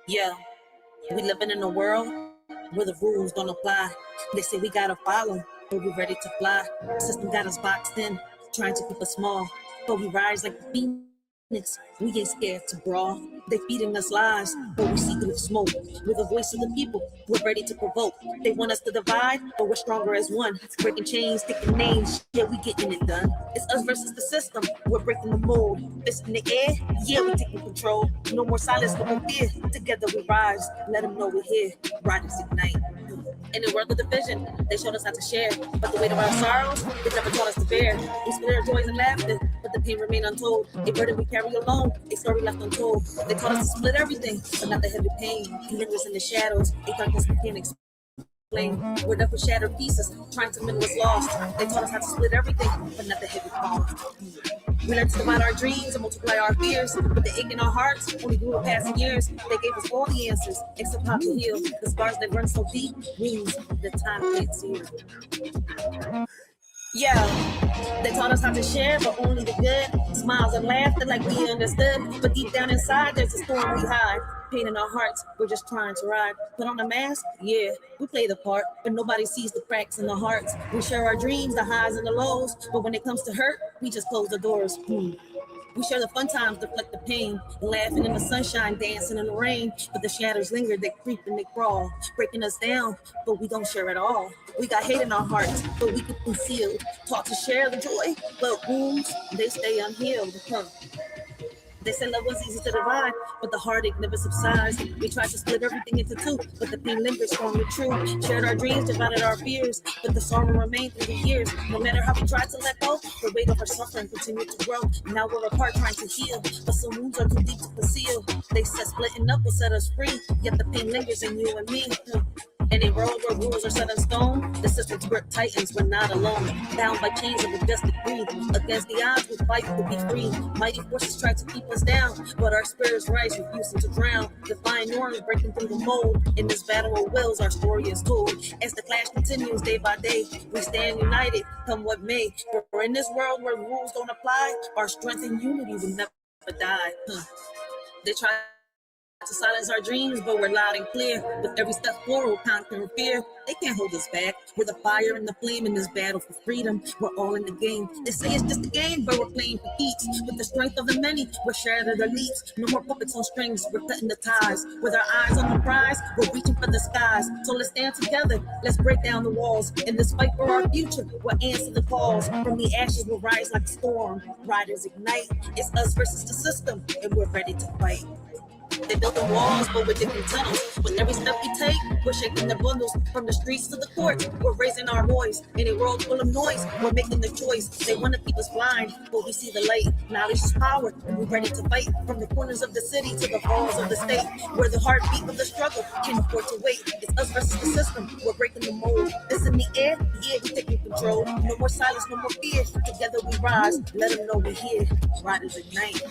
Yeah, we living in a world where the rules don't apply. They say we gotta follow, but we ready to fly. System got us boxed in, trying to keep us small, but we rise like the phoenix. We ain't scared to brawl. They feeding us lies, but we see through the smoke. We're the voice of the people. We're ready to provoke. They want us to divide, but we're stronger as one. Breaking chains, taking names. Yeah, we getting it done. It's us versus the system. We're breaking the mold. This in the air. Yeah, we taking control. No more silence, no more fear. Together we rise. Let them know we're here. Riders ignite. In the world of division, they showed us how to share. But the weight of our sorrows, they never taught us to bear. We split our joys and laughter, but the pain remained untold. A burden we carry alone, a story left untold. They taught us to split everything, but not the heavy pain. He lingers in the shadows, a darkness we can't explain. We're left with shattered pieces, trying to mend what's lost. They taught us how to split everything, but not the heavy cost. We learned to divide our dreams and multiply our fears, but the ache in our hearts only grew with passing years. They gave us all the answers, except how to heal the scars that run so deep, wounds that time can't seal. Yeah, they taught us how to share, but only the good. Smiles and laughter like we understood, but deep down inside there's a storm we hide. Pain in our hearts, we're just trying to ride. Put on a mask, yeah, we play the part, but nobody sees the cracks in the hearts. We share our dreams, the highs and the lows, but when it comes to hurt, we just close the doors. We share the fun times, deflect the pain, laughing in the sunshine, dancing in the rain. But the shadows linger, they creep and they crawl, breaking us down, but we don't share it all. We got hate in our hearts, but we keep concealed. Taught to share the joy, but wounds, they stay unhealed. They say love was easy to divide, but the heartache never subsides. We tried to split everything into two, but the pain lingers strong and true. Shared our dreams, divided our fears, but the sorrow remained through the years. No matter how we tried to let go, the weight of our suffering continued to grow. Now we're apart trying to heal, but some wounds are too deep to conceal. They said splitting up will set us free, yet the pain lingers in you and me. In a world where rules are set in stone, the system's grip tightens, we're not alone. Bound by chains of majestic greed, against the odds we fight to be free. Mighty forces try to keep us down, but our spirits rise, refusing to drown. Defying norms, breaking through the mold. In this battle of wills, our story is told. As the clash continues day by day, we stand united, come what may. For in this world where rules don't apply, our strength and unity will never die. They try to silence our dreams, but we're loud and clear. With every step forward, conquering fear. They can't hold us back. We're the fire and the flame in this battle for freedom. We're all in the game. They say it's just a game, but we're playing for keeps. With the strength of the many, we're sharing the leaps. No more puppets on strings, we're cutting the ties. With our eyes on the prize, we're reaching for the skies. So let's stand together. Let's break down the walls. In this fight for our future, we'll answer the calls. From the ashes, we'll rise like a storm. Riders ignite. It's us versus the system, and we're ready to fight. They built the walls, but we're digging tunnels. With every step we take, we're shaking the bundles. From the streets to the courts, we're raising our voice. In a world full of noise, we're making the choice. They want to keep us blind, but we see the light. Knowledge is power, and we're ready to fight. From the corners of the city to the halls of the state, where the heartbeat of the struggle can't afford to wait. It's us versus the system, we're breaking the mold. This in the air, yeah, we're taking control. No more silence, no more fear. Together we rise, let them know we're here. Riders ignite.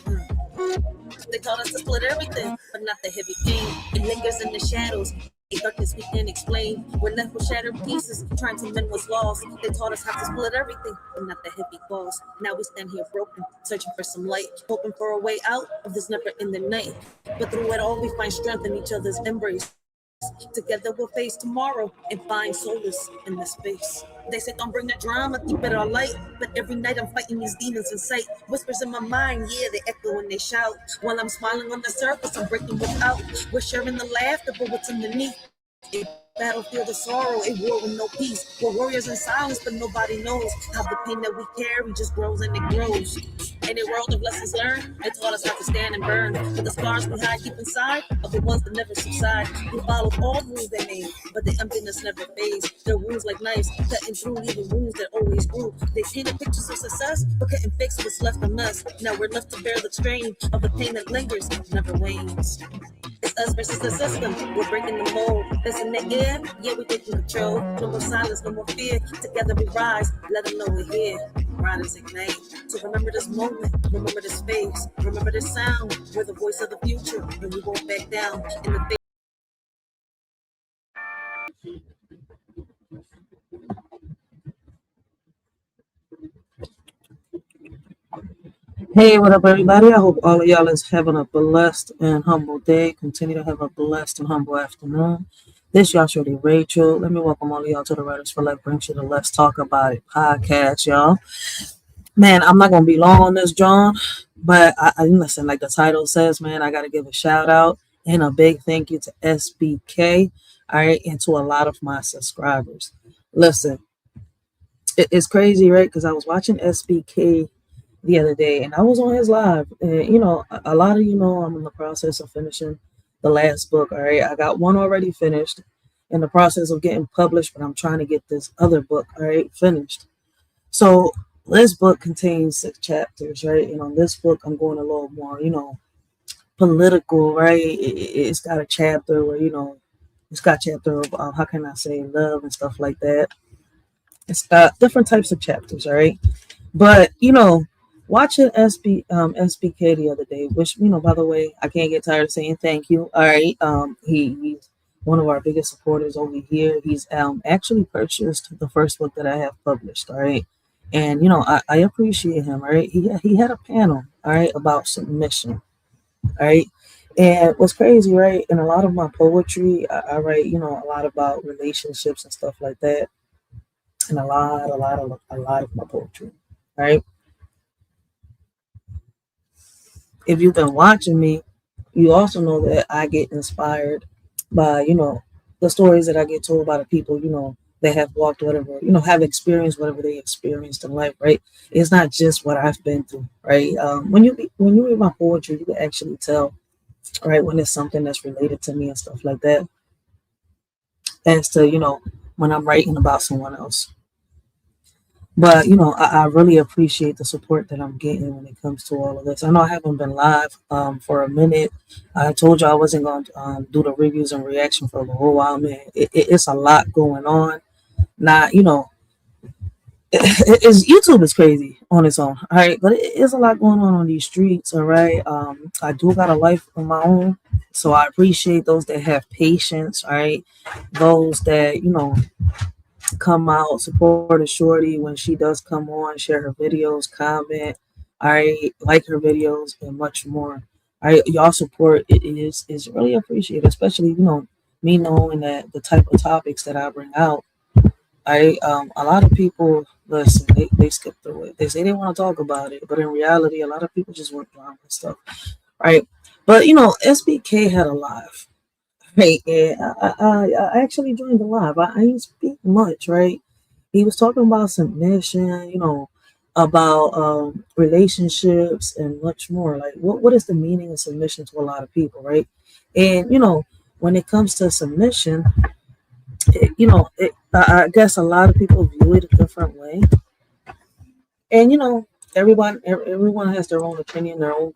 They taught us to split everything, but not the heavy pain. It lingers in the shadows, a darkness we can't explain. We're left with shattered pieces, trying to mend what's lost. They taught us how to split everything, but not the heavy cost. Now we stand here broken, searching for some light, hoping for a way out of this never-ending night. But through it all, we find strength in each other's embrace. Together we'll face tomorrow and find solace in this space. They say don't bring the drama, keep it all light. But every night I'm fighting these demons in sight. Whispers in my mind, yeah, they echo and they shout. While I'm smiling on the surface, I'm breaking without. We're sharing the laughter, but what's underneath? A battlefield of sorrow, a war with no peace. We're warriors in silence, but nobody knows how the pain that we carry just grows and it grows. In a world of lessons learned, they taught us how to stand and burn. But the scars we hide deep inside are the ones that never subside. We follow all rules they made, but the emptiness never fades. Their wounds like knives, cutting through even wounds that always grew. They painted pictures of success, but couldn't fix what's left of us. Now we're left to bear the strain of the pain that lingers, never wanes. It's us versus the system. We're breaking the mold. That's in the air. Yeah, we're taking control. No more silence, no more fear. Together we rise. Let them know we're here. Riders ignite. So remember this moment. Remember this face. Remember this sound. We're the voice of the future, and we won't back down in the face. Hey, what up, everybody? I hope all of y'all is having a blessed and humble day. Continue to have a blessed and humble afternoon. This y'all shorty Rachel. Let me welcome all of y'all to the Writers for Life Brings You to Let's Talk About It podcast, y'all. Man, I'm not gonna be long on this, John, but I listen. Like the title says, man, I gotta give a shout out and a big thank you to SBK, all right, and to a lot of my subscribers. Listen, it's crazy, right? Because I was watching SBK the other day, and I was on his live. And a lot of I'm in the process of finishing the last book. All right, I got one already finished, in the process of getting published, but I'm trying to get this other book, all right, finished. So this book contains 6 chapters, right? And on this book, I'm going a little more, political, right? It's got a chapter where it's got a chapter of how can I say love and stuff like that. It's got different types of chapters, all right. But watching SBK the other day, which by the way, I can't get tired of saying thank you. All right, he's one of our biggest supporters over here. He's actually purchased the first book that I have published. All right, and I appreciate him. All right, he had a panel. All right, about submission. All right. And what's crazy, right? In a lot of my poetry, I write, a lot about relationships and stuff like that, and a lot of my poetry, right? If you've been watching me, you also know that I get inspired by, the stories that I get told by the people, that have walked whatever, have experienced whatever they experienced in life, right? It's not just what I've been through, right? When you read my poetry, you can actually tell, right, when it's something that's related to me and stuff like that, as to, when I'm writing about someone else. But I really appreciate the support that I'm getting when it comes to all of this. I know I haven't been live for a minute. I told you I wasn't going to do the reviews and reaction for a whole while, man. It's a lot going on. Now, YouTube is crazy on its own, all right. But it's a lot going on these streets, all right. I do got a life of my own, so I appreciate those that have patience, all right. Those that come out, support a shorty when she does come on, share her videos, comment, I like her videos and much more. Y'all support is really appreciated, especially me knowing that the type of topics that I bring out. A lot of people listen, they skip through it. They say they want to talk about it, but in reality, a lot of people just want drama and stuff, right? But SBK had a live. Right, yeah, I actually joined the live. I didn't speak much, right? He was talking about submission, about relationships and much more. Like, what is the meaning of submission to a lot of people, right? And when it comes to submission, I guess a lot of people view it a different way. And everyone has their own opinion, their own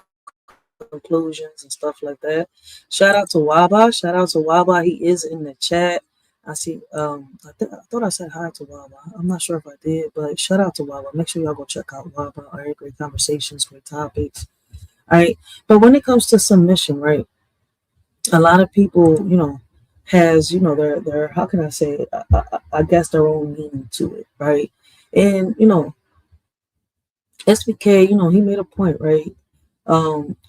conclusions and stuff like that. Shout out to Waba. Shout out to Waba. He is in the chat. I see. I thought I said hi to Waba. I'm not sure if I did, but shout out to Waba. Make sure y'all go check out Waba. All right, great conversations, great topics. All right, but when it comes to submission, right? A lot of people, has their how can I say it? I guess their own meaning to it, right? And SBK, he made a point, right?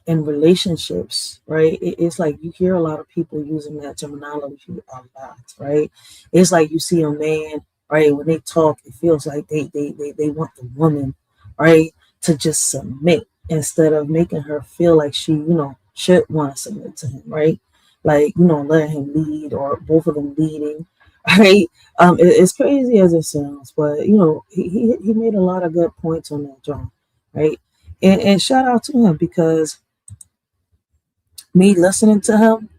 In relationships, right? It's like you hear a lot of people using that terminology a lot, right? It's like you see a man, right? When they talk, it feels like they want the woman, right, to just submit instead of making her feel like she, should want to submit to him, right? Like, letting him lead or both of them leading, right? It's crazy as it sounds, but he made a lot of good points on that, John, right? And shout out to him because me listening to him,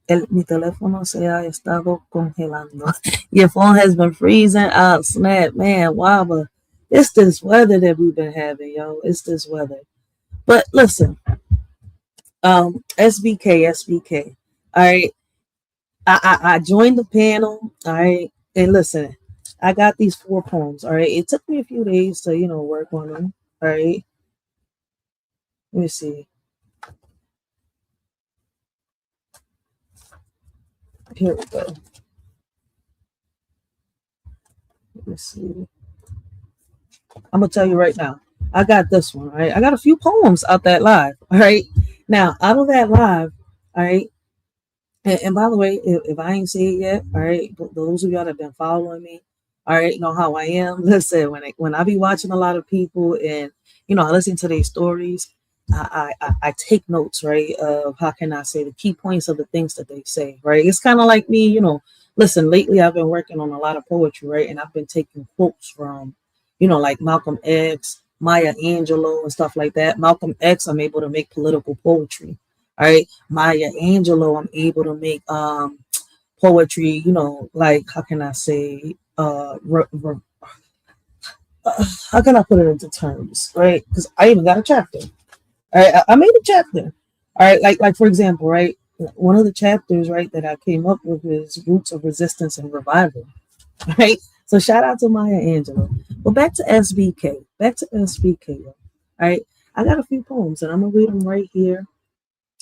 mi teléfono se ha estado congelando. Your phone has been freezing out. Snap, man, wow, but it's this weather that we've been having, yo. It's this weather. But listen, SBK. All right, I joined the panel. All right, and listen, I got these 4 poems. All right, it took me a few days to work on them. All right, let me see. Here we go. Let me see. I'm gonna tell you right now. I got this one, right? I got a few poems out that live, all right? Now, out of that live, all right, and by the way, if I ain't see it yet, all right, those of y'all that have been following me, all right, know how I am. Listen, when I be watching a lot of people and I listen to their stories, I take notes, right, of how can I say the key points of the things that they say, right? It's kind of like me, listen, lately I've been working on a lot of poetry, right? And I've been taking quotes from, like Malcolm X, Maya Angelou, and stuff like that. Malcolm X, I'm able to make political poetry. All right. Maya Angelou, I'm able to make poetry, like how can I say how can I put it into terms, right? Because I even got a chapter. All right, I made a chapter. All right, like for example, right, one of the chapters, right, that I came up with is roots of resistance and revival. Right. So shout out to Maya Angelou. But back to SBK. Back to SBK. All right, I got a few poems and I'm gonna read them right here.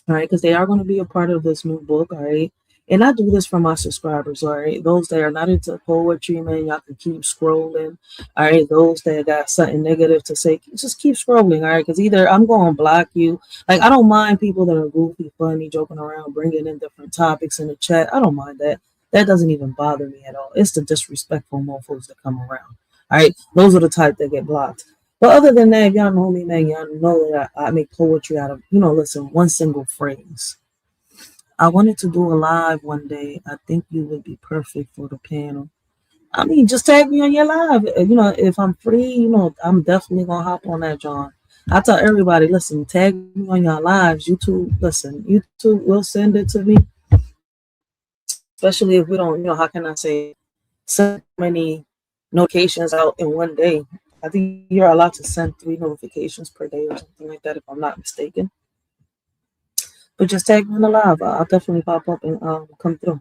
All right, because they are going to be a part of this new book. All right. And I do this for my subscribers. All right. Those that are not into poetry, man, y'all can keep scrolling. All right. Those that got something negative to say, just keep scrolling. All right. Because either I'm going to block you. Like, I don't mind people that are goofy, funny, joking around, bringing in different topics in the chat. I don't mind that. That doesn't even bother me at all. It's the disrespectful mofos that come around. All right. Those are the type that get blocked. But other than that, y'all know me, man. Y'all know that I make poetry out of, listen, one single phrase. I wanted to do a live one day. I think you would be perfect for the panel. I mean, just tag me on your live. If I'm free, I'm definitely going to hop on that, John. I tell everybody, listen, tag me on your lives. YouTube will send it to me. Especially if we don't, how can I say, so many notifications out in one day. I think you're allowed to send 3 notifications per day or something like that, if I'm not mistaken. But just tag me in the live. I'll definitely pop up and come through.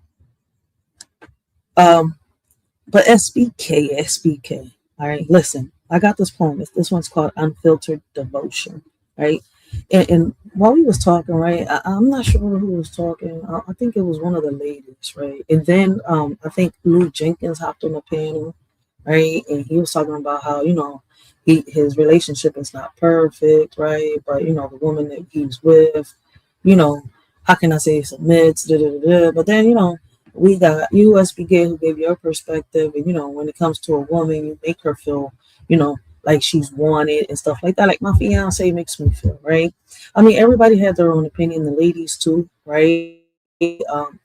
But SBK. All right, listen. I got this poem. This one's called Unfiltered Devotion. Right, and while we was talking, right, I'm not sure who was talking. I think it was one of the ladies, right, and then I think Lou Jenkins hopped on the panel, right, and he was talking about how his relationship is not perfect, right, but the woman that he's with, you know, how can I say submits, but then we got USBK who gave your perspective, and when it comes to a woman, you make her feel, like she's wanted and stuff like that. Like my fiance makes me feel, right? I mean, everybody had their own opinion, the ladies too, right?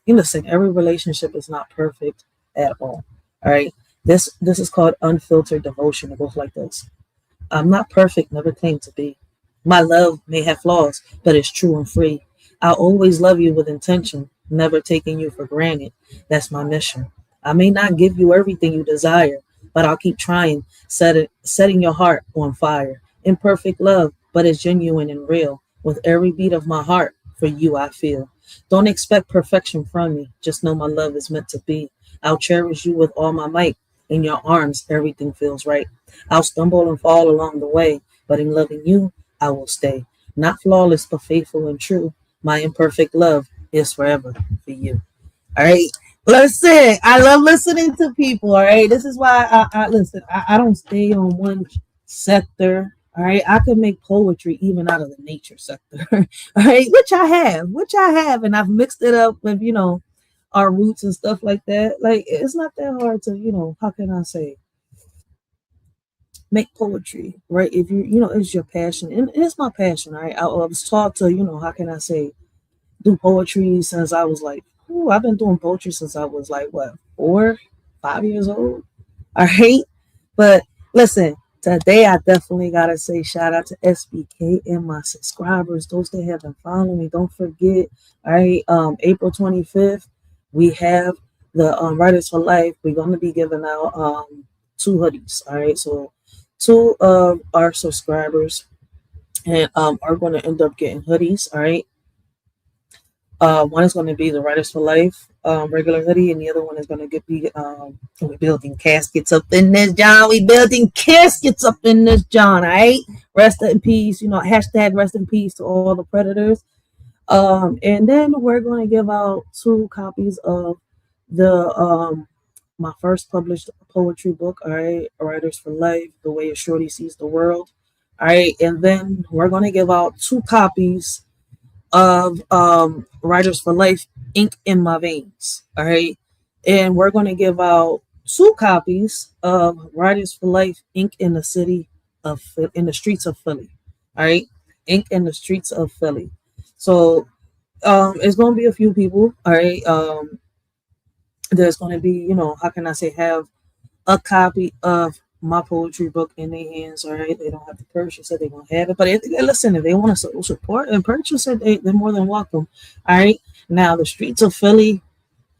Listen, every relationship is not perfect at all. All right. This is called unfiltered devotion. It goes like this. I'm not perfect, never claimed to be. My love may have flaws, but it's true and free. I'll always love you with intention, never taking you for granted. That's my mission. I may not give you everything you desire, but I'll keep trying, setting your heart on fire. Imperfect love, but it's genuine and real. With every beat of my heart, for you I feel. Don't expect perfection from me, just know my love is meant to be. I'll cherish you with all my might. In your arms, everything feels right. I'll stumble and fall along the way, but in loving you, I will stay. Not flawless, but faithful and true. My imperfect love is forever for you. All right. Listen, I love listening to people. All right. This is why I listen. I don't stay on one sector. All right. I can make poetry even out of the nature sector. All right. Which I have. And I've mixed it up with, our roots and stuff like that. Like, it's not that hard to, how can I say, make poetry, right? If it's your passion, and it's my passion, right? I was taught to, how can I say, do poetry since I was like, I've been doing poetry since I was like, what, 4, 5 years old? All right. But listen, today I definitely got to say shout out to SBK and my subscribers, those that have been following me. Don't forget, all right, April 25th, we have the Writers for Life. We're going to be giving out 2 hoodies. All right. So 2 of our subscribers and are going to end up getting hoodies. All right. One is going to be the Writers for Life regular hoodie, and the other one is going to be we're building caskets up in this John. We building caskets up in this John. All right, rest in peace. Hashtag rest in peace to all the predators. And then we're going to give out 2 copies of the my first published poetry book. All right, Writers for Life: The Way a Shorty Sees the World. All right, and then we're going to give out 2 copies of Writers for Life, Ink in My Veins. All right, and we're going to give out 2 copies of Writers for Life, Ink in the in the streets of Philly. All right, Ink in the streets of Philly. So it's going to be a few people. All right, there's going to be, how can I say, have a copy of my poetry book in their hands. All right, they don't have to purchase it; they're gonna have it. But listen, if they want to support and purchase it, they're more than welcome. All right. Now, the streets of Philly,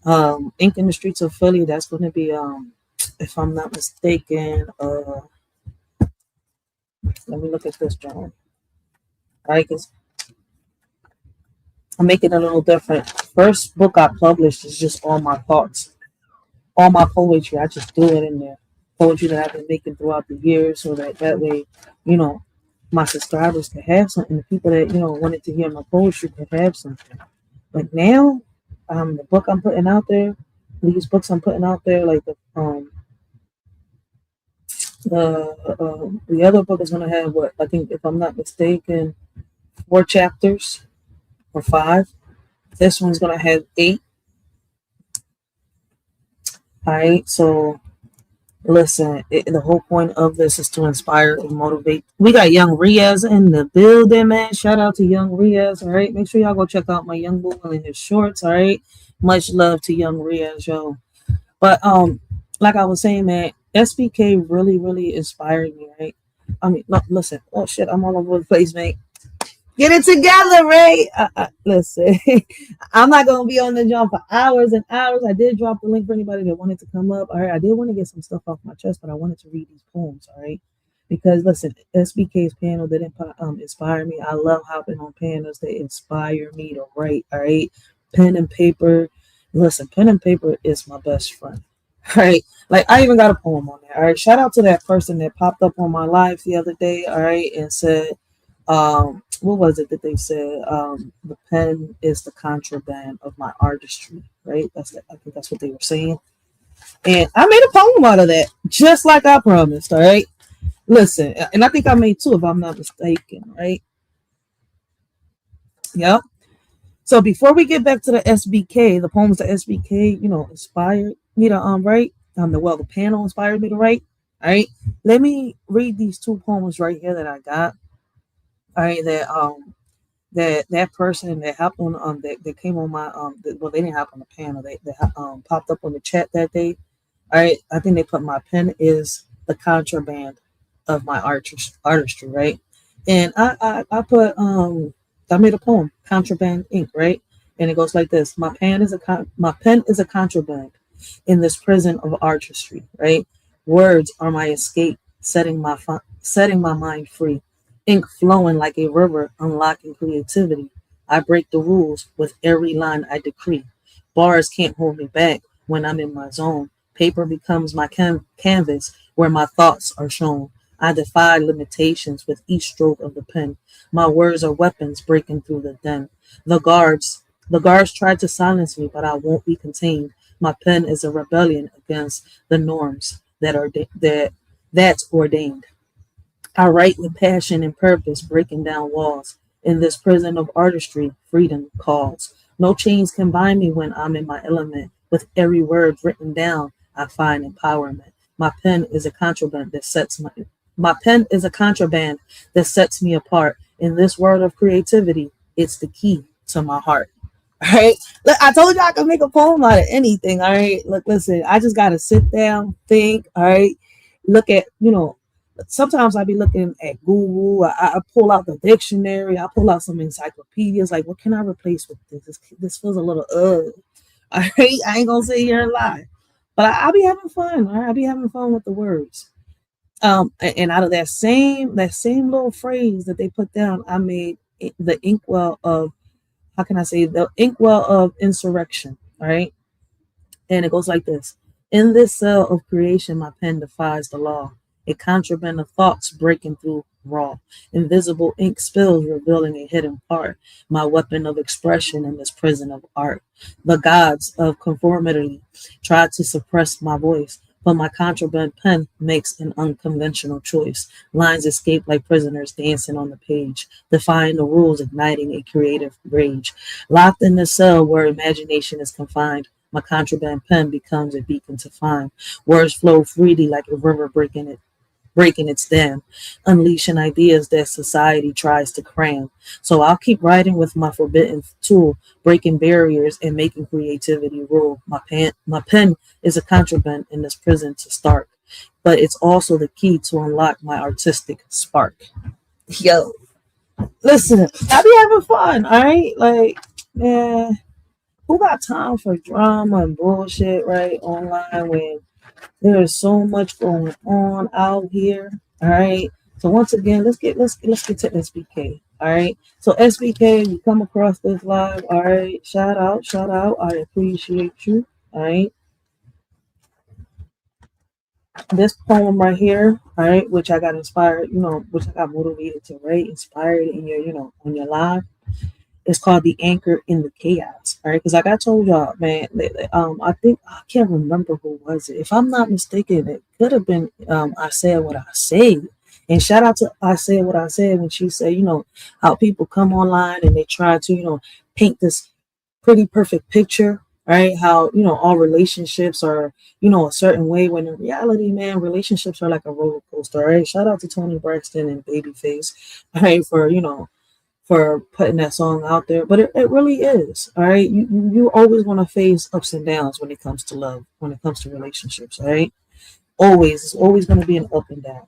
Ink in the Streets of Philly. That's going to be, if I'm not mistaken, let me look at this, John. All right, because I'm making it a little different. First book I published is just all my thoughts, all my poetry. I just threw it in there. Poetry that I've been making throughout the years, so that way, my subscribers could have something. The people that wanted to hear my poetry could have something. But now, the book I'm putting out there, these books I'm putting out there, like the other book is gonna have, what I think, if I'm not mistaken, 4 chapters or 5. This one's gonna have 8. All right, so listen, the whole point of this is to inspire and motivate. We got Young Riaz in the building, man. Shout out to Young Riaz. All right, make sure y'all go check out my young boy and his shorts. All right, much love to Young Riaz, yo. But like I was saying, man, SBK really, really inspired me. Right? I mean, no, listen. Oh shit, I'm all over the place, man. Get it together, Ray. Listen, I'm not going to be on the jump for hours and hours. I did drop the link for anybody that wanted to come up. All right, I did want to get some stuff off my chest, but I wanted to read these poems, all right? Because, listen, SBK's panel didn't inspire me. I love hopping on panels that inspire me to write, all right? Pen and paper. Listen, pen and paper is my best friend, all right? Like, I even got a poem on there, all right? Shout out to that person that popped up on my live the other day, all right, and said, what was it that they said? The pen is the contraband of my artistry, right? I think that's what they were saying. And I made a poem out of that, just like I promised, all right? Listen, and I think I made 2 if I'm not mistaken, right? Yep. So before we get back to the SBK, the poems that SBK, inspired me to write, the panel inspired me to write, all right? Let me read these 2 poems right here that I got. All right, that person that hopped on that came on my well, they didn't hop on the panel, they popped up on the chat that day. All right, I think they put my pen is the contraband of my artistry, right? And I put I made a poem, Contraband Ink, right? And it goes like this: my pen is a contraband in this prison of artistry, right? Words are my escape, setting my mind free. Ink flowing like a river, unlocking creativity. I break the rules with every line I decree. Bars can't hold me back when I'm in my zone. Paper becomes my canvas where my thoughts are shown. I defy limitations with each stroke of the pen. My words are weapons breaking through the den. The guards tried to silence me, but I won't be contained. My pen is a rebellion against the norms that's ordained. I write with passion and purpose, breaking down walls. In this prison of artistry, freedom calls. No chains can bind me when I'm in my element. With every word written down, I find empowerment. My pen is a contraband that sets me apart. In this world of creativity, it's the key to my heart. All right. Look, I told you I could make a poem out of anything. All right. Look, listen, I just gotta sit down, think, all right, look at, sometimes I be looking at Google. I pull out the dictionary. I pull out some encyclopedias. Like, what can I replace with this? This feels a little All right, I ain't gonna sit here and lie, but I be having fun. All right, I be having fun with the words. And out of that same little phrase that they put down, I made the inkwell of, how can I say, the inkwell of insurrection. All right, and it goes like this: in this cell of creation, my pen defies the law. A contraband of thoughts breaking through raw. Invisible ink spills revealing a hidden part. My weapon of expression in this prison of art. The gods of conformity tried to suppress my voice, but my contraband pen makes an unconventional choice. Lines escape like prisoners dancing on the page, defying the rules, igniting a creative rage. Locked in the cell where imagination is confined, my contraband pen becomes a beacon to find. Words flow freely like a river breaking its dam, unleashing ideas that society tries to cram. So I'll keep writing with my forbidden tool, breaking barriers and making creativity rule. My pen is a contraband in this prison to start, but it's also the key to unlock my artistic spark. Yo, listen, I be having fun, all right? Like, man, who got time for drama and bullshit, right, online when there is so much going on out here. All right. So once again, let's get to SBK. All right. So SBK, you come across this live. All right. Shout out, shout out. I appreciate you. All right. This poem right here, all right, which I got inspired, which I got motivated to write, inspired in your, on your live. It's called The Anchor in the Chaos. All right, because like I told y'all, man, I think I can't remember who was it. If I'm not mistaken, it could have been I Said What I Said. And shout out to I Said What I Said when she said, how people come online and they try to, paint this pretty perfect picture, right? How, all relationships are, a certain way when in reality, man, relationships are like a roller coaster, right? Shout out to Tony Braxton and Babyface, right, for putting that song out there, but it really is. All right. You always want to face ups and downs when it comes to love, when it comes to relationships. All right. Always. It's always going to be an up and down.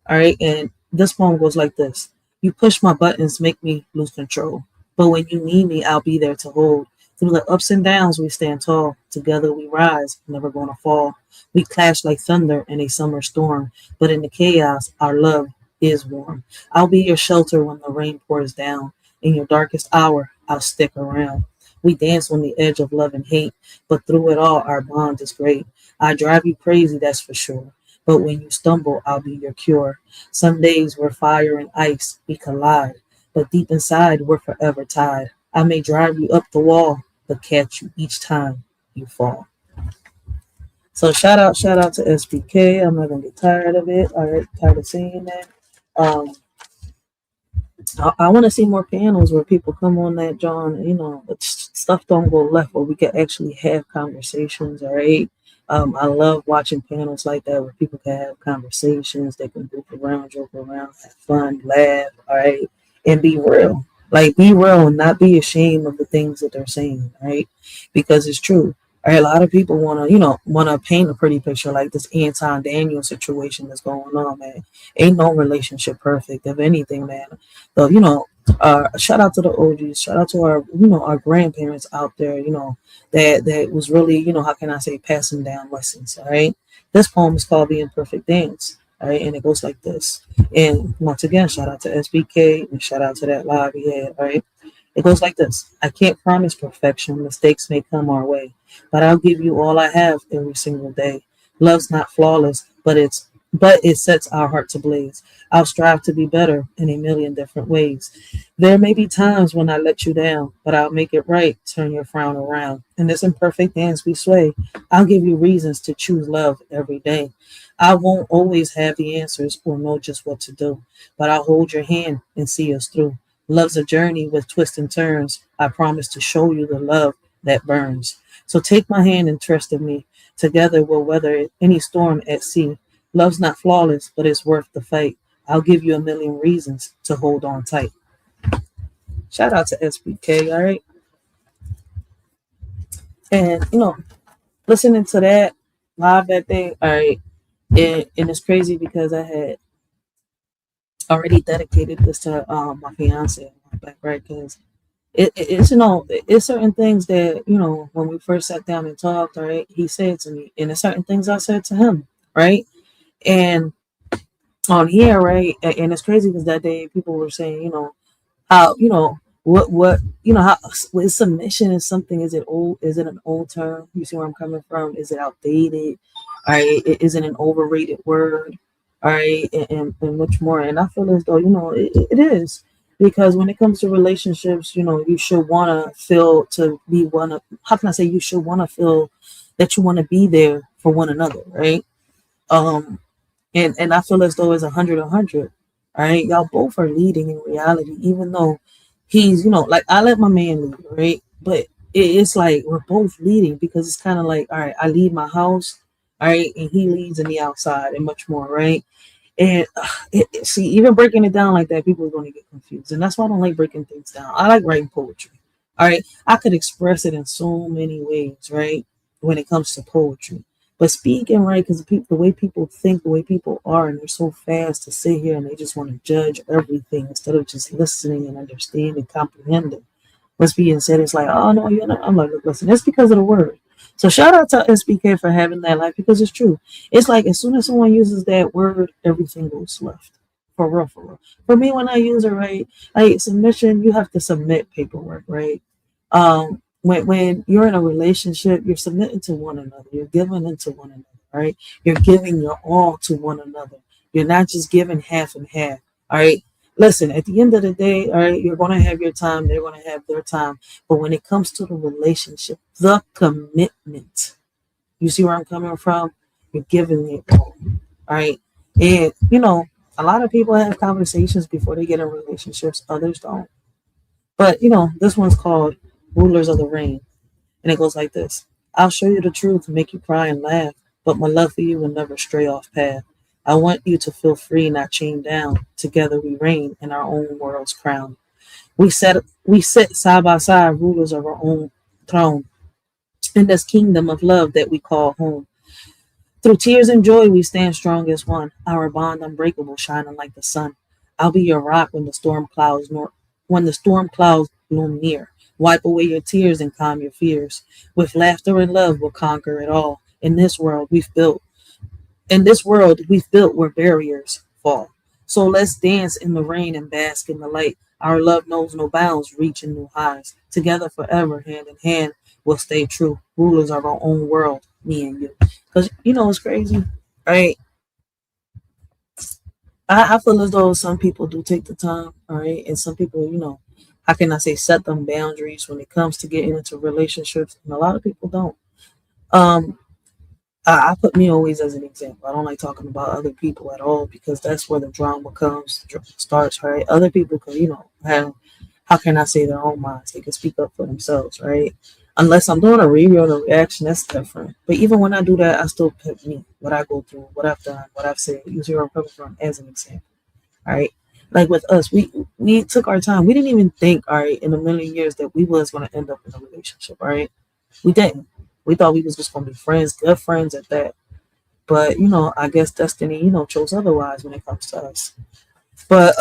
All right. And this poem goes like this. You push my buttons, make me lose control. But when you need me, I'll be there to hold. Through the ups and downs, we stand tall. Together we rise, never gonna fall. We clash like thunder in a summer storm. But in the chaos, our love is warm. I'll be your shelter when the rain pours down. In your darkest hour, I'll stick around. We dance on the edge of love and hate, but through it all, our bond is great. I drive you crazy, that's for sure. But when you stumble, I'll be your cure. Some days we're fire and ice, we collide. But deep inside, we're forever tied. I may drive you up the wall, but catch you each time you fall. So shout out to SBK. I'm not gonna get tired of it. All right, tired of saying that. I want to see more panels where people come on that, John. But stuff don't go left, where we can actually have conversations. All right. I love watching panels like that where people can have conversations. They can goof around, joke around, have fun, laugh. All right, and be real. Like be real and not be ashamed of the things that they're saying. Right, because it's true. All right, a lot of people want to paint a pretty picture like this Anton Daniel situation that's going on, man. Ain't no relationship perfect. If anything, man. So, shout out to the OGs, shout out to our grandparents out there, that was really, how can I say, passing down lessons. All right. This poem is called The Imperfect Dance. All right, and it goes like this. And once again, shout out to SBK and shout out to that live he had. All right. It goes like this. I can't promise perfection. Mistakes may come our way, but I'll give you all I have every single day. Love's not flawless, but it sets our hearts ablaze. I'll strive to be better in a million different ways. There may be times when I let you down, but I'll make it right. Turn your frown around. In this imperfect dance we sway, I'll give you reasons to choose love every day. I won't always have the answers or know just what to do, but I'll hold your hand and see us through. Love's a journey with twists and turns. I promise to show you the love that burns. So take my hand and trust in me. Together we'll weather any storm at sea. Love's not flawless, but it's worth the fight. I'll give you a million reasons to hold on tight. Shout out to SBK, all right? And, listening to that live that day, all right, and it's crazy because I had already dedicated this to my fiance, right? Because it's certain things that when we first sat down and talked, right? He said to me, and it's certain things I said to him, right? And on here, right? And it's crazy because that day people were saying, how how with submission is something. Is it old? Is it an old term? You see where I'm coming from? Is it outdated? All right, is it an overrated word? All right, and much more. And I feel as though it is, because when it comes to relationships, you should want to feel to be one of. How can I say? You should want to feel that you want to be there for one another, right? Um, and I feel as though it's 100-100. All right, y'all both are leading in reality, even though he's, like I let my man lead, right? But it's like we're both leading because it's kind of like, all right, I lead my house, all right, and he leads in the outside and much more, right? And see, even breaking it down like that, people are going to get confused, and that's why I don't like breaking things down. I like writing poetry. All right, I could express it in so many ways, right? When it comes to poetry, but speaking, right, because the way people think, the way people are, and they're so fast to sit here and they just want to judge everything instead of just listening and understanding, comprehending what's being said. It's like, oh no, you're not. I'm like, listen, that's because of the word. So shout out to SBK for having that, like, because it's true. It's like as soon as someone uses that word, everything goes left. For real, for real. For me, when I use it, right, like submission, you have to submit paperwork, right? When you're in a relationship, you're submitting to one another. You're giving into one another, right? You're giving your all to one another. You're not just giving half and half, all right? Listen, at the end of the day, all right, you're going to have your time, they're going to have their time. But when it comes to the relationship, the commitment, you see where I'm coming from? You're giving it all, all right? And, a lot of people have conversations before they get in relationships, others don't. But, this one's called Rulers of the Rain. And it goes like this. I'll show you the truth, make you cry and laugh, but my love for you will never stray off path. I want you to feel free, not chained down. Together we reign in our own world's crown. We sit side by side, rulers of our own throne, in this kingdom of love that we call home. Through tears and joy, we stand strong as one, our bond unbreakable, shining like the sun. I'll be your rock when the storm clouds loom near. Wipe away your tears and calm your fears. With laughter and love, we'll conquer it all. In this world we've built where barriers fall. So let's dance in the rain and bask in the light. Our love knows no bounds, reaching new highs. Together forever, hand in hand, we'll stay true. Rulers of our own world, me and you. Because it's crazy, right? I feel as though some people do take the time, all right, and some people, how can I say, set them boundaries when it comes to getting into relationships, and a lot of people don't. Um, I put me always as an example. I don't like talking about other people at all because that's where the drama starts, right? Other people can, have, how can I say, their own minds. They can speak up for themselves, right? Unless I'm doing a review or a reaction, that's different. But even when I do that, I still pick me, what I go through, what I've done, what I've said. Use where I'm coming from as an example, all right? Like with us, we took our time. We didn't even think, all right, in a million years that we was going to end up in a relationship, all right? We didn't. We thought we was just going to be friends, good friends at that. But, I guess destiny, chose otherwise when it comes to us. But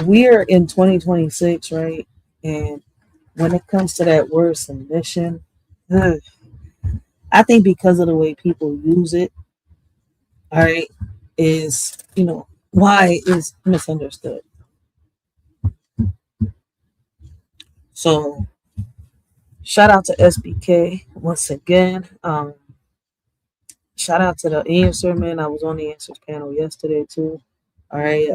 we're in 2026, right? And when it comes to that word submission, I think because of the way people use it, all right, is, why is misunderstood. So shout out to SBK once again. Shout out to the answer, man. I was on the answers panel yesterday too. All right.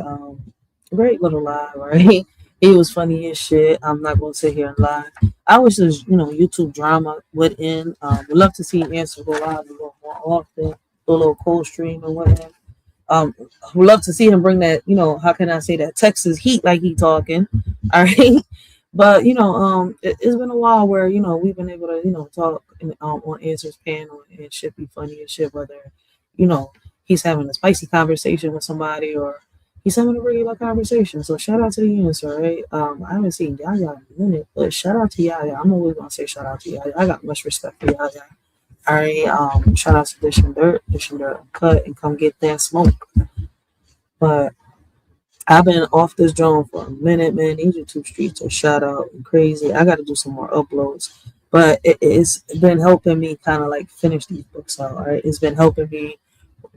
Great little lie, right? He was funny as shit. I'm not gonna sit here and lie. I was just, YouTube drama would end. Would love to see answer go live a little more often, do a little cold stream and whatnot. Would love to see him bring that, how can I say that Texas heat like he talking. All right. But it's been a while where we've been able to talk on answers panel and shit be funny and shit. Whether he's having a spicy conversation with somebody or he's having a regular conversation. So shout out to the answer, right? I haven't seen Yaya in a minute, but shout out to Yaya. I'm always gonna say shout out to Yaya. I got much respect for Yaya. All right. Shout out to Dish and Dirt Cut and come get that smoke. But I've been off this drone for a minute, man. These YouTube streets are shut out and crazy. I got to do some more uploads, but it's been helping me kind of like finish these books out. All right, it's been helping me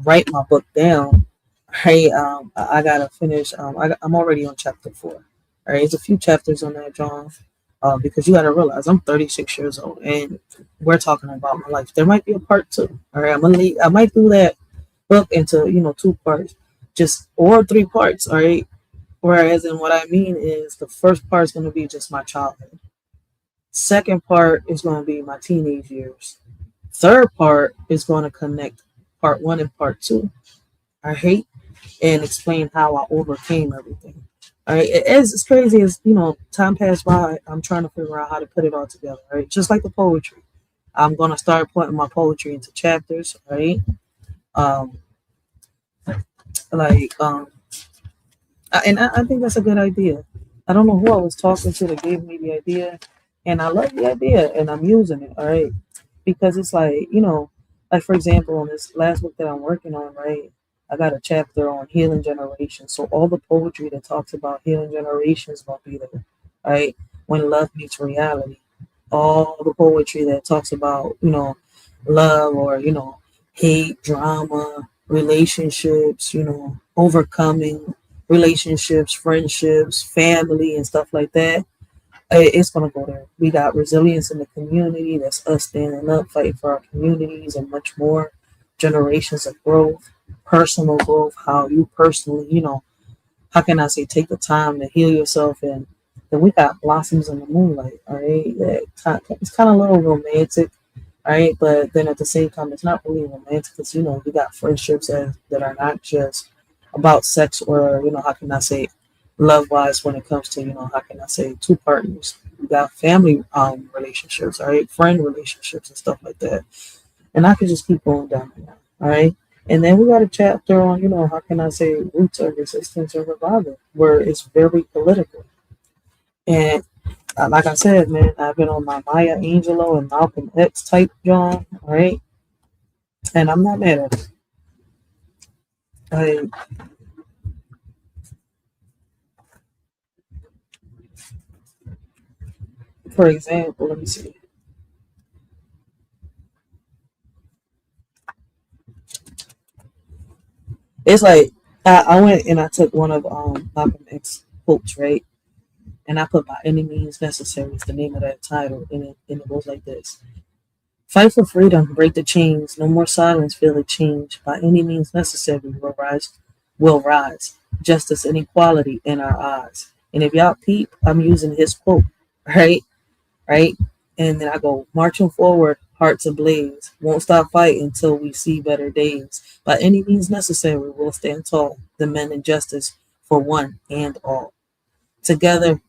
write my book down. Hey, I gotta finish. I'm already on chapter 4. All right, there's a few chapters on that, John. Because you gotta realize I'm 36 years old, and we're talking about my life. There might be a part 2. All right, I might do that book into 2 parts, or 3 parts. All right. Whereas, and what I mean is, the first part is going to be just my childhood. Second part is going to be my teenage years. Third part is going to connect part one and part two. I hate and explain how I overcame everything. All right, as crazy as time passed by, I'm trying to figure out how to put it all together. Right, just like the poetry, I'm gonna start putting my poetry into chapters. Right, um, like I think that's a good idea. I don't know who I was talking to that gave me the idea, and I love the idea, and I'm using it. All right, because it's like like for example, on this last book that I'm working on, right, I got a chapter on healing generations. So all the poetry that talks about healing generations gonna be there, right? When love meets reality, all the poetry that talks about love or hate, drama, relationships, overcoming relationships, friendships, family, and stuff like that. It's gonna go there. We got resilience in the community. That's us standing up, fighting for our communities, and much more. Generations of growth, personal growth. How you personally, how can I say, take the time to heal yourself, and then we got blossoms in the moonlight. All right, it's kind of a little romantic, all right, but then at the same time, it's not really romantic because we got friendships that are not just about sex or how can I say, love wise when it comes to how can I say, two partners. We got family relationships, all right, friend relationships and stuff like that, and I could just keep going down there, all right. And then we got a chapter on how can I say, roots of resistance and revival, where it's very political. And like I said, man, I've been on my Maya Angelou and Malcolm X type John, all right, and I'm not mad at it. Like, for example, let me see. It's like I went and I took one of Malcolm X quotes, right, and I put "by any means necessary" is the name of that title, and it goes like this: "Fight for freedom, break the chains. No more silence, feel it change. By any means necessary, will rise. Justice and equality in our eyes." And if y'all peep, I'm using his quote, right? Right? And then I go, marching forward, hearts ablaze. Won't stop fighting until we see better days. By any means necessary, we'll stand tall. The men in justice for one and all. Together,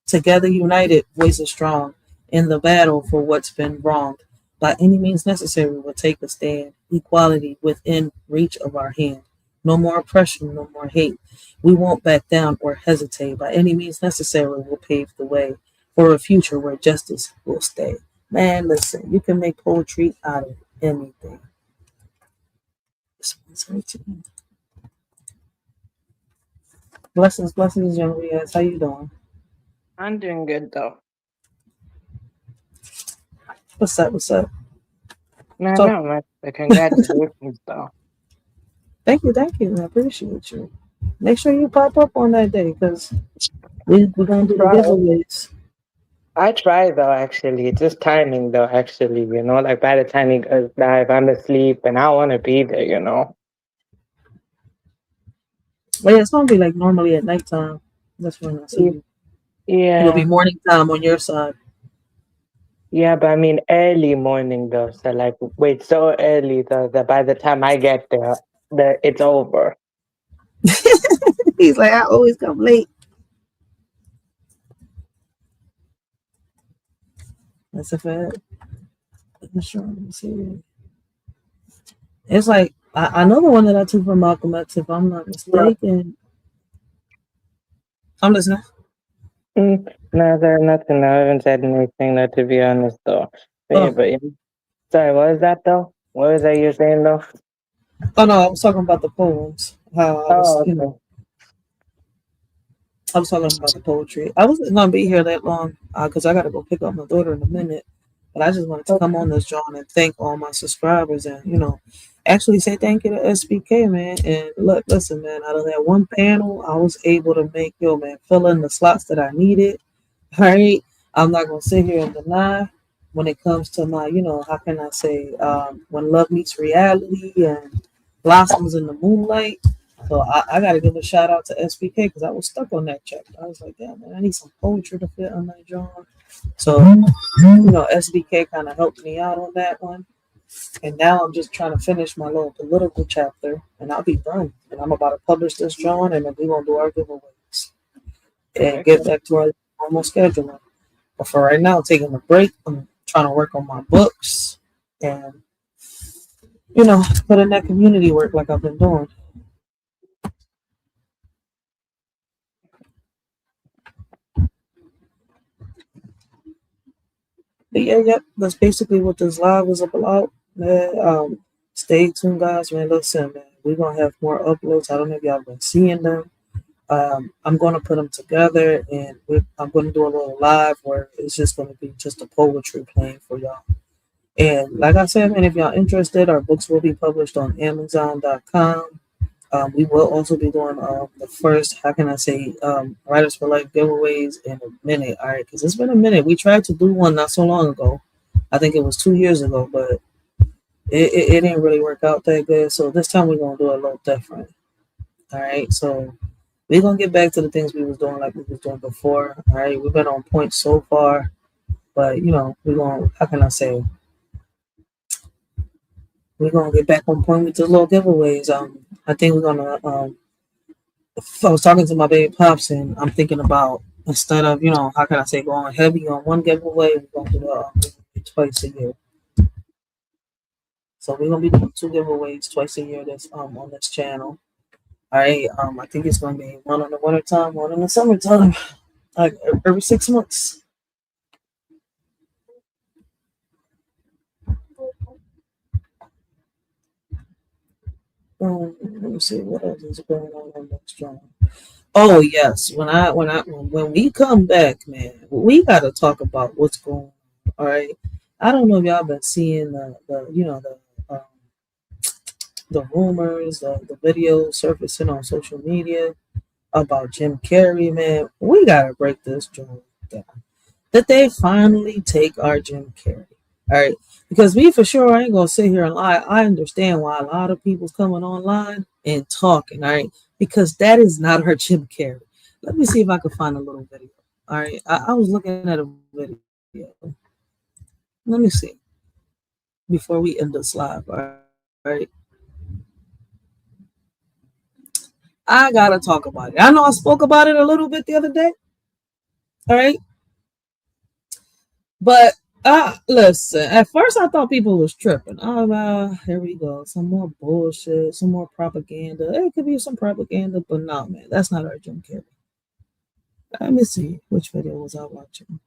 Together united, voices strong, in the battle for what's been wronged. By any means necessary, we'll take a stand. Equality within reach of our hand. No more oppression, no more hate. We won't back down or hesitate. By any means necessary, we'll pave the way for a future where justice will stay. Man, listen, you can make poetry out of anything. Blessings, blessings, young Riaz. How you doing? I'm doing good though. What's up? What's up? No, So, no, much. Congratulations though. thank you, thank you. I appreciate you. Make sure you pop up on that day because we're gonna do the giveaways. I try though, actually. It's just timing though, actually, like by the time he goes live, I'm asleep and I want to be there. But yeah, it's gonna be like normally at nighttime. That's when I see you. It'll be Yeah. morning time on your side. Yeah, but I mean early morning though. So like wait, so early though that by the time I get there, it's over. He's like, I always come late. That's a fact. I'm sure. Let me see. It's like I know the one that I took from Malcolm X, if I'm not mistaken. I'm listening. No, there's nothing. I haven't said anything though, to be honest though. Oh. But yeah. Sorry, what was that though? What was that you're saying though? Oh no, I was talking about the poems. How I was, Okay. I was talking about the poetry. I wasn't gonna be here that long because I gotta go pick up my daughter in a minute. But I just wanted to come on this John and thank all my subscribers and actually say thank you to SBK, man. And look, listen, man, out of that one panel, I was able to make fill in the slots that I needed. All right. I'm not gonna sit here and deny when it comes to my, how can I say, when love meets reality and blossoms in the moonlight. So I got to give a shout out to SBK because I was stuck on that chapter. I was like, damn, man, I need some poetry to fit on that drawing. So, SBK kind of helped me out on that one. And now I'm just trying to finish my little political chapter, and I'll be done. And I'm about to publish this drawing, and then we're going to do our giveaways and get back to our normal schedule. But for right now, taking a break, I'm trying to work on my books and, put in that community work like I've been doing. But yeah, that's basically what this live is about, man. Stay tuned, guys, man. Listen, man, we're gonna have more uploads. I don't know if y'all been seeing them. I'm gonna put them together, and I'm gonna do a little live where it's just gonna be just a poetry playing for y'all. And like I said, man, if y'all interested, our books will be published on Amazon.com. We will also be doing the first, how can I say, Writers for Life giveaways in a minute. All right, because it's been a minute. We tried to do one not so long ago. I think it was 2 years ago, but it didn't really work out that good. So this time we're going to do it a little different. All right, so we're going to get back to the things we was doing like we was doing before. All right, we've been on point so far. But, we're going to, how can I say, we're going to get back on point with the little giveaways. I think we're going to, I was talking to my baby pops, and I'm thinking about, instead of, how can I say, going heavy on one giveaway, we're going to do twice a year. So we're going to be doing 2 giveaways twice a year that's on this channel. All right. I think it's going to be one in the wintertime, one in the summertime, like every 6 months. Let me see what else is going on this channel. Oh yes, when we come back, man, we got to talk about what's going on. All right, I don't know if y'all been seeing the rumors, the videos surfacing on social media about Jim Carrey. Man, we gotta break this joint down. That they finally take our Jim Carrey. All right, because we for sure ain't gonna sit here and lie. I understand why a lot of people's coming online and talking. All right. Because that is not her Jim Carrey. Let me see if I can find a little video. All right. I was looking at a video. Let me see. Before we end this live. All right. I got to talk about it. I know I spoke about it a little bit the other day. All right. But listen, at first I thought people was tripping. Oh, here we go. Some more bullshit, some more propaganda. It could be some propaganda, but no, man, that's not our Jim Carrey. Let me see. Which video was I watching?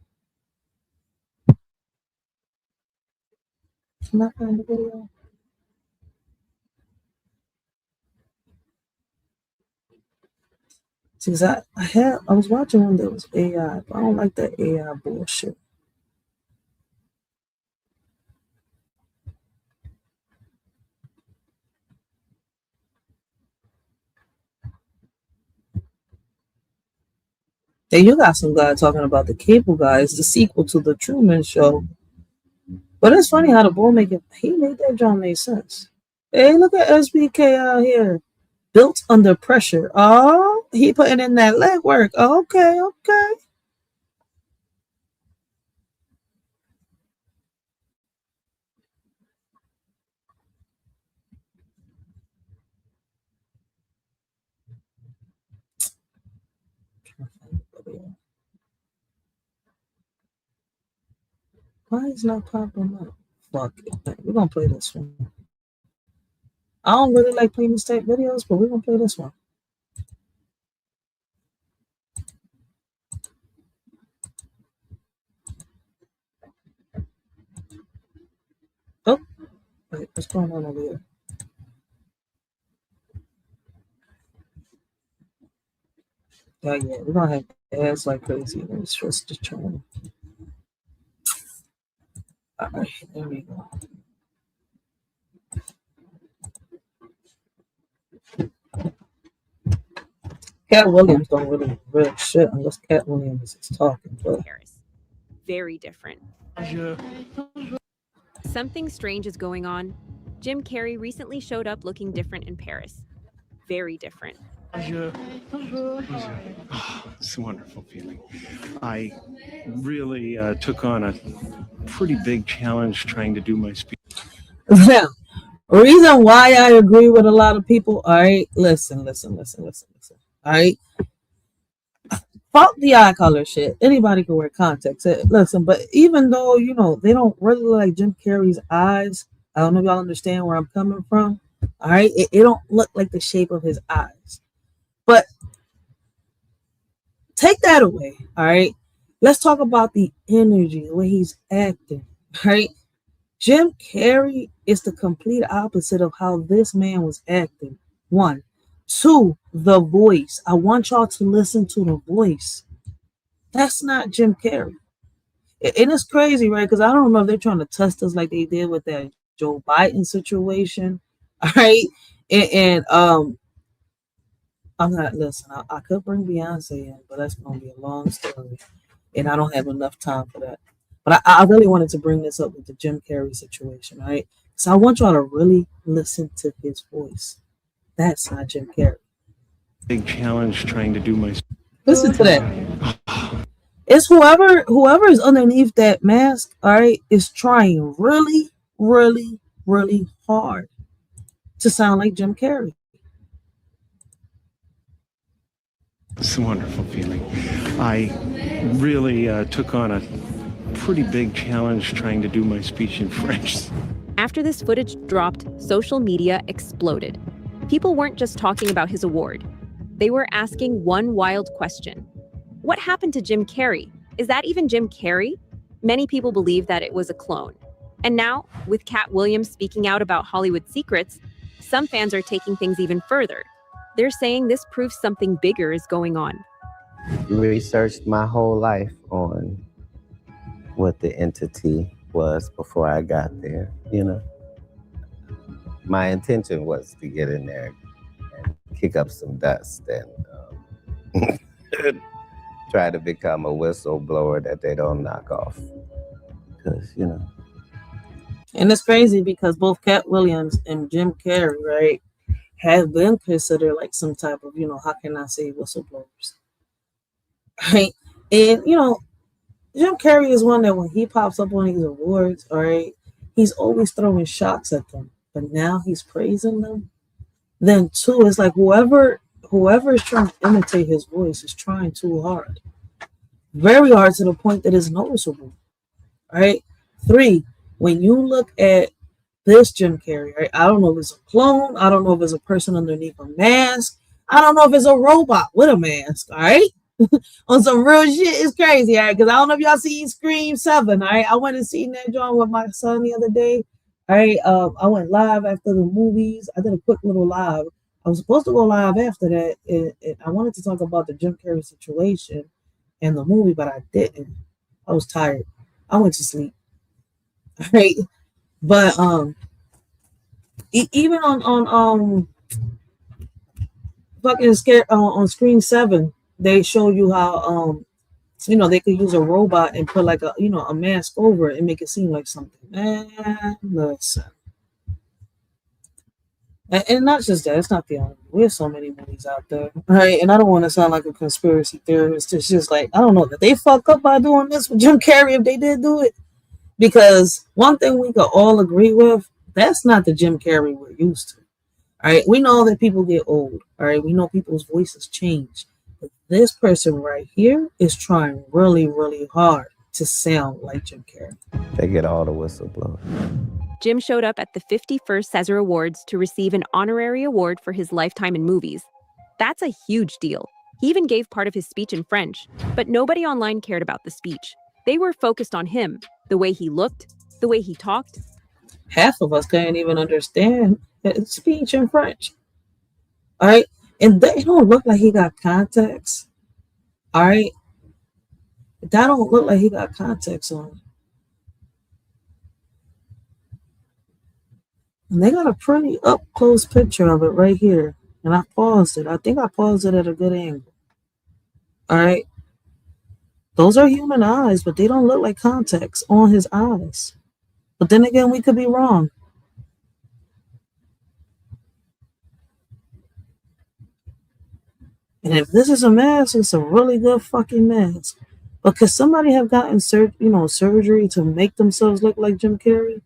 Can I find the video? Because I was watching one that was AI, but I don't like that AI bullshit. Then you got some guy talking about the Cable Guy is the sequel to the Truman Show. But it's funny how the bull he made that John make sense. Hey, look at SBK out here. Built under pressure. Oh, he putting in that leg work. Okay. Why is not popping up? Fuck it. We're gonna play this one. I don't really like playing these type videos, but we're gonna play this one. Oh, wait, what's going on over here? Yeah, we're gonna have ads like crazy. Let's switch the channel. Alright, there we go. Cat Williams don't really real shit unless Cat Williams is talking. But Paris. Very different. Something strange is going on. Jim Carrey recently showed up looking different in Paris. very different. It's a wonderful feeling. I really took on a pretty big challenge trying to do my speech. Now, reason why I agree with a lot of people, all right, listen. All right. Fuck the eye color shit. Anybody can wear contacts. Listen, but even though, they don't really look like Jim Carrey's eyes, I don't know if y'all understand where I'm coming from. All right. It don't look like the shape of his eyes. But take that away. All right. Let's talk about the energy, the way he's acting. All right. Jim Carrey is the complete opposite of how this man was acting. 1. 2, the voice. I want y'all to listen to the voice. That's not Jim Carrey. And it's crazy, right? Because I don't know if they're trying to test us like they did with that Joe Biden situation. All right. And I'm not, listen, I could bring Beyonce in, but that's going to be a long story. And I don't have enough time for that. But I really wanted to bring this up with the Jim Carrey situation, right? So I want y'all to really listen to his voice. That's not Jim Carrey. Big challenge trying to do my. Listen to that. It's whoever is underneath that mask, all right, is trying really, really, really hard to sound like Jim Carrey. It's a wonderful feeling. I really took on a pretty big challenge trying to do my speech in French. After this footage dropped, social media exploded. People weren't just talking about his award. They were asking one wild question. What happened to Jim Carrey? Is that even Jim Carrey? Many people believe that it was a clone. And now, with Cat Williams speaking out about Hollywood secrets, some fans are taking things even further. They're saying this proves something bigger is going on. Researched my whole life on what the entity was before I got there, My intention was to get in there and kick up some dust and try to become a whistleblower that they don't knock off. Because, And it's crazy because both Cat Williams and Jim Carrey, right, have been considered like some type of, how can I say, whistleblowers. Right? And, Jim Carrey is one that when he pops up on these awards, all right, he's always throwing shots at them. But now he's praising them. Then 2, it's like whoever is trying to imitate his voice is trying too hard. Very hard to the point that it's noticeable. Right? 3, when you look at this Jim Carrey, right? I don't know if it's a clone. I don't know if it's a person underneath a mask. I don't know if it's a robot with a mask, all right? On some real shit, it's crazy, all right? Because I don't know if y'all seen Scream 7, all right? I went and seen that joint with my son the other day. All right, I went live after the movies. I did a quick little live. I was supposed to go live after that. And I wanted to talk about the Jim Carrey situation and the movie, but I didn't. I was tired. I went to sleep. All right, but even on fucking scare on Screen 7, they show you how they could use a robot and put like a mask over it and make it seem like something. Man, listen. And not just that, it's not the only one. There's so many movies out there, right? And I don't want to sound like a conspiracy theorist. It's just like, I don't know, that they fuck up by doing this with Jim Carrey if they did do it. Because one thing we could all agree with, that's not the Jim Carrey we're used to. All right, we know that people get old. All right, we know people's voices change. But this person right here is trying really, really hard to sound like Jim Carrey. They get all the whistleblowers. Jim showed up at the 51st César Awards to receive an honorary award for his lifetime in movies. That's a huge deal. He even gave part of his speech in French, but nobody online cared about the speech. They were focused on him, the way he looked, the way he talked. Half of us can't even understand his speech in French. All right, and they don't look like he got contacts. All right, that don't look like he got contacts on. And they got a pretty up close picture of it right here. And I paused it. I think I paused it at a good angle. All right. Those are human eyes, but they don't look like contacts on his eyes. But then again, we could be wrong. And if this is a mask, it's a really good fucking mask. But could somebody have gotten surgery to make themselves look like Jim Carrey?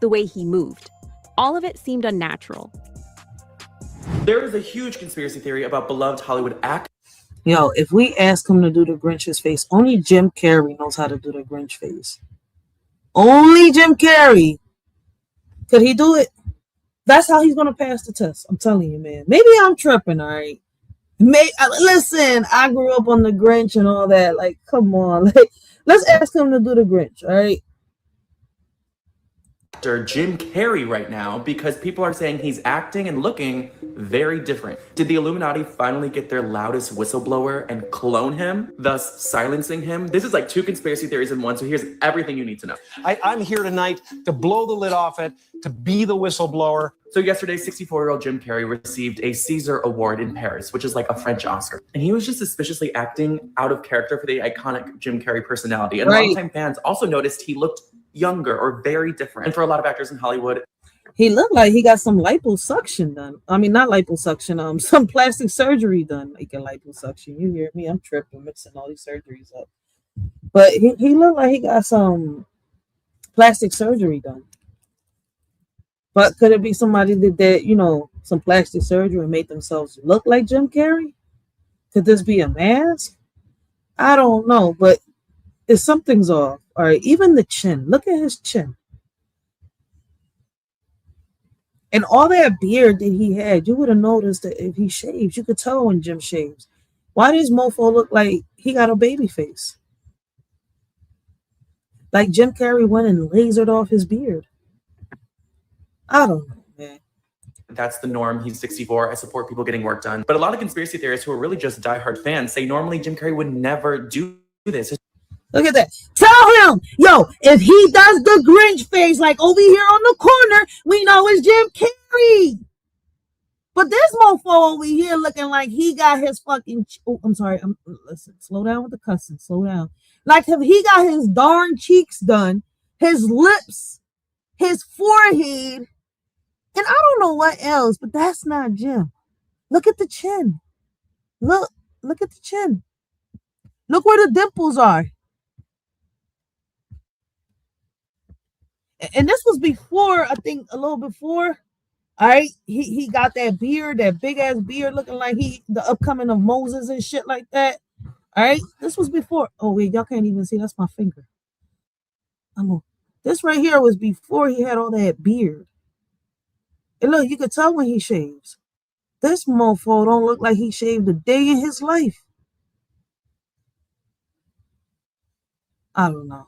The way he moved. All of it seemed unnatural. There is a huge conspiracy theory about beloved Hollywood actor. Yo, if we ask him to do the Grinch's face, only Jim Carrey knows how to do the Grinch face. Only Jim Carrey. Could he do it? That's how he's gonna pass the test. I'm telling you, man. Maybe I'm tripping, all right? Listen, I grew up on the Grinch and all that. Like, come on. Like, let's ask him to do the Grinch, all right? Jim Carrey right now, because people are saying he's acting and looking very different. Did the Illuminati finally get their loudest whistleblower and clone him, thus silencing him? This is like two conspiracy theories in one, so here's everything you need to know. I'm here tonight to blow the lid off it, to be the whistleblower. So yesterday, 64-year-old Jim Carrey received a Caesar Award in Paris, which is like a French Oscar. And he was just suspiciously acting out of character for the iconic Jim Carrey personality. And longtime fans also noticed he looked younger or very different. And for a lot of actors in Hollywood, he looked like he got some liposuction done. I mean, not liposuction, some plastic surgery done. Like a liposuction. You hear me? I'm tripping, mixing all these surgeries up. But he looked like he got some plastic surgery done. But could it be somebody that did, some plastic surgery and made themselves look like Jim Carrey? Could this be a mask? I don't know, but if something's off. All right, even the chin. Look at his chin. And all that beard that he had, you would have noticed that if he shaves, you could tell when Jim shaves. Why does mofo look like he got a baby face? Like Jim Carrey went and lasered off his beard. I don't know, man. That's the norm. He's 64. I support people getting work done. But a lot of conspiracy theorists who are really just diehard fans say normally Jim Carrey would never do this. Look at that. Tell him, yo, if he does the Grinch face like over here on the corner, we know it's Jim Carrey. But this mofo over here looking like he got his fucking... Oh, I'm sorry. Listen, slow down with the cussing. Slow down. Like if he got his darn cheeks done, his lips, his forehead, and I don't know what else, but that's not Jim. Look at the chin. Look at the chin. Look where the dimples are. And this was before, I think a little before. All right. He got that beard, that big ass beard looking like the upcoming of Moses and shit like that. All right. This was before. Oh, wait, y'all can't even see. That's my finger. This right here was before he had all that beard. And look, you could tell when he shaves. This mofo don't look like he shaved a day in his life. I don't know.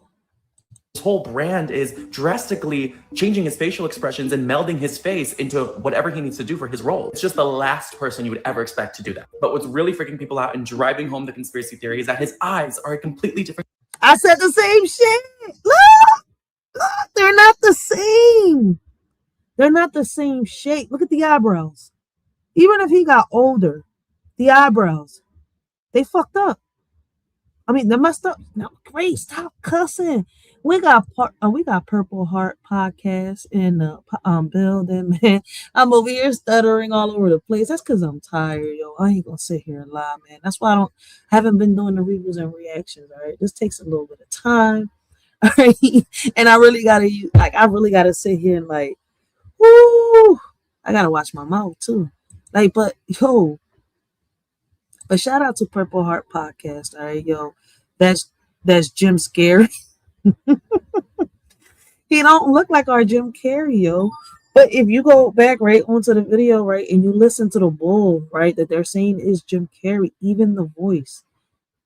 His whole brand is drastically changing his facial expressions and melding his face into whatever he needs to do for his role. It's just the last person you would ever expect to do that. But what's really freaking people out and driving home the conspiracy theory is that his eyes are a completely different... I said the same shit. Look, they're not the same. They're not the same shape. Look at the eyebrows. Even if he got older, the eyebrows, they fucked up. I mean, they messed up. No, Grace, stop cussing. We got Purple Heart podcast in the building, man. I'm over here stuttering all over the place. That's because I'm tired, yo. I ain't gonna sit here and lie, man. That's why I haven't been doing the reviews and reactions. All right, this takes a little bit of time. All right, and I really gotta sit here and like, woo. I gotta watch my mouth too. Like, but shout out to Purple Heart podcast. All right, yo, that's Jim Scary. He don't look like our Jim Carrey, yo. But if you go back right onto the video, right, and you listen to the bull, right, that they're saying is Jim Carrey, even the voice,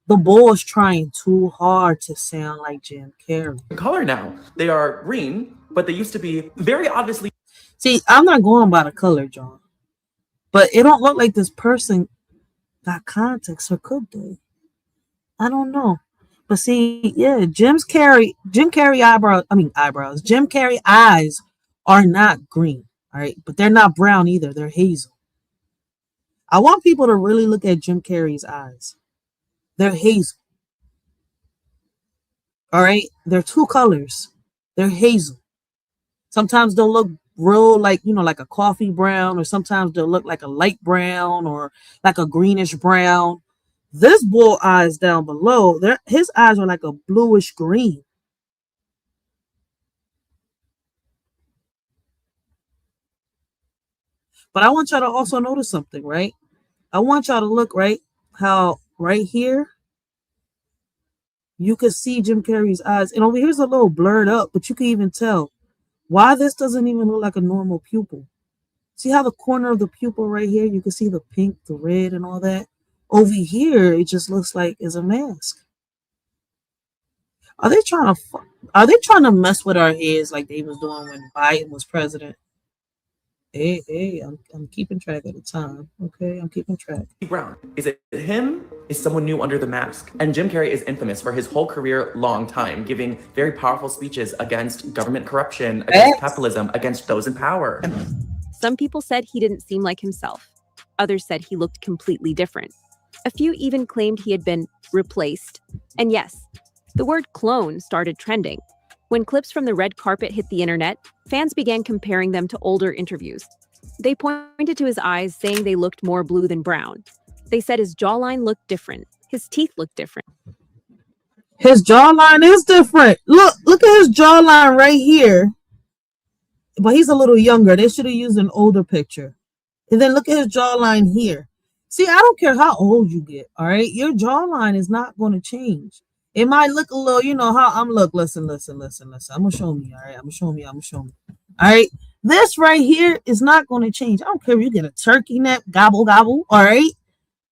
the bull is trying too hard to sound like Jim Carrey. color now. They are green, but they used to be very obviously... See, I'm not going by the color, John. But it don't look like this person got context, or could they? I don't know. But see, yeah, Jim Carrey eyes are not green, all right? But they're not brown either. They're hazel. I want people to really look at Jim Carrey's eyes. They're hazel. All right? They're two colors. They're hazel. Sometimes they'll look real, like, like a coffee brown, or sometimes they'll look like a light brown or like a greenish brown. This bull eyes down below, his eyes are like a bluish green. But I want y'all to also notice something, right? I want y'all to look, right, how right here, you can see Jim Carrey's eyes. And over here's a little blurred up, but you can even tell why this doesn't even look like a normal pupil. See how the corner of the pupil right here, you can see the pink, the red, and all that? Over here, it just looks like it's a mask. Are they trying to mess with our heads like they was doing when Biden was president? Hey, I'm keeping track of the time. Okay, I'm keeping track. Brown. Is it him? Is someone new under the mask? And Jim Carrey is infamous for his whole career long time giving very powerful speeches against government corruption, against capitalism, against those in power. Some people said he didn't seem like himself. Others said he looked completely different. A few even claimed he had been replaced. And yes, the word clone started trending. When clips from the red carpet hit the internet, fans began comparing them to older interviews. They pointed to his eyes, saying they looked more blue than brown. They said his jawline looked different. His teeth looked different. His jawline is different. Look at his jawline right here. But he's a little younger. They should have used an older picture. And then look at his jawline here. See, I don't care how old you get, all right? Your jawline is not going to change. It might look a little, how I'm look. Listen. I'm gonna show me, all right? I'm gonna show me. All right. This right here is not going to change. I don't care if you get a turkey neck, gobble, all right?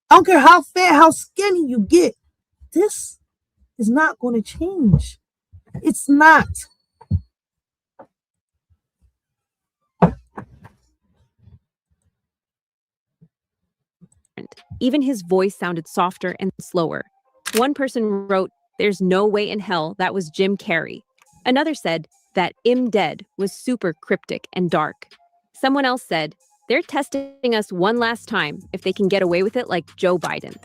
I don't care how fat, how skinny you get. This is not going to change. It's not. Even his voice sounded softer and slower. One person wrote, "There's no way in hell that was Jim Carrey." Another said that "I'm dead" was super cryptic and dark. Someone else said, "They're testing us one last time if they can get away with it like Joe Biden."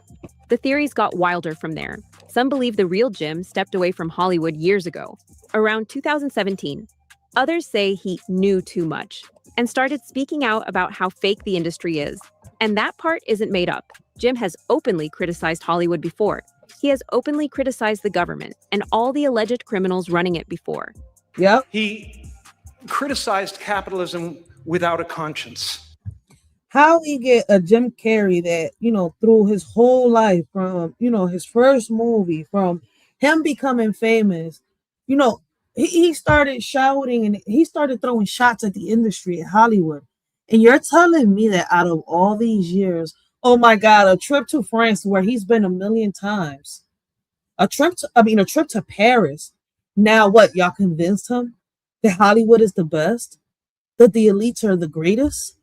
The theories got wilder from there. Some believe the real Jim stepped away from Hollywood years ago, around 2017. Others say he knew too much and started speaking out about how fake the industry is. And that part isn't made up. Jim has openly criticized Hollywood before. He has openly criticized the government and all the alleged criminals running it before. Yep. He criticized capitalism without a conscience. How we get a Jim Carrey that, through his whole life, from, his first movie, from him becoming famous, he started shouting and he started throwing shots at the industry at Hollywood. And you're telling me that out of all these years, oh my God, a trip to France where he's been a million times, a trip to Paris. Now what, y'all convinced him that Hollywood is the best, that the elites are the greatest?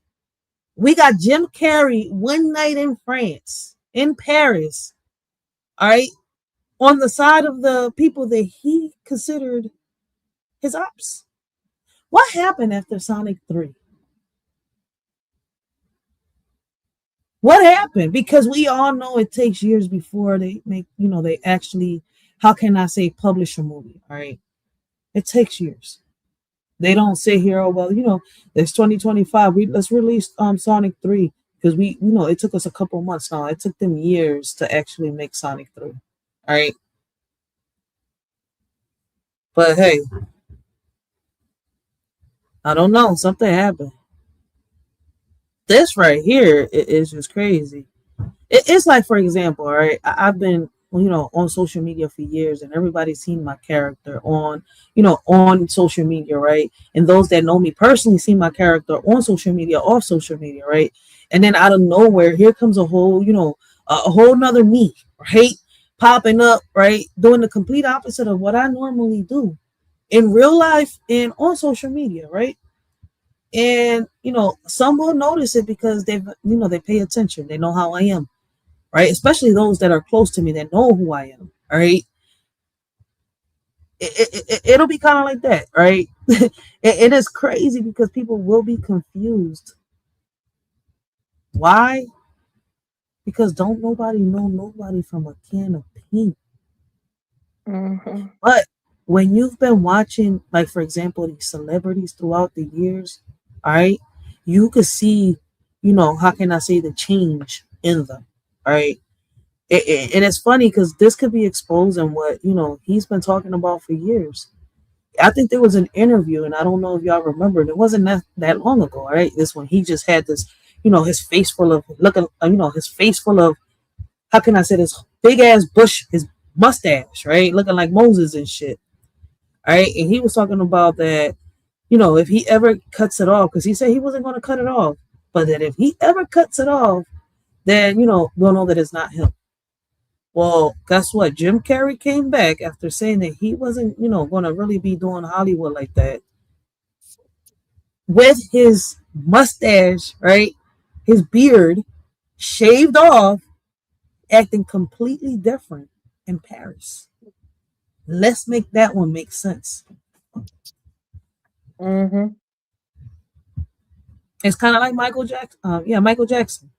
We got Jim Carrey one night in France, in Paris, all right, on the side of the people that he considered his ops. What happened after Sonic 3? What happened? Because we all know it takes years before they make, they actually, how can I say, publish a movie, all right? It takes years. They don't sit here, oh, well, it's 2025. Let's release Sonic 3 because it took us a couple months now. It took them years to actually make Sonic 3. All right. But hey, I don't know. Something happened. This right here is just crazy. It's like, for example, all right, I've been, on social media for years, and everybody's seen my character on social media, right? And those that know me personally see my character on social media, off social media, right? And then out of nowhere, here comes a whole nother me, right? Popping up, right? Doing the complete opposite of what I normally do in real life and on social media, right? And, some will notice it because they pay attention. They know how I am, right? Especially those that are close to me that know who I am, all right? It'll be kind of like that, right? It is crazy because people will be confused. Why? Because don't nobody know nobody from a can of paint. But when you've been watching, like, for example, these celebrities throughout the years, all right, you could see, how can I say, the change in them, all right? And it's funny because this could be exposing what, he's been talking about for years. I think there was an interview, and I don't know if y'all remember, and it wasn't that long ago, all right? This one, he just had this, his face full of his face full of, how can I say, this big ass bush, his mustache, right? Looking like Moses and shit. All right. And he was talking about that, if he ever cuts it off, because he said he wasn't going to cut it off, but that if he ever cuts it off, then, we'll know that it's not him. Well, guess what? Jim Carrey came back after saying that he wasn't, going to really be doing Hollywood like that, with his mustache, right? His beard shaved off, acting completely different in Paris. Let's make that one make sense. Mm-hmm. It's kind of like Michael Jackson. Michael Jackson.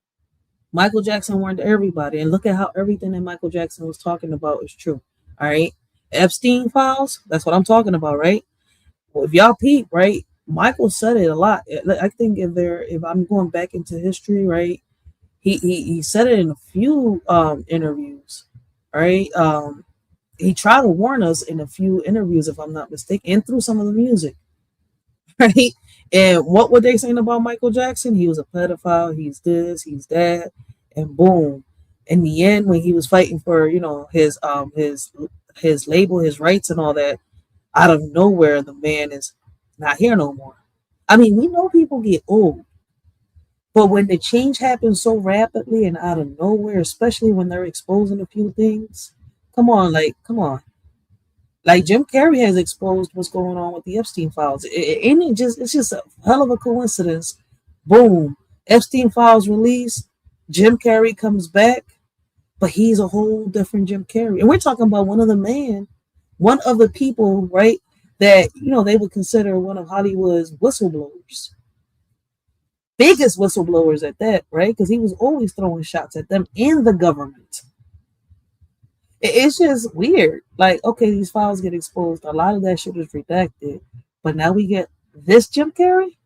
Michael Jackson warned everybody, and look at how everything that Michael Jackson was talking about is true. All right, Epstein files. That's what I'm talking about, right? Well, if y'all peep, right, Michael said it a lot. I think if I'm going back into history, right, he said it in a few interviews, right? He tried to warn us in a few interviews, if I'm not mistaken, and through some of the music, right? And what were they saying about Michael Jackson? He was a pedophile. He's this. He's that. And boom. In the end, when he was fighting for his label, his rights, and all that, out of nowhere, the man is not here no more. I mean, we know people get old, but when the change happens so rapidly and out of nowhere, especially when they're exposing a few things, come on. Like Jim Carrey has exposed what's going on with the Epstein files. It's just a hell of a coincidence. Boom. Epstein files released. Jim Carrey comes back, but he's a whole different Jim Carrey. And we're talking about one of the people, right, that, they would consider one of Hollywood's whistleblowers. Biggest whistleblowers at that, right? Because he was always throwing shots at them and the government. It's just weird. Like, okay, these files get exposed. A lot of that shit is redacted. But now we get this Jim Carrey?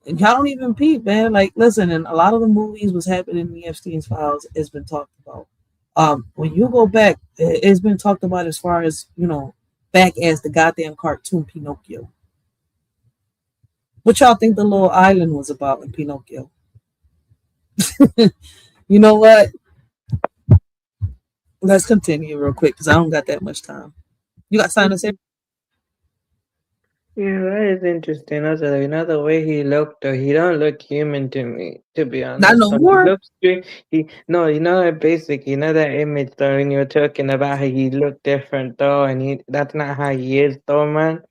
And y'all don't even peep, man. Like, listen, and a lot of the movies was happening in the Epstein's files has been talked about. When you go back, it's been talked about as far as, back as the goddamn cartoon Pinocchio. What y'all think the little island was about in Pinocchio? You know what? Let's continue real quick because I don't got that much time. You got something to say? Yeah, that is interesting. Also, the way he looked, though, he don't look human to me, to be honest. Not no more. He looks straight. Basic, that image, though, when you were talking about how he looked different, though, and that's not how he is, though, man.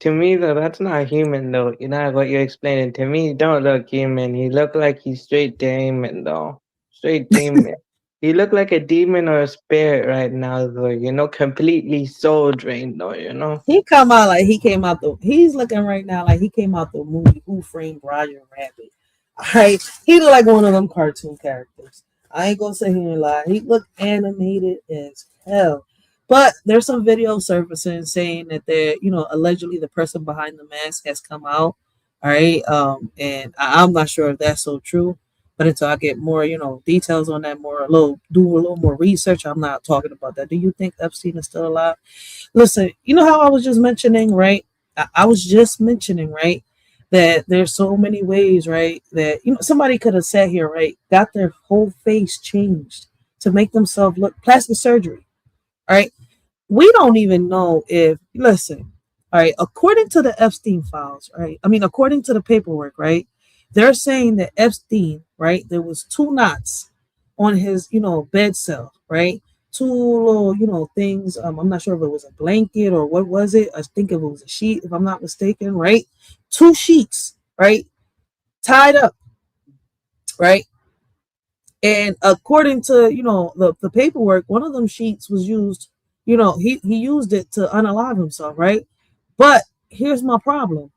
To me, though, that's not human, though. What you're explaining. To me, he don't look human. He look like he's straight demon, though. Straight demon. He look like a demon or a spirit right now, though. Completely soul drained, though. He's looking right now like he came out the movie Who Framed Roger Rabbit. All right, he look like one of them cartoon characters. I ain't gonna say he ain't lie. He looked animated as hell. But there's some video surfacing saying that they're, allegedly the person behind the mask has come out. All right. And I'm not sure if that's so true. But until I get more, details on that, do a little more research, I'm not talking about that. Do you think Epstein is still alive? Listen, you know how I was just mentioning, right? I was just mentioning, right, that there's so many ways, right, that, somebody could have sat here, right, got their whole face changed to make themselves look plastic surgery. All right. We don't even know if, listen, all right, according to the Epstein files, right? I mean, according to the paperwork, right? They're saying that Epstein, right? There was 2 knots on his, bed cell, right? 2 little, things. I'm not sure if it was a blanket or what was it. I think it was a sheet, if I'm not mistaken, right? 2 sheets, right? Tied up, right? And according to, the paperwork, one of them sheets was used, he used it to unalive himself, right? But here's my problem.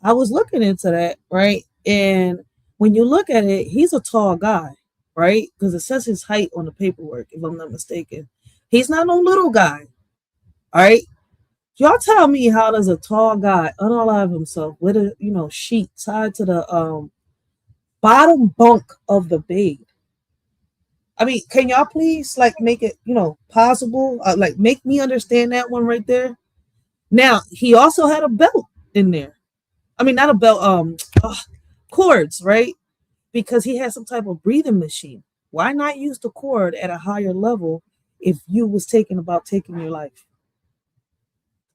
I was looking into that, right? And when you look at it, he's a tall guy, right? Because it says his height on the paperwork, if I'm not mistaken. He's not no little guy, all right? Y'all tell me, how does a tall guy unalive himself with a sheet tied to the bottom bunk of the bed? I mean, can y'all please make it possible? Make me understand that one right there. Now he also had a belt in there. I mean, not a belt, cords, right? Because he had some type of breathing machine. Why not use the cord at a higher level if you was taking your life?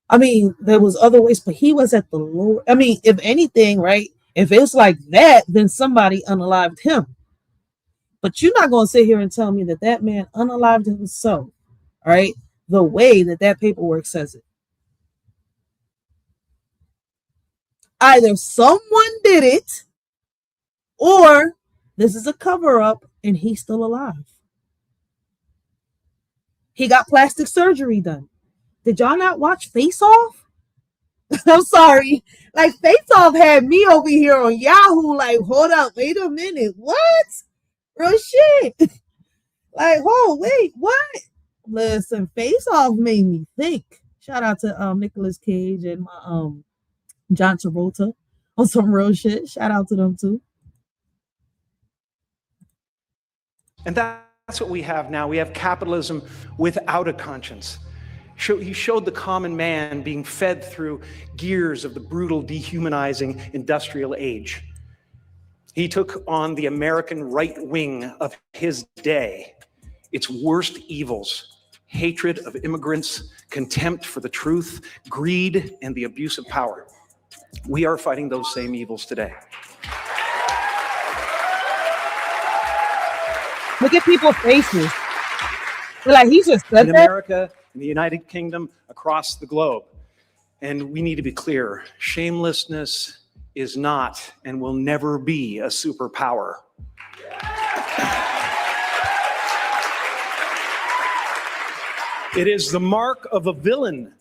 I mean, there was other ways, but he was at the lower. I mean, if anything, right? If it's like that, then somebody unalived him. But you're not going to sit here and tell me that man unalived himself, all right, the way that paperwork says it. Either someone did it, or this is a cover-up and he's still alive. He got plastic surgery done. Did y'all not watch Face Off? I'm sorry. Face Off had me over here on Yahoo. Hold up, wait a minute. What? Real shit. Wait, what? Listen, Face Off made me think. Shout out to Nicolas Cage and my John Travolta on some real shit. Shout out to them too. And that's what we have now. We have capitalism without a conscience. He showed the common man being fed through gears of the brutal, dehumanizing industrial age. He took on the American right wing of his day, its worst evils: hatred of immigrants, contempt for the truth, greed, and the abuse of power. We are fighting those same evils today. Look at people's faces. They're he just said in that? America, in the United Kingdom, across the globe. And we need to be clear, shamelessness is not and will never be a superpower. It is the mark of a villain.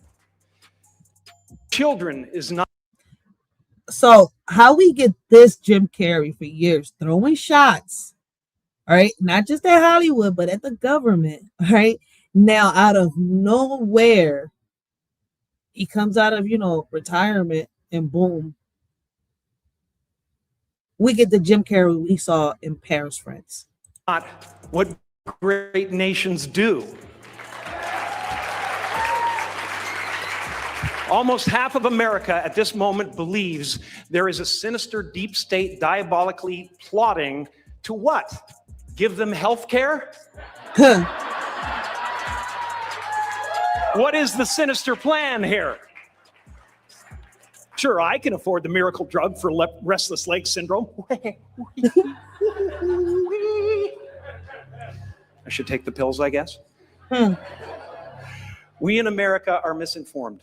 Children is not. So how we get this Jim Carrey for years, throwing shots, all right, not just at Hollywood, but at the government, all right? Now, out of nowhere, he comes out of, retirement, and boom, we get the Jim Carrey we saw in Paris, France. Not what great nations do. Almost half of America at this moment believes there is a sinister deep state diabolically plotting to what? Give them health care? What is the sinister plan here? Sure, I can afford the miracle drug for restless leg syndrome. I should take the pills, I guess. We in America are misinformed.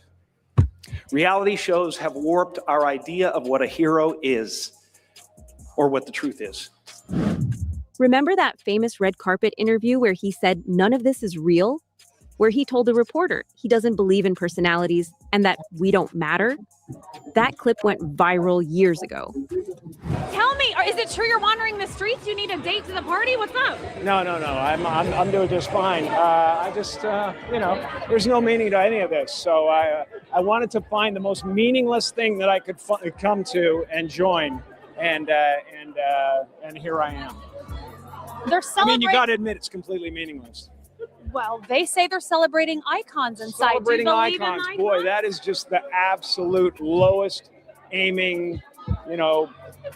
Reality shows have warped our idea of what a hero is, or what the truth is. Remember that famous red carpet interview where he said none of this is real? Where he told a reporter he doesn't believe in personalities and that we don't matter? That clip went viral years ago. Tell me, is it true you're wandering the streets? You need a date to the party? What's up? No. I'm doing just fine. I just, there's no meaning to any of this. So I wanted to find the most meaningless thing that I could come to and join, and here I am. They're celebrating. You got to admit it's completely meaningless. Well, they say they're celebrating icons inside. Celebrating Do you believe icons. in Boy, that is just the absolute lowest aiming,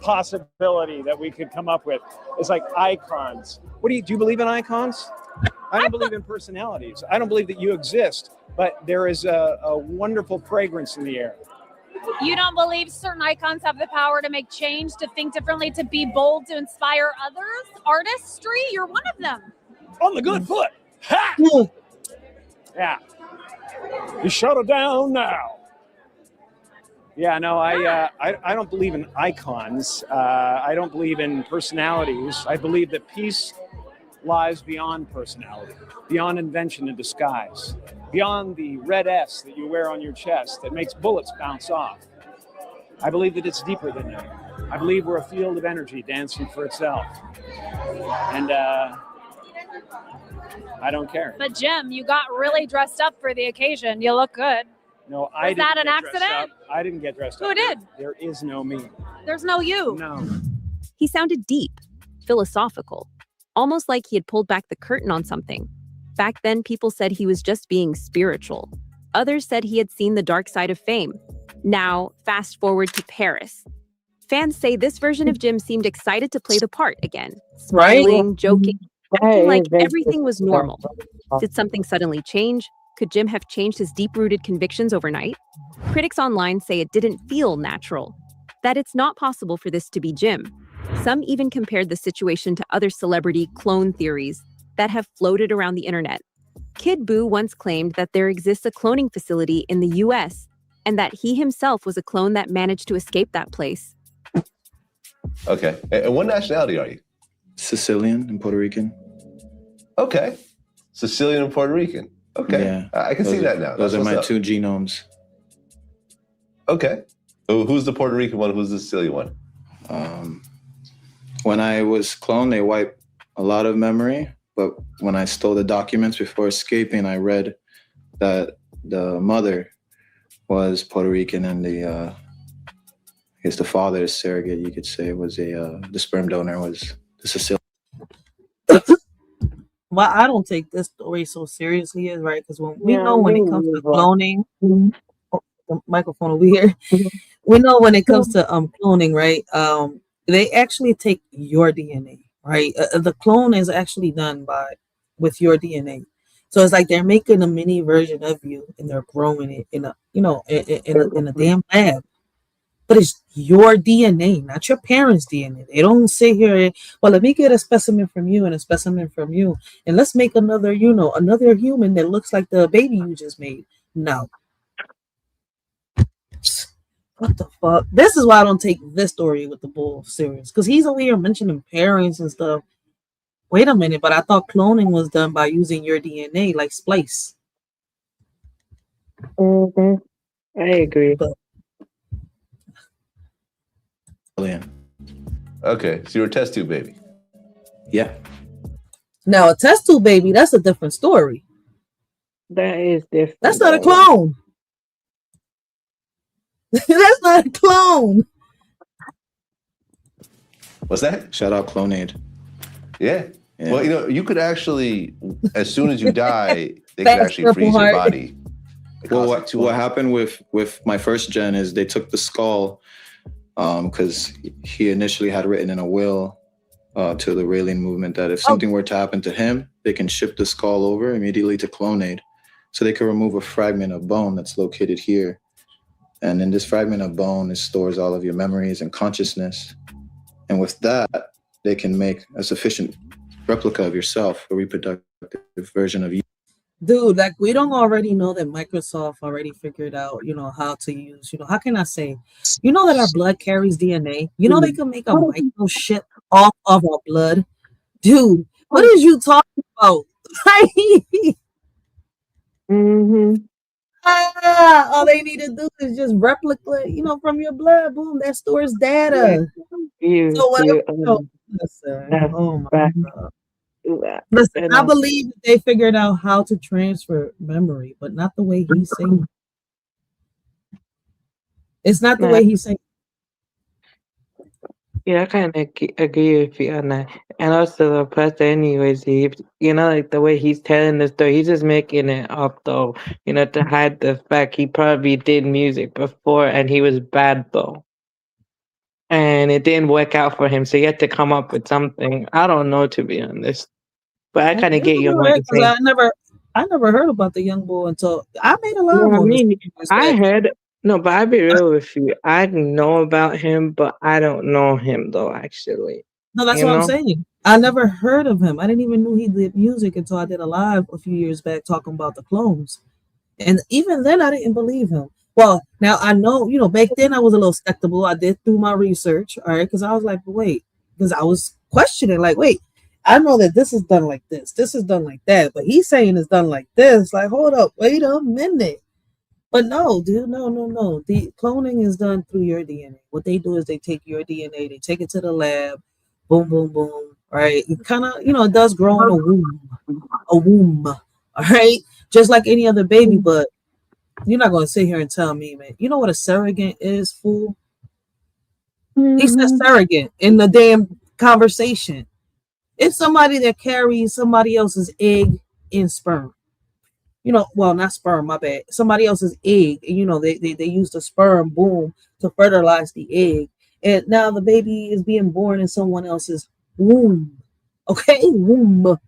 possibility that we could come up with. It's like icons. Do you believe in icons? I don't believe in personalities. I don't believe that you exist, but there is a wonderful fragrance in the air. You don't believe certain icons have the power to make change, to think differently, to be bold, to inspire others? Artistry, you're one of them. On the good foot. Ha! Yeah. You shut it down now. Yeah, no, I don't believe in icons. I don't believe in personalities. I believe that peace lies beyond personality, beyond invention and disguise, beyond the red S that you wear on your chest that makes bullets bounce off. I believe that it's deeper than that. I believe we're a field of energy dancing for itself. And I don't care. But Jim, you got really dressed up for the occasion. You look good. No, I Was that didn't an get dressed accident? up. I didn't get dressed Who up. did? There is no me. There's no you. No. He sounded deep, philosophical, almost like he had pulled back the curtain on something. Back then, people said he was just being spiritual. Others said he had seen the dark side of fame. Now, fast forward to Paris. Fans say this version of Jim seemed excited to play the part again, smiling, joking, acting like everything was normal. Did something suddenly change? Could Jim have changed his deep-rooted convictions overnight? Critics online say it didn't feel natural, that it's not possible for this to be Jim. Some even compared the situation to other celebrity clone theories that have floated around the internet. Kid Boo once claimed that there exists a cloning facility in the US and that he himself was a clone that managed to escape that place. Okay. And what nationality are you? Sicilian and Puerto Rican. Okay. Sicilian and Puerto Rican. Okay. Yeah. I can see that now. Those That's are my what's up. 2 genomes. Okay. So who's the Puerto Rican one? Who's the Sicilian one? When I was cloned, they wiped a lot of memory. But when I stole the documents before escaping, I read that the mother was Puerto Rican and I guess the father, surrogate, you could say, was the sperm donor was the Sicilian. Well, I don't take this story so seriously, is right? Because we know when it comes to cloning, the microphone over here, we know when it comes to cloning, right? They actually take your DNA, right? The clone is actually done with your DNA. So it's like they're making a mini version of you and they're growing it in a damn lab. But it's your DNA, not your parents' DNA. They don't sit here and, well, let me get a specimen from you and a specimen from you, and let's make another human that looks like the baby you just made. No. What the fuck? This is why I don't take this story with the bull serious. Because he's over here mentioning parents and stuff. Wait a minute, but I thought cloning was done by using your DNA, like splice. I agree. But Okay, so you're a test tube baby. Yeah. now a test tube baby, that's a different story. That is different. That's not a clone. That's not a clone. What's that? Shout out Clonade. Yeah. Yeah. Well, you could actually, as soon as you die, they That's could actually Purple freeze your Heart. body. Well, what happened with my first gen is they took the skull because he initially had written in a will to the Racheal movement that if something were to happen to him, they can ship the skull over immediately to Clonade. So they can remove a fragment of bone that's located here. And in this fragment of bone, it stores all of your memories and consciousness. And with that, they can make a sufficient replica of yourself, a reproductive version of you. Dude, like we don't already know that Microsoft already figured out, how to use, how can I say, that our blood carries DNA. They can make a microchip off of our blood. Dude, what is you talking about? All they need to do is just replicate, from your blood. Boom, that stores data. So whatever. Listen, oh my God. Listen, I believe that they figured out how to transfer memory, but not the way he's saying. It's not the way he's saying. Yeah, I kind of agree with you on that. And also the plus, anyways, like the way he's telling the story, he's just making it up though, to hide the fact he probably did music before and he was bad though. And it didn't work out for him, so he had to come up with something. I don't know, to be honest. But I kind of get you. I never heard about the young boy until I made a live on this. I heard, no, but I'll be real with you. I know about him, but I don't know him though, actually. No, that's what I'm saying. I never heard of him. I didn't even know he did music until I did a live a few years back talking about the clones. And even then I didn't believe him. Well, now I know, back then I was a little skeptical. I did do my research, all right, because I was like, wait, because I was questioning, like, wait, I know that this is done like this is done like that, but he's saying it's done like this. Like, hold up, wait a minute. But no, dude, no. The cloning is done through your DNA. What they do is they take your DNA, they take it to the lab, boom, boom, boom, right? It kind of, it does grow in a womb, all right? Just like any other baby, but You're not gonna sit here and tell me, man. You know what a surrogate is, fool? He said surrogate in the damn conversation. It's somebody that carries somebody else's egg and sperm. You know, well, not sperm, my bad. Somebody else's egg. And, you know, they use the sperm, boom, to fertilize the egg. And now the baby is being born in someone else's womb. Okay? Womb.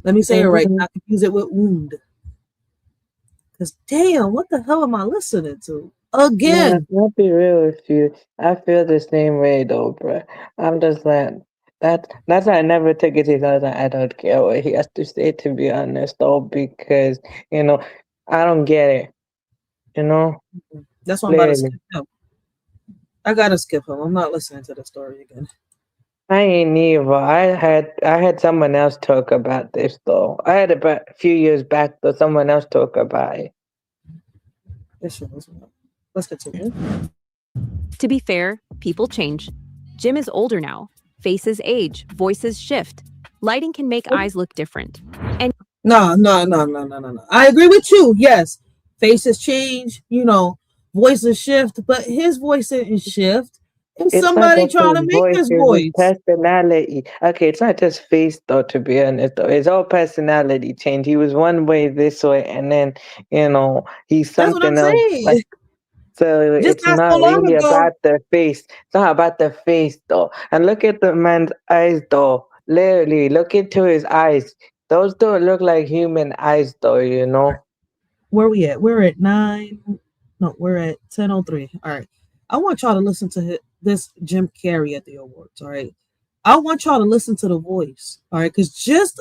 Let me say it right. Not confuse it with wound. Because, damn, what the hell am I listening to? Again. Yeah, I'll be real with you. I feel the same way though, bro. I'm just like that's why I never take it because I don't care what he has to say, to be honest, though, because you know I don't get it. You know, That's why I'm about to clearly. skip him. I gotta skip him. I'm not listening to the story again. I ain't either. I had someone else talk about this though. I had about a few years back though. Someone else talk about it. Let's continue. To be fair, people change. Jim is older now. Faces age, voices shift. Lighting can make eyes look different. And No. I agree with you. Yes, faces change, you know, voices shift, but his voice didn't shift. It's It's not somebody just trying to his make voice, his it's voice. his personality. Okay, it's not just face though, to be honest though. It's all personality change. He was one way this way and then, you know, he's That's what I'm something else. saying. Like, so Just it's not not so long really ago. about the face. It's not about the face though. And look at the man's eyes though. Literally, look into his eyes. Those don't look like human eyes though, you know. Where we at? We're at 9. No, we're at 10:03. All right. I want y'all to listen to this Jim Carrey at the awards. All right. I want y'all to listen to the voice. All right. Because just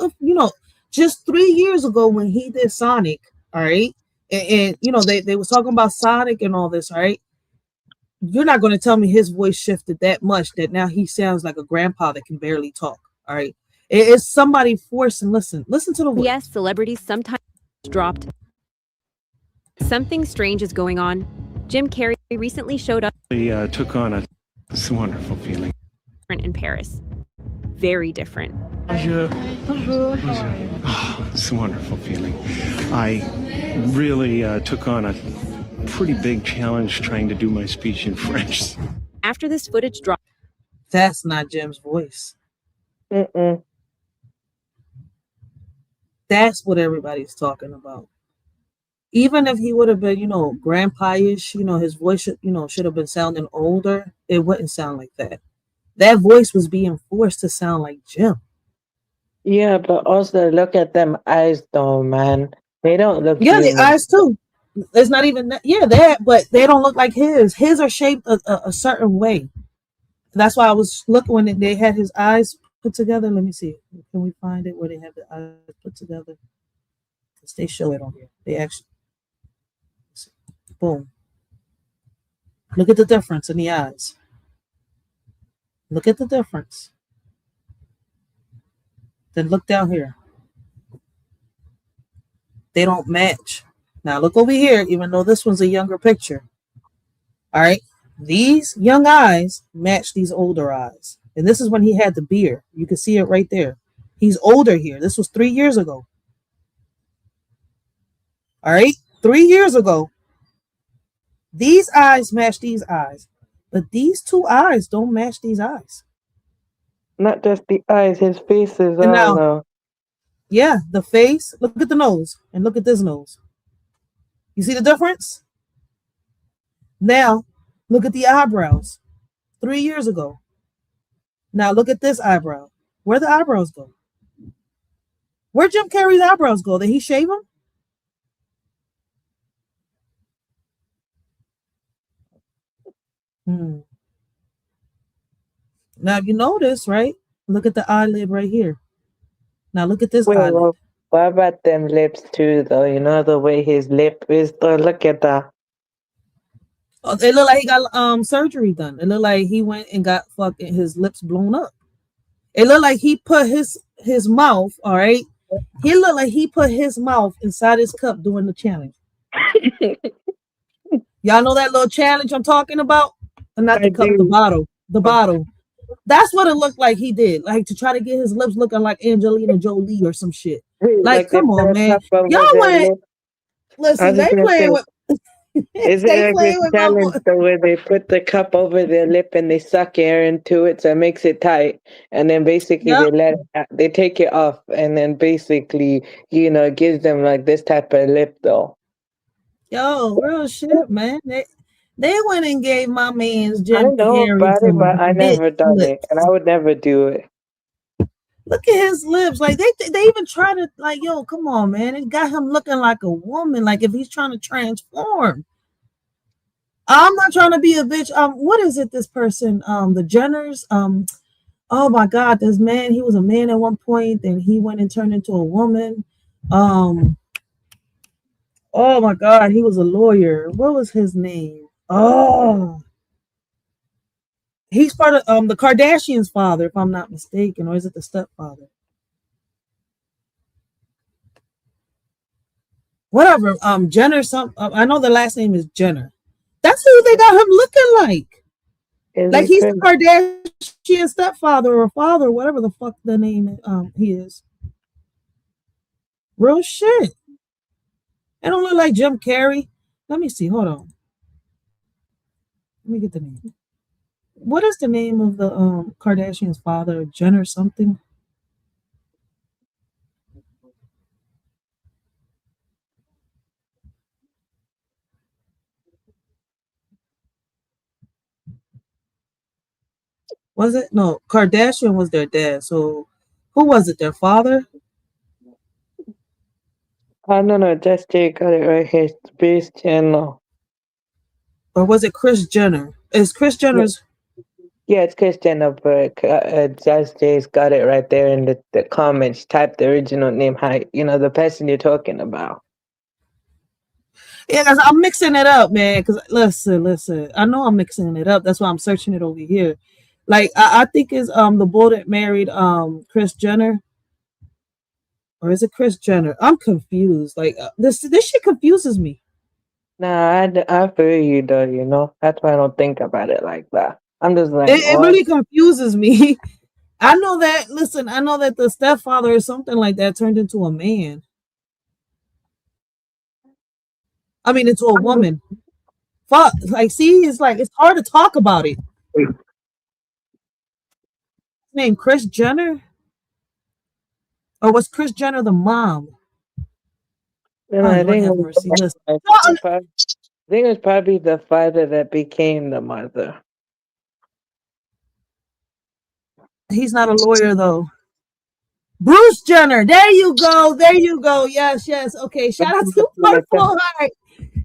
3 years ago when he did Sonic, all right, and you know, they was talking about Sonic and all this, all right. You're not going to tell me his voice shifted that much that now he sounds like a grandpa that can barely talk. All right. It's somebody forcing. Listen to the voice. yes, celebrities sometimes dropped. Something strange is going on. Jim Carrey recently showed up He took on a wonderful feeling. in Paris. Very different. Oh, it's a wonderful feeling. I really took on a pretty big challenge trying to do my speech in French. After this footage dropped, That's not Jim's voice. That's what everybody's talking about. Even if he would have been, you know, grandpa-ish, you know, his voice should have been sounding older, it wouldn't sound like that. That voice was being forced to sound like Jim. Yeah, but also look at them eyes though, man. They don't look Yeah, human. the eyes too. It's not even that. Yeah, that, but they don't look like his. His are shaped a certain way. That's why I was looking when they had his eyes put together. Let me see. Can we find it where they have the eyes put together? Because they show it on here. They actually. Boom. Look at the difference in the eyes. Look at the difference. Then look down here. They don't match. Now look over here, even though this one's a younger picture. All right. These young eyes match these older eyes. And this is when he had the beard. You can see it right there. He's older here. This was 3 years ago. All right. 3 years ago. These eyes match these eyes. But these two eyes don't match these eyes. Not just the eyes, his face is And now, though. yeah, the face. Look at the nose and look at this nose. You see the difference? Now, look at the eyebrows. 3 years ago. Now look at this eyebrow. Where the eyebrows go? Where Jim Carrey's eyebrows go? Did he shave them? Now, if you notice, right? Look at the eyelid right here. Now look at this eyelid. Well, what about them lips too, though? You know the way his lip is, though. Look at that. Oh, it looked like he got surgery done. It looked like he went and got fucking his lips blown up. It looked like he put his mouth, all right. He looked like he put his mouth inside his cup doing the challenge. Y'all know that little challenge I'm talking about? And not the cup, the bottle. The bottle. That's what it looked like he did. Like to try to get his lips looking like Angelina Jolie or some shit. Like come on, man. Y'all went. Listen, they playing with. Is it Stay like playing this with my challenge boy. though, where they put the cup over their lip and they suck air into it so it makes it tight, and then basically Yep. they take it off, and then basically it gives them like this type of lip though. Yo, real shit, man. They went and gave my man's I Jim know Carrey about it, some but I big never done it, and lips. I would never do it. Look at his lips. Like they even try to like, yo, come on, man. It got him looking like a woman, like if he's trying to transform. I'm not trying to be a bitch. What is it? This person, the Jenners. Oh my God, this man. He was a man at one point, then he went and turned into a woman. Oh my God, he was a lawyer. What was his name? Oh, he's part of the Kardashians' father, if I'm not mistaken, or is it the stepfather? Whatever. Jenner. I know the last name is Jenner. That's who they got him looking like. Like he's the Kardashian stepfather or father, whatever the fuck the name he is. Real shit. It don't look like Jim Carrey. Let me see. Hold on. Let me get the name. What is the name of the Kardashian's father? Jenner something? Was it? No, Kardashian was their dad. So who was it? Their father? No, just take it right here. It's Bruce Jenner. Or was it Kris Jenner? Is Kris Jenner's? Yeah, it's Kris Jenner, but Just Jay's got it right there in the comments. Type the original name, the person you're talking about. Yeah, because I'm mixing it up, man. Because listen. I know I'm mixing it up. That's why I'm searching it over here. Like I think it's the boy that married Kris Jenner, or is it Kris Jenner? I'm confused. Like this shit confuses me. Nah, I feel you though. That's why I don't think about it like that. I'm just like, It really confuses me. I know that. Listen, I know that the stepfather or something like that turned into a man. I mean, into a woman. Fuck. Like, see, it's like it's hard to talk about it. His name Kris Jenner, or was Kris Jenner the mom? I think it was probably the father that became the mother. He's not a lawyer though. Bruce Jenner. There you go. Yes. Okay. Shout out to Purple Heart.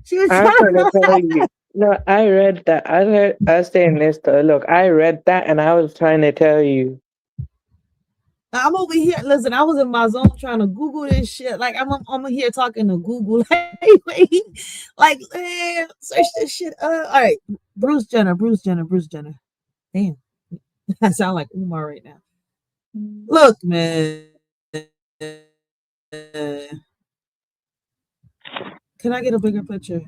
She was I'm gonna tell you. No, I read that. I was saying this though. Look, I read that and I was trying to tell you. I'm over here. Listen, I was in my zone trying to Google this shit. Like I'm here talking to Google. Like, man, search this shit. All right, Bruce Jenner. Damn, I sound like Umar right now. Look, man. Can I get a bigger picture?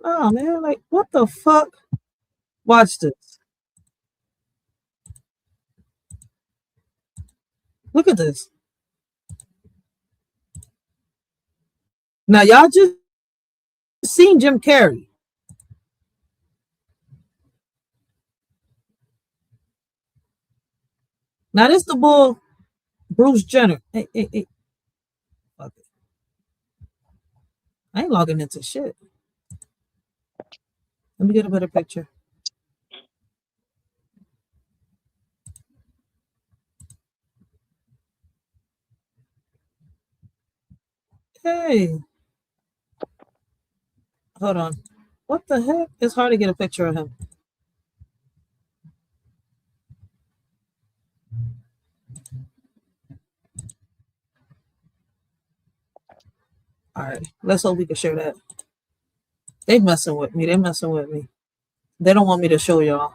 Oh man, like what the fuck? Watch this. Look at this. Now y'all just seen Jim Carrey. Now this the bull, Bruce Jenner. Hey. Fuck it. I ain't logging into shit. Let me get a better picture. Hey. Hold on. What the heck? It's hard to get a picture of him. All right. Let's hope we can share that. They messing with me. They don't want me to show y'all.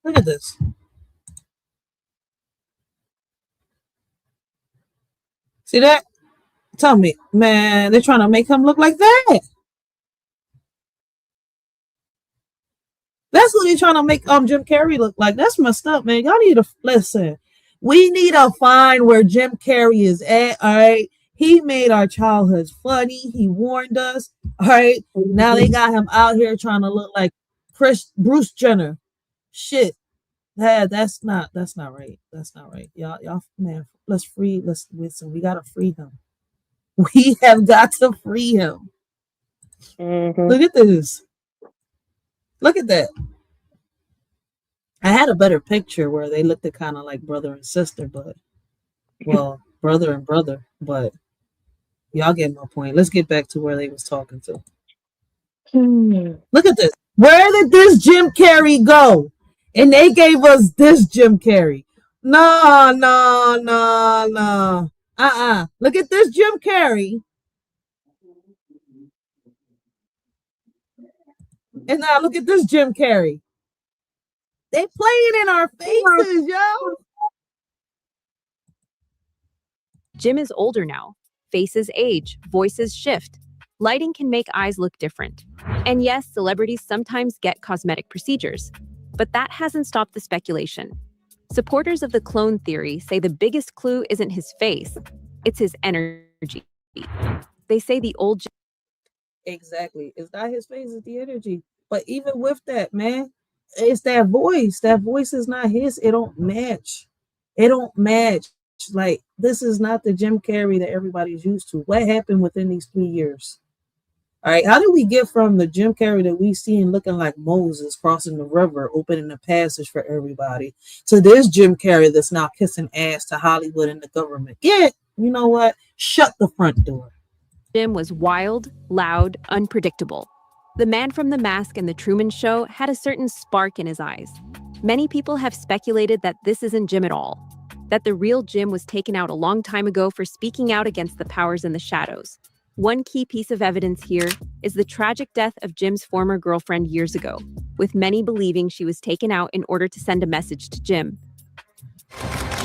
Look at this. See that? Tell me, man, they're trying to make him look like that. That's what they're trying to make Jim Carrey look like. That's messed up, man. Y'all need to listen. We need to find where Jim Carrey is at. All right. He made our childhoods funny. He warned us. All right. Now they got him out here trying to look like Bruce Jenner. Shit. That's not right. That's not right. Y'all, man, listen, we gotta free him. We have got to free him. Look at this. Look at that. I had a better picture where they looked at kind of like brother and sister, but brother and brother, but y'all get my point. Let's get back to where they was talking to. Look at this. Where did this Jim Carrey go? And they gave us this Jim Carrey. No. Look at this Jim Carrey. And now look at this Jim Carrey. They playing in our faces, yo. Jim is older now. Faces age, voices shift. Lighting can make eyes look different. And yes, celebrities sometimes get cosmetic procedures. But that hasn't stopped the speculation. Supporters of the clone theory say the biggest clue isn't his face, it's his energy. They say the old Jim. Exactly. It's not his face, it's the energy. But even with that, man, it's that voice. That voice is not his. It don't match. It don't match. Like, this is not the Jim Carrey that everybody's used to. What happened within these 3 years? All right, how did we get from the Jim Carrey that we seen looking like Moses crossing the river, opening the passage for everybody, to this Jim Carrey that's now kissing ass to Hollywood and the government? Yeah, you know what? Shut the front door. Jim was wild, loud, unpredictable. The man from The Mask and The Truman Show had a certain spark in his eyes. Many people have speculated that this isn't Jim at all, that the real Jim was taken out a long time ago for speaking out against the powers in the shadows. One key piece of evidence here is the tragic death of Jim's former girlfriend years ago, with many believing she was taken out in order to send a message to Jim.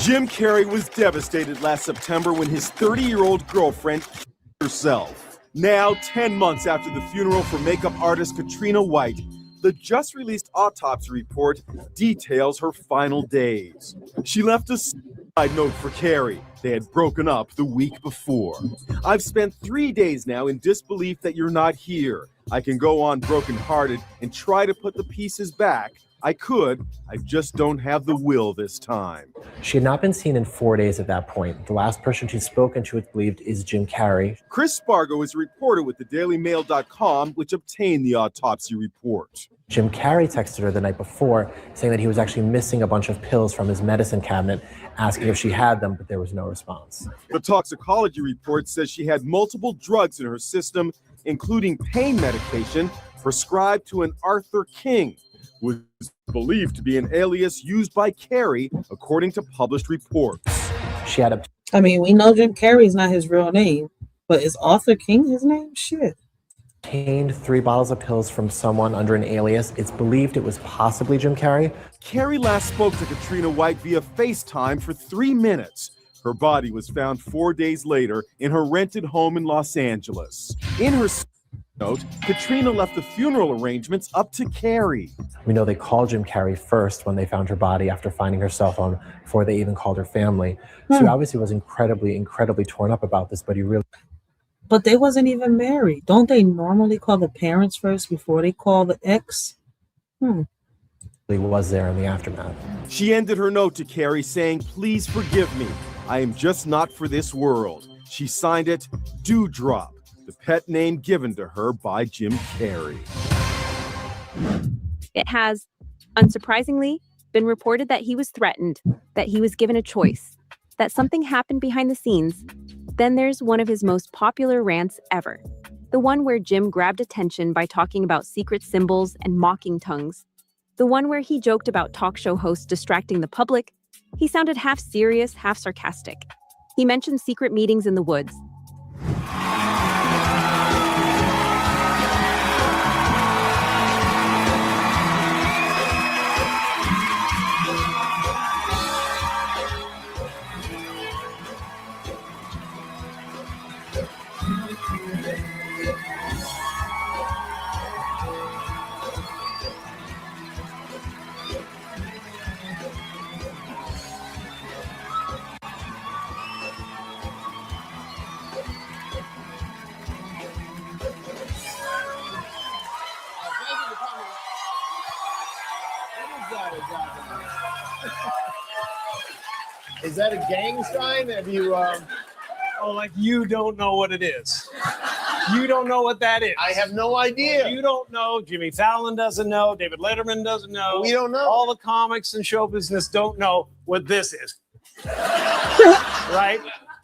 Jim Carrey was devastated last September when his 30-year-old girlfriend killed herself. Now, 10 months after the funeral for makeup artist Katrina White, the just-released autopsy report details her final days. She left a suicide note for Carrey. They had broken up the week before. I've spent 3 days now in disbelief that you're not here. I can go on brokenhearted and try to put the pieces back. I could, I just don't have the will this time. She had not been seen in 4 days at that point. The last person she'd spoken to, it believed, is Jim Carrey. Chris Spargo is a reporter with thedailymail.com, which obtained the autopsy report. Jim Carrey texted her the night before, saying that he was actually missing a bunch of pills from his medicine cabinet, asking if she had them, but there was no response. The toxicology report says she had multiple drugs in her system, including pain medication prescribed to an Arthur King, was believed to be an alias used by Carrey, according to published reports. She had I mean, we know Jim Carrey is not his real name, but is Arthur King his name? Shit. obtained 3 bottles of pills from someone under an alias. It's believed it was possibly Jim Carrey. Carrey last spoke to Katrina White via FaceTime for 3 minutes. Her body was found 4 days later in her rented home in Los Angeles. In her note, Katrina left the funeral arrangements up to Carrey. We know they called Jim Carrey first when they found her body after finding her cell phone, before they even called her family. So he obviously was incredibly torn up about this, but he really... But they wasn't even married. Don't they normally call the parents first before they call the ex? He was there in the aftermath. She ended her note to Carrey saying, "Please forgive me. I am just not for this world." She signed it, Dewdrop, the pet name given to her by Jim Carrey. It has, unsurprisingly, been reported that he was threatened, that he was given a choice, that something happened behind the scenes. Then there's one of his most popular rants ever, the one where Jim grabbed attention by talking about secret symbols and mocking tongues, the one where he joked about talk show hosts distracting the public. He sounded half serious, half sarcastic. He mentioned secret meetings in the woods. Is that a gang sign? Have you, oh, like you don't know what it is. You don't know what that is. I have no idea. You don't know. Jimmy Fallon doesn't know. David Letterman doesn't know. We don't know. All the comics and show business don't know what this is. Right?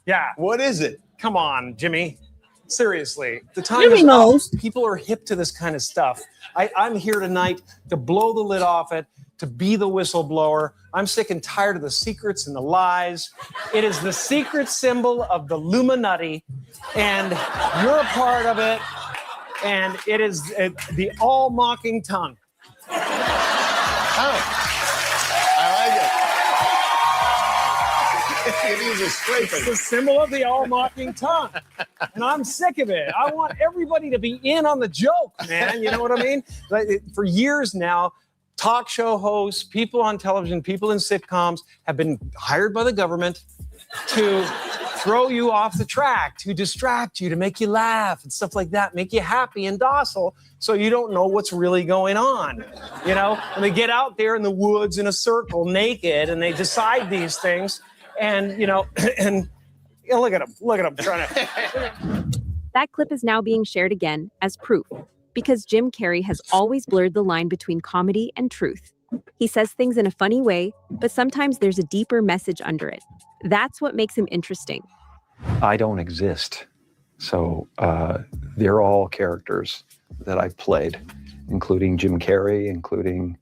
Yeah. What is it? Come on, Jimmy. Seriously. The time Jimmy is knows. up. People are hip to this kind of stuff. I'm here tonight to blow the lid off it, to be the whistleblower. I'm sick and tired of the secrets and the lies. It is the secret symbol of the Illuminati, and you're a part of it, and it is the all-mocking tongue. Oh, I like it. It is a scraping. It's the symbol of the all-mocking tongue, and I'm sick of it. I want everybody to be in on the joke, man. You know what I mean? For years now, talk show hosts, people on television, people in sitcoms have been hired by the government to throw you off the track, to distract you, to make you laugh and stuff like that, make you happy and docile so you don't know what's really going on. You know, and they get out there in the woods in a circle naked and they decide these things and, you know, and you know, look at them trying to. That clip is now being shared again as proof, because Jim Carrey has always blurred the line between comedy and truth. He says things in a funny way, but sometimes there's a deeper message under it. That's what makes him interesting. I don't exist. So they're all characters that I've played, including Jim Carrey, including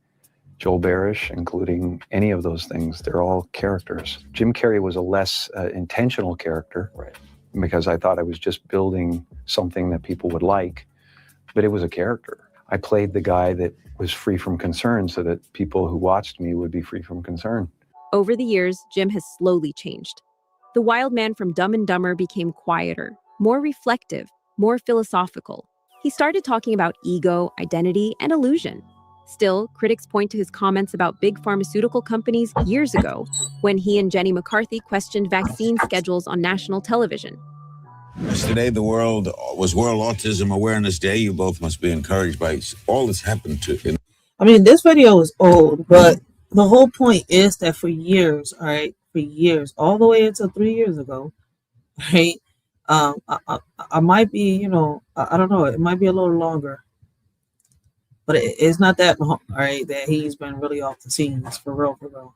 Joel Barish, including any of those things. They're all characters. Jim Carrey was a less intentional character, right? Because I thought I was just building something that people would like. But it was a character. I played the guy that was free from concern so that people who watched me would be free from concern. Over the years, Jim has slowly changed. The wild man from Dumb and Dumber became quieter, more reflective, more philosophical. He started talking about ego, identity, and illusion. Still, critics point to his comments about big pharmaceutical companies years ago, when he and Jenny McCarthy questioned vaccine schedules on national television. Today, was World Autism Awareness Day. You both must be encouraged by all that's happened to. I mean, this video is old, but the whole point is that for years, all right, for years, all the way until 3 years ago, right? I might be, you know, I don't know, it might be a little longer, but it's not that long, all right, that he's been really off the scenes for real, for real.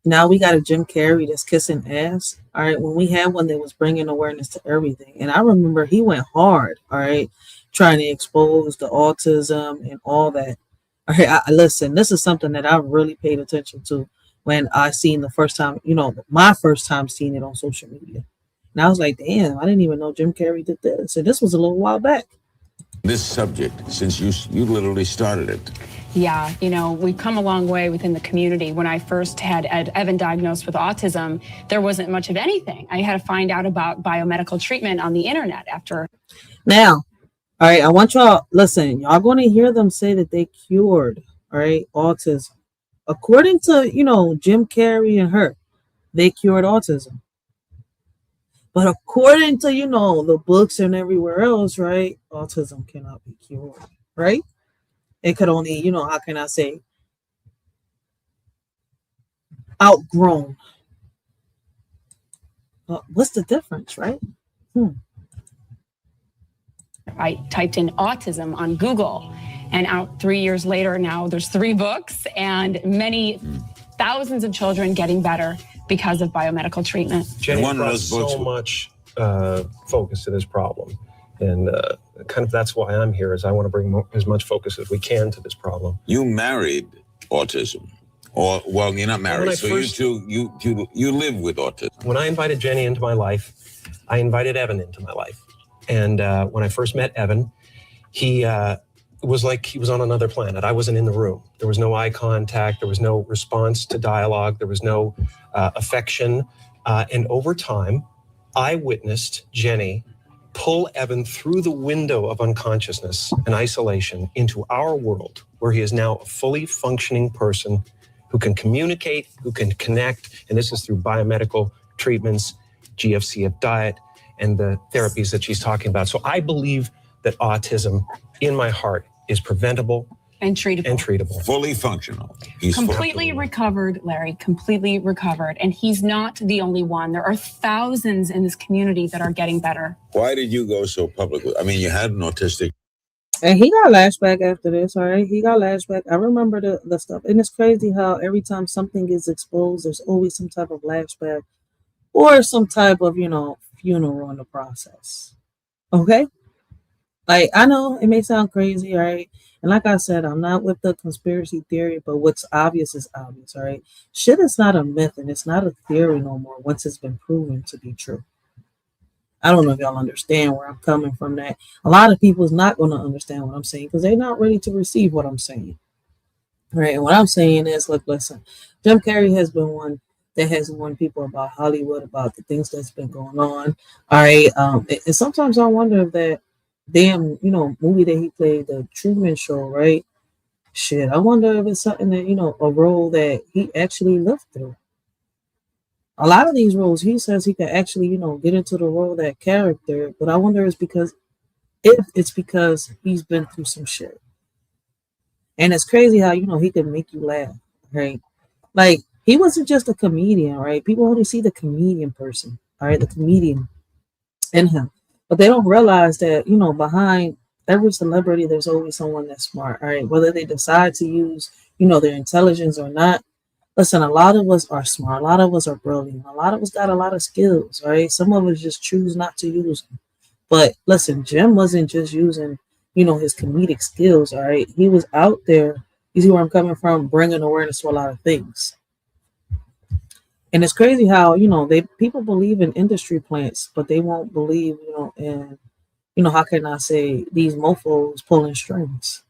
Now we got a Jim Carrey that's kissing ass. All right, when we had one that was bringing awareness to everything, and I remember he went hard. All right, trying to expose the autism and all that. All right, listen, this is something that I really paid attention to when I seen the first time. You know, my first time seeing it on social media, and I was like, damn, I didn't even know Jim Carrey did this. And this was a little while back. This subject, since you literally started it. Yeah, you know, we've come a long way within the community. When I first had Evan diagnosed with autism, there wasn't much of anything. I had to find out about biomedical treatment on the internet after. Now, all right, I want y'all, listen, y'all going to hear them say that they cured, all right, autism. According to, you know, Jim Carrey and her, they cured autism. But according to, you know, the books and everywhere else, right, autism cannot be cured, right? It could only, you know, how can I say, outgrown. What's the difference, right? I typed in autism on Google, and out 3 years later now, there's 3 books and many thousands of children getting better because of biomedical treatment. Jenny brought so much focus to this problem. And kind of that's why I'm here, is I want to bring as much focus as we can to this problem. You married autism, or well, you're not married, so you live with autism. When I invited Jenny into my life, I invited Evan into my life. And when I first met Evan, he was like he was on another planet. I wasn't in the room. There was no eye contact. There was no response to dialogue. There was no affection. And over time, I witnessed Jenny pull Evan through the window of unconsciousness and isolation into our world, where he is now a fully functioning person who can communicate, who can connect, and this is through biomedical treatments, GFCF diet, and the therapies that she's talking about. So I believe that autism, in my heart, is preventable And treatable. And treatable. Fully functional. He's Completely recovered, Larry, completely recovered. And he's not the only one. There are thousands in this community that are getting better. Why did you go so public with? I mean, you had an autistic. And he got lashback after this, all right? He got lashback. I remember the stuff. And it's crazy how every time something gets exposed, there's always some type of lashback or some type of, funeral in the process. Okay? Like, I know it may sound crazy, all right? And like I said, I'm not with the conspiracy theory, but what's obvious is obvious, all right? Shit is not a myth and it's not a theory no more once it's been proven to be true. I don't know if y'all understand where I'm coming from that. A lot of people is not going to understand what I'm saying because they're not ready to receive what I'm saying. Right? And what I'm saying is, look, listen, Jim Carrey has been one that has warned people about Hollywood, about the things that's been going on. All right. And sometimes I wonder if that damn, movie that he played, the Truman Show, right? Shit, I wonder if it's something that, a role that he actually lived through. A lot of these roles, he says he can actually, get into the role, that character. But I wonder if it's because he's been through some shit. And it's crazy how, he can make you laugh, right? Like, he wasn't just a comedian, right? People only see the comedian person, all right? The comedian in him. But they don't realize that, behind every celebrity, there's always someone that's smart, all right? Whether they decide to use, their intelligence or not. Listen, a lot of us are smart. A lot of us are brilliant. A lot of us got a lot of skills, right? Some of us just choose not to use them. But listen, Jim wasn't just using, his comedic skills, all right? He was out there, you see where I'm coming from, bringing awareness to a lot of things. And it's crazy how, people believe in industry plants, but they won't believe, in, how can I say, these mofos pulling strings.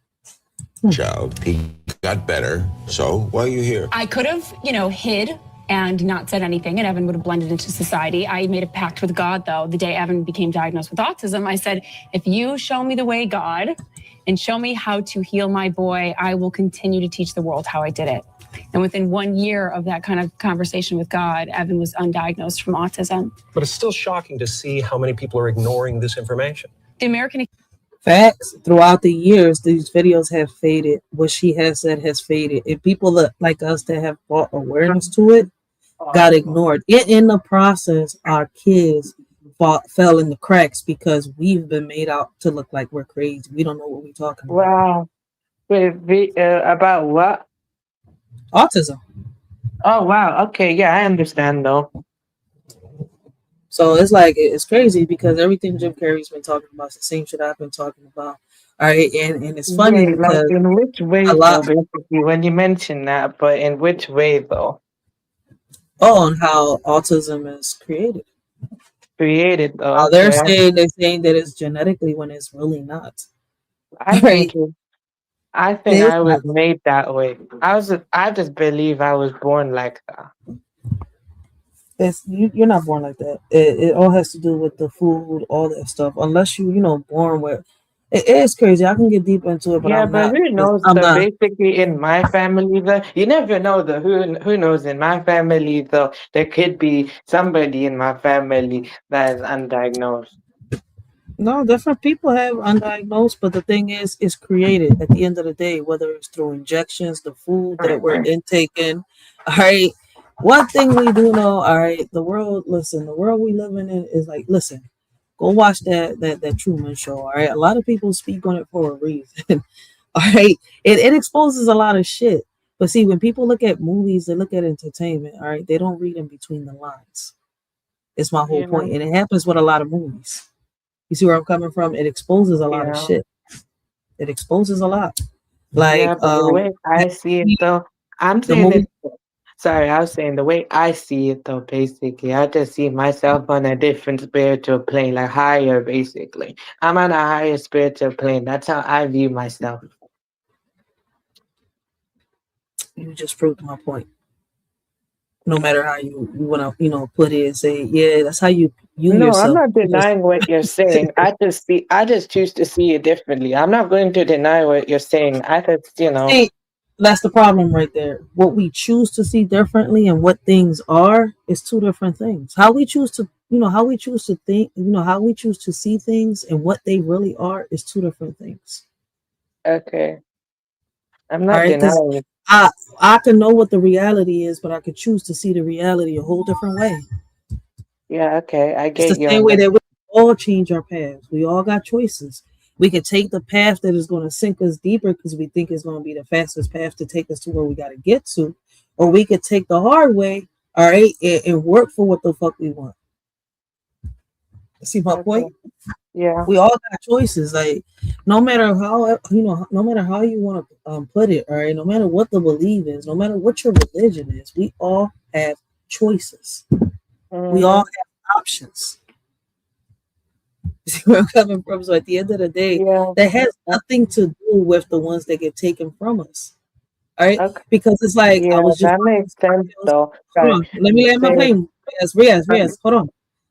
Child, he got better. So why are you here? I could have, hid and not said anything, and Evan would have blended into society. I made a pact with God, though. The day Evan became diagnosed with autism, I said, if you show me the way, God, and show me how to heal my boy, I will continue to teach the world how I did it. And within 1 year of that kind of conversation with God, Evan was undiagnosed from autism. But it's still shocking to see how many people are ignoring this information. The American Facts. Throughout the years, these videos have faded. What she has said has faded. And people like us that have brought awareness to it got ignored. In the process, our kids fell in the cracks because we've been made out to look like we're crazy. We don't know what we're talking about. Wow. Wait, about what? Autism. Oh, wow. Okay, yeah, I understand though. So it's crazy because everything Jim Carrey's been talking about is the same shit I've been talking about. All right, and it's funny because in which way though, basically, when you mention that, but in which way though? Oh, and how autism is created. Created though. How they're saying that it's genetically when it's really not. I think I was made that way. I just believe I was born like that. You're not born like that. It all has to do with the food, all that stuff. Unless you born with it is crazy. I can get deep into it, but yeah, I'm but not. who knows? Basically, in my family, though, you never know. Who knows? In my family, though, there could be somebody in my family that is undiagnosed. No, different people have undiagnosed, but the thing is, it's created at the end of the day, whether it's through injections, the food that we're intaking. All right. One thing we do know, all right, the world we live in is like, listen, go watch that Truman Show, all right? A lot of people speak on it for a reason, all right? It exposes a lot of shit. But see, when people look at movies, they look at entertainment, all right? They don't read in between the lines. It's my whole point. And it happens with a lot of movies. You see where I'm coming from? It exposes a lot of shit. It exposes a lot. Like, the way I see it, though, I'm saying it. Sorry, I was saying the way I see it, though, basically, I just see myself on a different spiritual plane, like higher, basically. I'm on a higher spiritual plane. That's how I view myself. You just proved my point. No matter how you want to, put it and say, yeah, that's how you yourself. I'm not denying what you're saying. I just choose to see it differently. I'm not going to deny what you're saying. I just, See, that's the problem right there. What we choose to see differently and what things are is two different things. How we choose to, how we choose to think, how we choose to see things and what they really are is two different things. Okay. I'm All not right, because denying it. I can know what the reality is, but I could choose to see the reality a whole different way. Yeah, okay, I It's the get you same on way that. that we all change our paths. We all got choices. We could take the path that is going to sink us deeper because we think it's going to be the fastest path to take us to where we got to get to, or we could take the hard way, all right, and work for what the fuck we want. See my point? Yeah. We all got choices. Like no matter how no matter how you want to put it, all right, no matter what the belief is, no matter what your religion is, we all have choices. We all have options. See where I'm coming from? So at the end of the day, that has nothing to do with the ones that get taken from us. All right, because it's like I was just. That makes sense though. Hold on, let me land my plane. Riaz, Okay. hold on,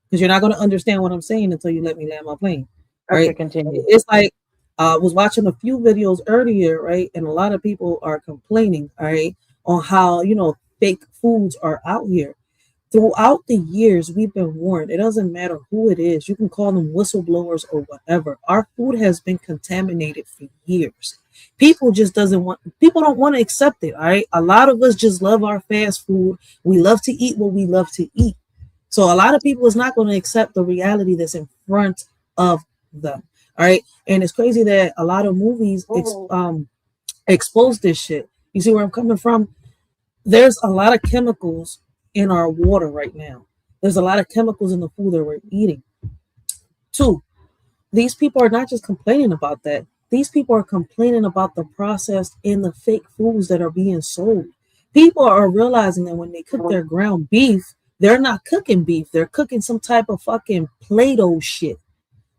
because you're not going to understand what I'm saying until you let me land my plane. All Okay, right, continue. it's like I was watching a few videos earlier, right, and a lot of people are complaining, all right, on how fake foods are out here. Throughout the years, we've been warned. It doesn't matter who it is. You can call them whistleblowers or whatever. Our food has been contaminated for years. People don't want to accept it. All right. A lot of us just love our fast food. We love to eat what we love to eat. So a lot of people is not going to accept the reality that's in front of them. All right. And it's crazy that a lot of movies expose this shit. You see where I'm coming from? There's a lot of chemicals in our water right now. There's a lot of chemicals in the food that we're eating. 2, these people are not just complaining about that. These people are complaining about the processed and the fake foods that are being sold. People are realizing that when they cook their ground beef, they're not cooking beef. They're cooking some type of fucking Play-Doh shit.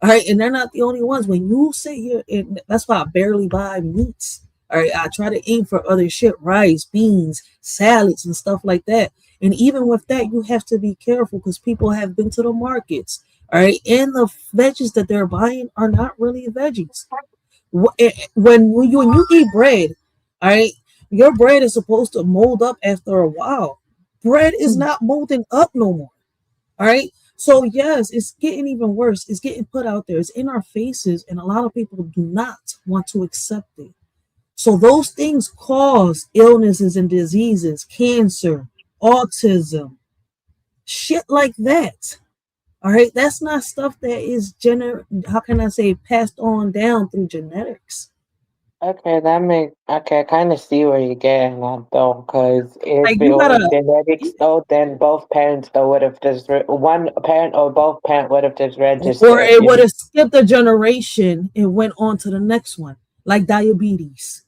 All right, and they're not the only ones. When you sit here, and that's why I barely buy meats. All right, I try to aim for other shit, rice, beans, salads, and stuff like that. And even with that, you have to be careful because people have been to the markets. All right, and the veggies that they're buying are not really veggies. When you eat bread, all right, your bread is supposed to mold up after a while. Bread is not molding up no more. All right. So yes, it's getting even worse. It's getting put out there. It's in our faces, and a lot of people do not want to accept it. So those things cause illnesses and diseases, cancer, autism, shit like that. All right, that's not stuff that is passed on down through genetics. Okay, I kind of see where you're getting at though, because if Like it you was gotta, genetics though, then both parents though would have just one parent or both parent would have just or registered. it would have skipped a generation and went on to the next one, like diabetes.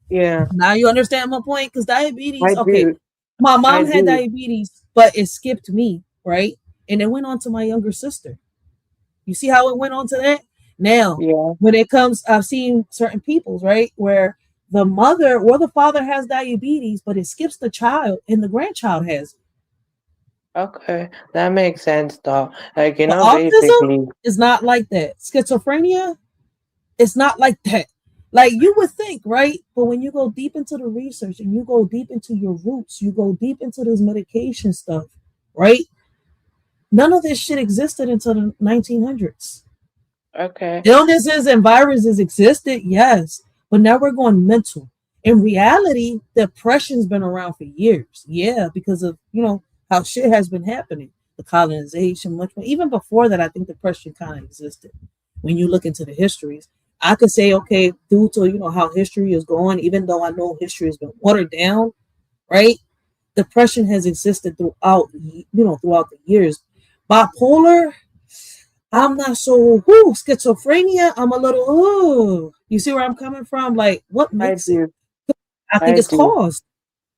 Yeah. Now you understand my point? Because diabetes, I okay, do. my mom I had do. diabetes, but it skipped me, right? And it went on to my younger sister. You see how it went on to that? Now, when it comes, I've seen certain people's, right, where the mother or the father has diabetes, but it skips the child and the grandchild has it. Okay, that makes sense though. Like, But autism basically. is not like that. Schizophrenia, it's not like that. Like you would think, right? But when you go deep into the research and you go deep into your roots, you go deep into this medication stuff, right? None of this shit existed until the 1900s. Okay. Illnesses and viruses existed, yes, but now we're going mental. In reality, depression's been around for years. Yeah, because of how shit has been happening, the colonization, much more. Even before that, I think depression kind of existed. When you look into the histories, I could say, okay, due to how history is going, even though I know history has been watered down, right? Depression has existed throughout the years. Bipolar, I'm not so schizophrenia. I'm a little you see where I'm coming from? Like what makes it? I think it's caused.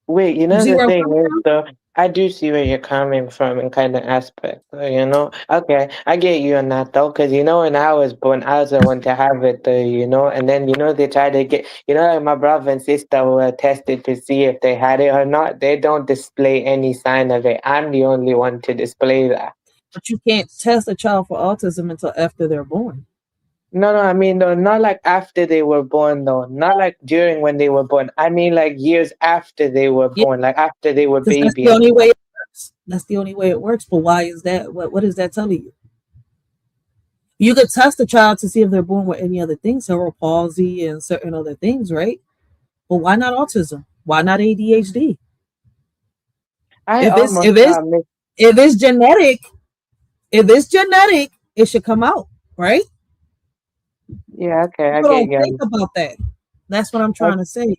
Wait, You see the where I'm thing coming is from? though, I do see where you're coming from in kind of aspect, Okay, I get you on that though, because when I was born, I was the one to have it though, and then they try to get, like my brother and sister were tested to see if they had it or not. They don't display any sign of it. I'm the only one to display that. But you can't test a child for autism until after they're born. No, I mean, no, not like after they were born, though. Not like during when they were born. I mean, like years after they were born, like after they were babies. That's the only way it works. That's the only way it works. But why is that? What is that telling you? You could test a child to see if they're born with any other things, cerebral palsy and certain other things, right? But why not autism? Why not ADHD? If it's genetic, it should come out, right? Yeah, okay, I People get don't you. think about that. That's what I'm trying to say.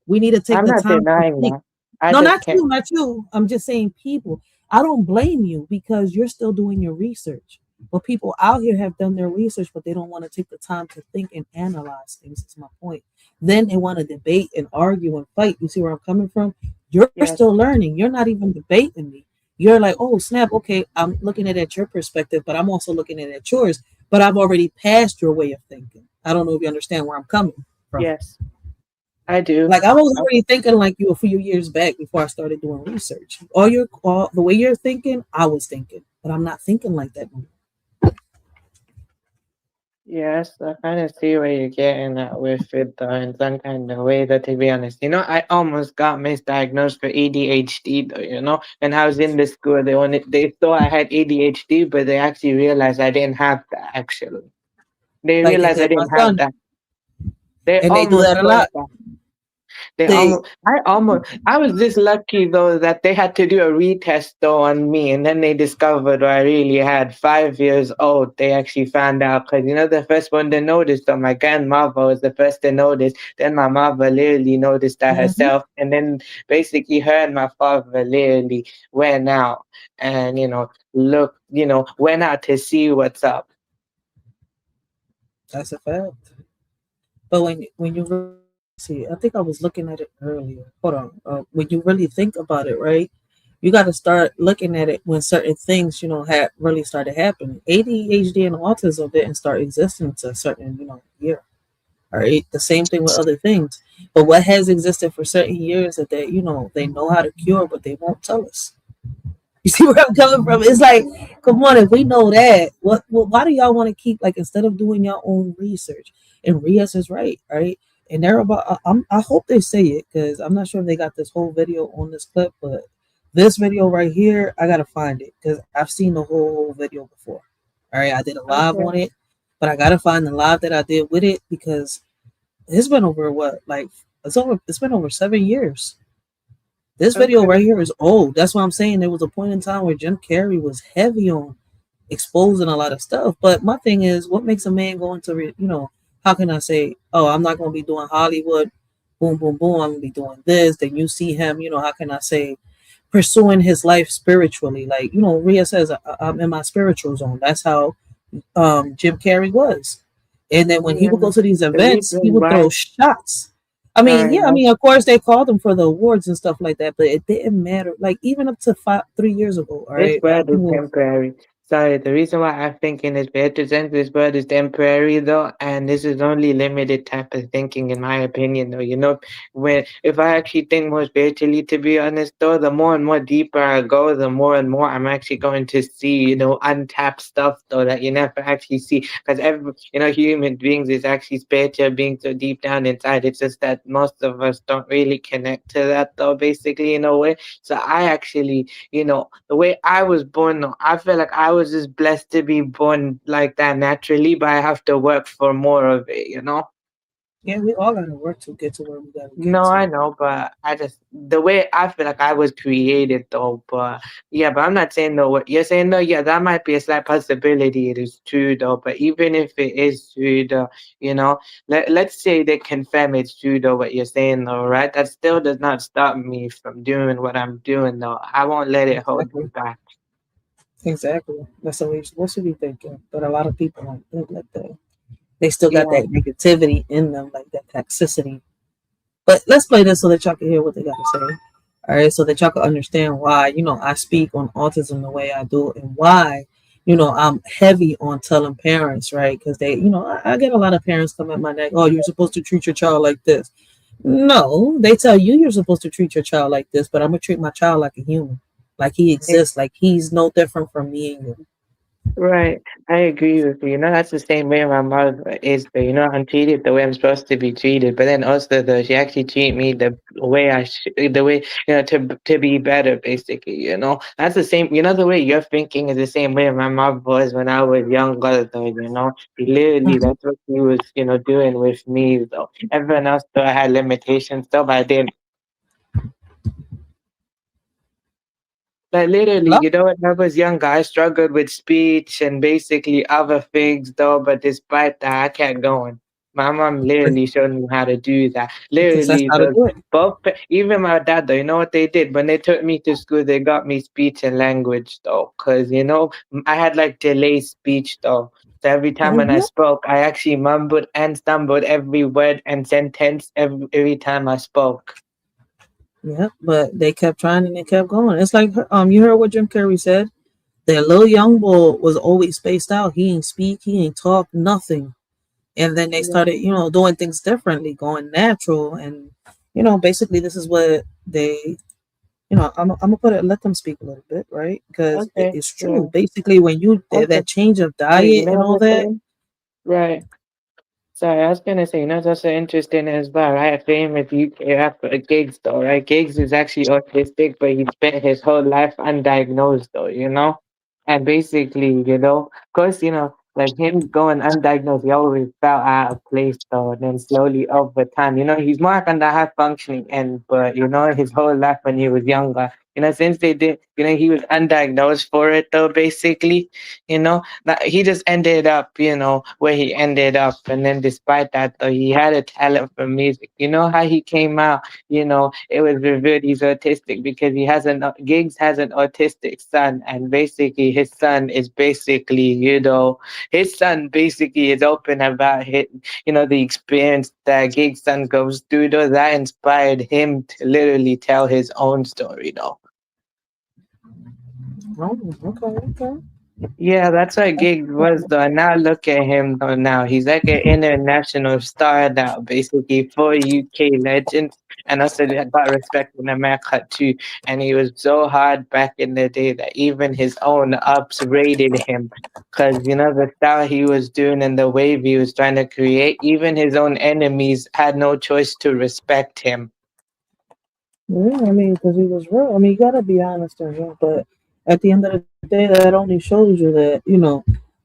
We need to take I'm the not time to denying think. that. I No, just can't. not you. I'm just saying people. I don't blame you because you're still doing your research. But people out here have done their research, but they don't want to take the time to think and analyze things. That's my point. Then they want to debate and argue and fight. You see where I'm coming from? You're Yes. still learning. You're not even debating me. You're like, oh, snap. Okay, I'm looking at it at your perspective, but I'm also looking at it at yours. But I've already passed your way of thinking. I don't know if you understand where I'm coming from. Yes, I do. Like I was already thinking like you a few years back before I started doing research. All the way you're thinking, I was thinking, but I'm not thinking like that anymore. Yes, I kind of see where you're getting at with it, though, in some kind of way. That, to be honest, I almost got misdiagnosed for ADHD, though. When I was in the school, they thought I had ADHD, but they actually realized I didn't have that. Actually, they Like they realized I did my didn't have son, that. They and they do almost that a thought lot. that. They I was this lucky though that they had to do a retest though on me, and then they discovered I really had 5 years old. They actually found out because the first one they noticed, though, my grandmother was the first to notice. Then my mother literally noticed that herself, and then basically her and my father literally went out and went out to see what's up. That's a fact. But when you really see, I think I was looking at it earlier. Hold on. When you really think about it, right? You got to start looking at it when certain things, had really started happening. ADHD and autism didn't start existing to a certain, year. All right. The same thing with other things. But what has existed for certain years that they know how to cure, but they won't tell us. You see where I'm coming from? It's like, come on, if we know that, why do y'all want to keep instead of doing your own research? And Riaz is right? And they're about. I hope they say it because I'm not sure if they got this whole video on this clip, but this video right here, I gotta find it because I've seen the whole video before. All right, I did a live on it, but I gotta find the live that I did with it because it's been over it's been over 7 years. This video right here is old. That's why I'm saying there was a point in time where Jim Carrey was heavy on exposing a lot of stuff. But my thing is, what makes a man go into, how can I say, oh, I'm not going to be doing Hollywood, boom, boom, boom, I'm going to be doing this. Then you see him, how can I say, pursuing his life spiritually. Like, Rhea says, I'm in my spiritual zone. That's how Jim Carrey was. And then when he would go to these events, he would throw shots. I mean, of course they called him for the awards and stuff like that, but it didn't matter. Like even up to 3 years ago, all right? This word is temporary. Sorry, the reason why I'm thinking is this word is temporary though, and this is only limited type of thinking in my opinion though. If I actually think more spiritually, to be honest though, the more and more deeper I go, the more and more I'm actually going to see, untapped stuff though that you never actually see. Because human beings is actually spiritual beings so deep down inside. It's just that most of us don't really connect to that though, basically in a way. So I actually, the way I was born though, I feel like I was just blessed to be born like that naturally, but I have to work for more of it, Yeah, we all gotta work to get to where we gotta get No, to. I know, but the way I feel like I was created though, but I'm not saying though what you're saying though, that might be a slight possibility it is true though, but even if it is true though, let's say they confirm it's true though what you're saying though, right? That still does not stop me from doing what I'm doing though. I won't let it hold me back. Exactly. That's the way you're supposed to be thinking. But a lot of people don't think like that. They still got that negativity in them, like that toxicity. But let's play this so that y'all can hear what they got to say. All right, so that y'all can understand why, I speak on autism the way I do and why, I'm heavy on telling parents, right? Because they, I get a lot of parents come at my neck, oh, you're supposed to treat your child like this. No, they tell you you're supposed to treat your child like this, but I'm going to treat my child like a human, like he exists, like he's no different from me and you. Right, I agree with you. You know, that's the same way my mother is. Though, you know, I'm treated the way I'm supposed to be treated, but then also, though, she actually treat me the way the way to be better, basically. You know, that's the same. You know, the way you're thinking is the same way my mom was when I was younger. Though, you know, literally, that's what she was, doing with me. Though everyone else though had limitations, though, but I didn't. Like literally, Hello? when I was younger, I struggled with speech and basically other things though, but despite that, I kept going. My mom literally showed me how to do that. Because that's Literally, how to do it. even my dad though, you know what they did? When they took me to school, they got me speech and language though, because I had like delayed speech though. So every time when I Mhm. spoke, I actually mumbled and stumbled every word and sentence every time I spoke. Yeah, but they kept trying and they kept going. It's like you heard what Jim Carrey said. That little young boy was always spaced out. He ain't speak, he ain't talk, nothing. And then they Yeah. started, doing things differently, going natural. And, basically this is what they, I'm gonna put it, let them speak a little bit, right? Because Okay. it's Yeah. true. Basically, when you Okay. that change of Wait, you diet know and what all I'm that, saying? Right. Sorry, I was gonna say, that's also interesting as well, right? Same with UK rapper Gigs though, right? Gigs is actually autistic, but he spent his whole life undiagnosed though, And basically, of course, like him going undiagnosed, he always felt out of place though, and then slowly over time, he's more on the high functioning end, but his whole life when he was younger, since they did, he was undiagnosed for it though, basically, that he just ended up, where he ended up. And then despite that, though, he had a talent for music. You know how he came out, it was revealed he's autistic because Giggs has an autistic son. And basically his son is basically, his son basically is open about the experience that Giggs' son goes through, though. That inspired him to literally tell his own story, though. oh, okay. Yeah, that's what Giggs was though. And now look at him though now. He's like an international star now, basically for UK legends. And also they got respect in America too. And he was so hard back in the day that even his own ups rated him. Cause the style he was doing and the wave he was trying to create, even his own enemies had no choice to respect him. Yeah, I mean, because he was real. I mean, you gotta be honest and real. But at the end of the day, that only shows you that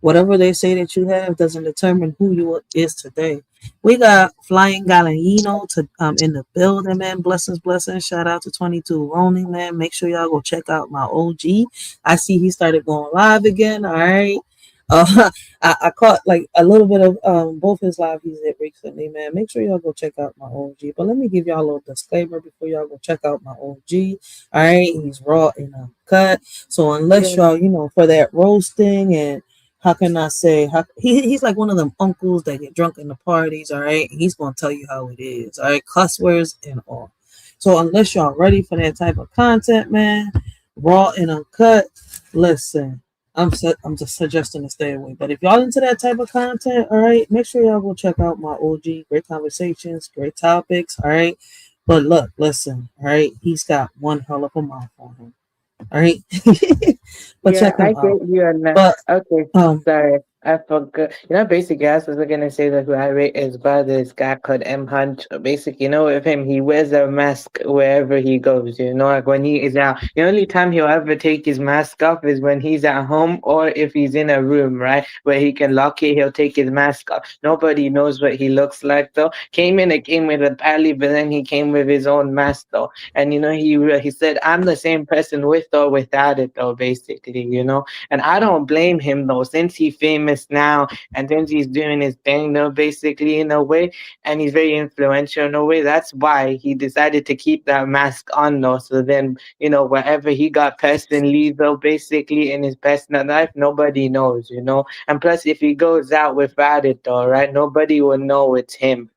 whatever they say that you have doesn't determine who you is today. We got Flying Galliano to in the building, man. Blessings, blessings. Shout out to 22 Ronin, man. Make sure y'all go check out my OG. I see he started going live again. All right. I caught like a little bit of both his live he's did recently, man. Make sure y'all go check out my OG. But let me give y'all a little disclaimer before y'all go check out my OG. All right, he's raw and uncut. So unless Yeah. y'all, for that roasting and how can I say he's like one of them uncles that get drunk in the parties, all right? He's gonna tell you how it is, all right, cuss words and all. So unless y'all ready for that type of content, man, raw and uncut, listen. I'm just suggesting to stay away. But if y'all into that type of content, all right, make sure y'all go check out my OG. Great conversations, great topics, all right. But look, listen, all right, he's got one hell of a mouth on him. All right. But Yeah, check I him out. get you on that. But Okay, sorry, I forgot. Basically, I was gonna say that who I rate his brother is a guy called M. Hunt. Basically, with him, he wears a mask wherever he goes. Like when he is out, the only time he'll ever take his mask off is when he's at home or if he's in a room, right, where he can lock it. He'll take his mask off. Nobody knows what he looks like though. Came with a pally, but then he came with his own mask though. And he said, "I'm the same person with or without it though." Basically, and I don't blame him though, since he's famous now and since he's doing his thing though, basically in a way, and he's very influential in a way. That's why he decided to keep that mask on though. So then, wherever he got personally though, basically in his personal life, nobody knows, And plus, if he goes out without it though, right, nobody will know it's him.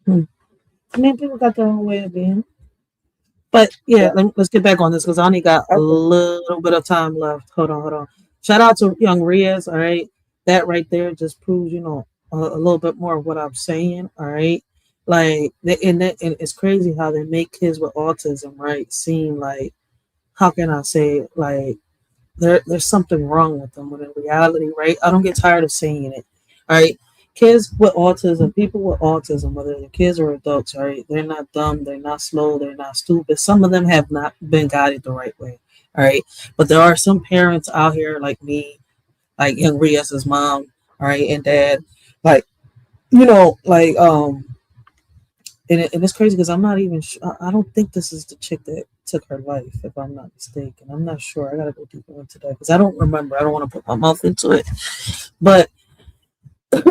I mean, people got their own way of being. But yeah, let's get back on this because I only got a little bit of time left. Hold on. Shout out to Young Riaz. All right, that right there just proves a little bit more of what I'm saying. All right, like and it's crazy how they make kids with autism right seem like, how can I say it? Like there's something wrong with them. When in reality, right? I don't get tired of saying it. All right. Kids with autism, people with autism, whether they're kids or adults, right? They're not dumb, they're not slow, they're not stupid. Some of them have not been guided the right way. All right. But there are some parents out here like me, like young Rias's mom, all right, and dad, like, like and it's crazy because I'm not even I don't think this is the chick that took her life, if I'm not mistaken. I'm not sure. I gotta go deeper into that because I don't remember. I don't want to put my mouth into it. But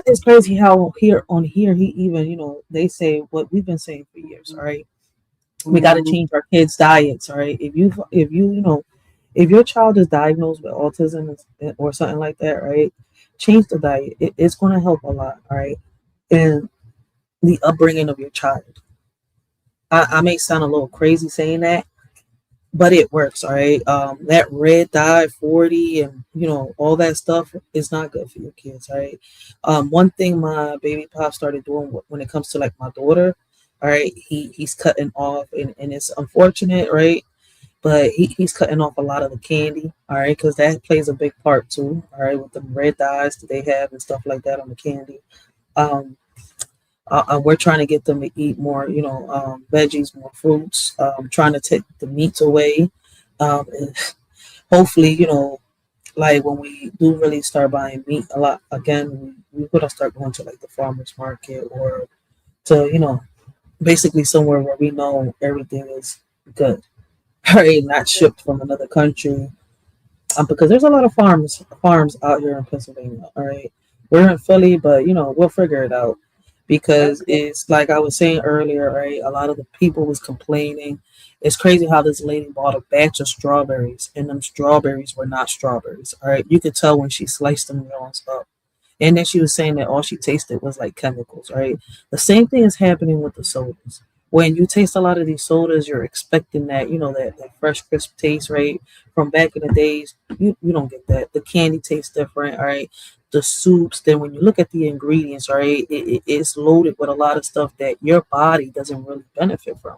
it's crazy how here he even, they say what we've been saying for years, all right? We got to change our kids' diets, all right? If your child is diagnosed with autism or something like that, right? Change the diet. It's going to help a lot, all right? And the upbringing of your child. I may sound a little crazy saying that, but it works, all right? That red dye 40 and all that stuff is not good for your kids, all right? One thing my baby pop started doing when it comes to like my daughter, all right, he's cutting off, and it's unfortunate, right? But he's cutting off a lot of the candy, all right, because that plays a big part too, all right, with the red dyes that they have and stuff like that on the candy. We're trying to get them to eat more, veggies, more fruits, trying to take the meats away. And hopefully, like when we do really start buying meat a lot again, we're going to start going to like the farmer's market or to, basically somewhere where we know everything is good, right? Not shipped from another country. Because there's a lot of farms out here in Pennsylvania, all right? We're in Philly, but, we'll figure it out. Because it's like I was saying earlier, right? A lot of the people was complaining. It's crazy how this lady bought a batch of strawberries, and them strawberries were not strawberries. All right, you could tell when she sliced them up. And then she was saying that all she tasted was like chemicals, right? The same thing is happening with the sodas. When you taste a lot of these sodas, you're expecting that, that fresh, crisp taste, right? From back in the days, you don't get that. The candy tastes different, all right? The soups, then when you look at the ingredients, right, it's loaded with a lot of stuff that your body doesn't really benefit from.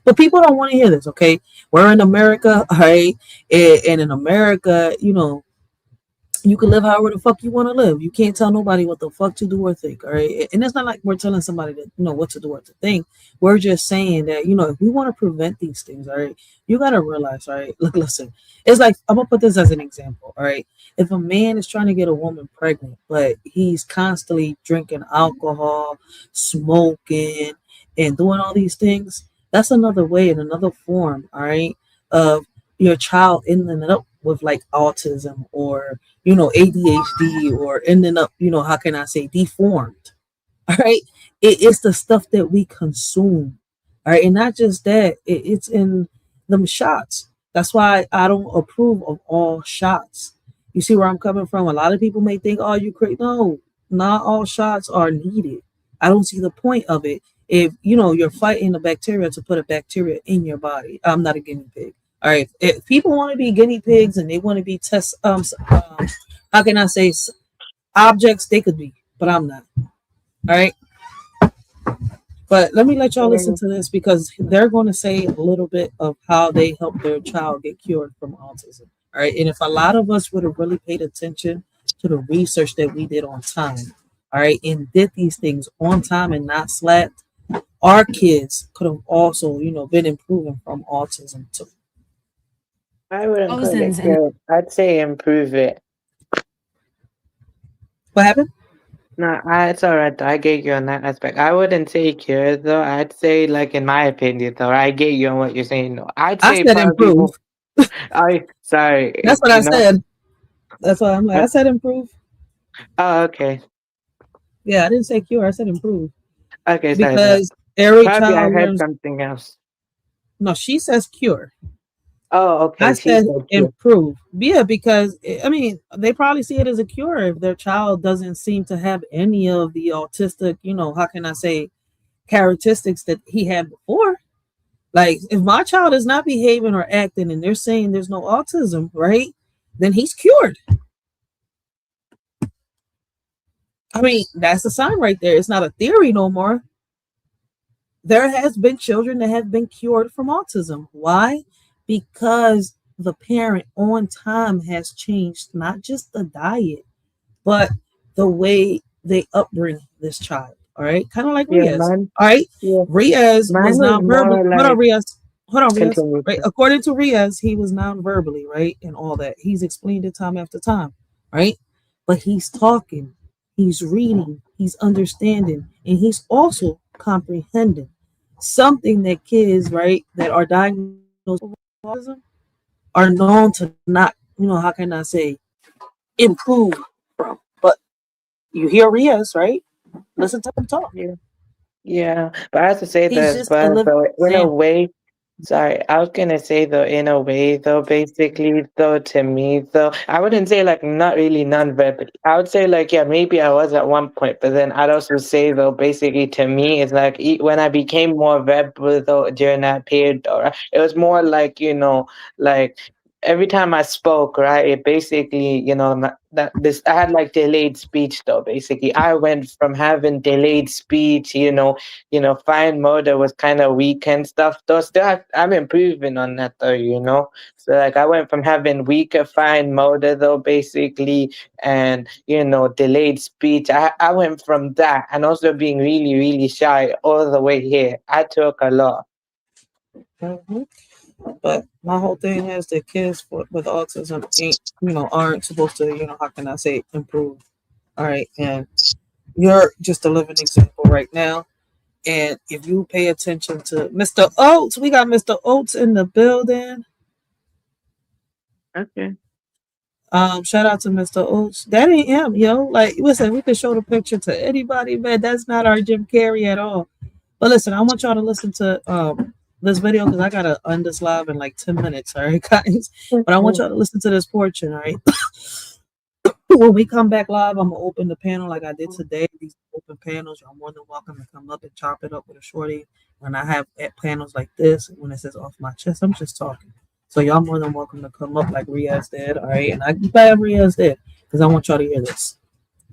But people don't want to hear this, okay? We're in America, all right? And in America, you can live however the fuck you want to live. You can't tell nobody what the fuck to do or think, all right? And it's not like we're telling somebody that, what to do or to think. We're just saying that, if we want to prevent these things, all right, you got to realize, all right, look, listen, it's like, I'm going to put this as an example, all right? If a man is trying to get a woman pregnant, but he's constantly drinking alcohol, smoking, and doing all these things, that's another way and another form, all right, of your child ending up with like autism or, ADHD or ending up, how can I say, deformed. All right. It's the stuff that we consume. All right. And not just that, it's in them shots. That's why I don't approve of all shots. You see where I'm coming from? A lot of people may think, oh, you crazy. No, not all shots are needed. I don't see the point of it. If, you're fighting the bacteria to put a bacteria in your body. I'm not a guinea pig. All right. If people want to be guinea pigs and they want to be how can I say, objects, they could be, but I'm not. All right. But let me let y'all listen to this because they're going to say a little bit of how they help their child get cured from autism. All right. And if a lot of us would have really paid attention to the research that we did on time, all right, and did these things on time and not slacked, our kids could have also, been improving from autism too. I wouldn't call it cure. I'd say improve it. What happened? No, it's all right. I get you on that aspect. I wouldn't say cure though. I'd say, like, in my opinion though, I get you on what you're saying. No, I'd say I said improve. Sorry. That's what I said. That's why I'm like, I said improve. Oh, okay. Yeah, I didn't say cure. I said improve. Okay, sorry. Because every Probably child I heard learns. something else. No, she says cure. Oh, okay. I said improve. Yeah, because they probably see it as a cure if their child doesn't seem to have any of the autistic, how can I say, characteristics that he had before. Like, if my child is not behaving or acting and they're saying there's no autism, right, then he's cured. That's a sign right there. It's not a theory no more. There has been children that have been cured from autism. Why? Because the parent on time has changed not just the diet, but the way they upbring this child. All right, kind of like Yeah, Riaz. man. All right, Yeah. Riaz Mine was is nonverbal. more Hold on, like Riaz. Hold on, Riaz. continue. Right, according to Riaz, he was non-verbally, right, and all that. He's explained it time after time, right? But he's talking, he's reading, he's understanding, and he's also comprehending something that kids, right, that are diagnosed with autism are known to not, how can I say, improve from. But you hear Riaz, right? Listen to him talk. Yeah, but I have to say He's that just a but living though in a example. way, sorry, I was gonna say though, in a way though, basically though, to me though, I wouldn't say like not really non-verbal. I would say like yeah, maybe I was at one point, but then I'd also say though, basically to me, it's like when I became more verbal though during that period, or it was more like like every time I spoke, right, it basically, that this I had like delayed speech though. Basically, I went from having delayed speech, fine motor was kind of weak and stuff. Though still, I'm improving on that though. So like I went from having weaker fine motor though, basically, and delayed speech. I went from that and also being really really shy all the way here. I took a lot. Mhm. But my whole thing is that kids with autism aren't supposed to, how can I say, improve. All right. And you're just a living example right now. And if you pay attention to Mr. Oates, we got Mr. Oates in the building. Okay. Shout out to Mr. Oates. That ain't him, yo. Like, listen, we can show the picture to anybody, man. That's not our Jim Carrey at all. But listen, I want y'all to listen to this video because I gotta end this live in like 10 minutes, all right, guys? But I want y'all to listen to this portion, all right? When we come back live, I'm gonna open the panel like I did today. These open panels, you're more than welcome to come up and chop it up with a shorty. When I have panels like this, when it says off my chest, I'm just talking. So y'all more than welcome to come up like Riaz did, all right? And I'm glad Riaz did because I want y'all to hear this.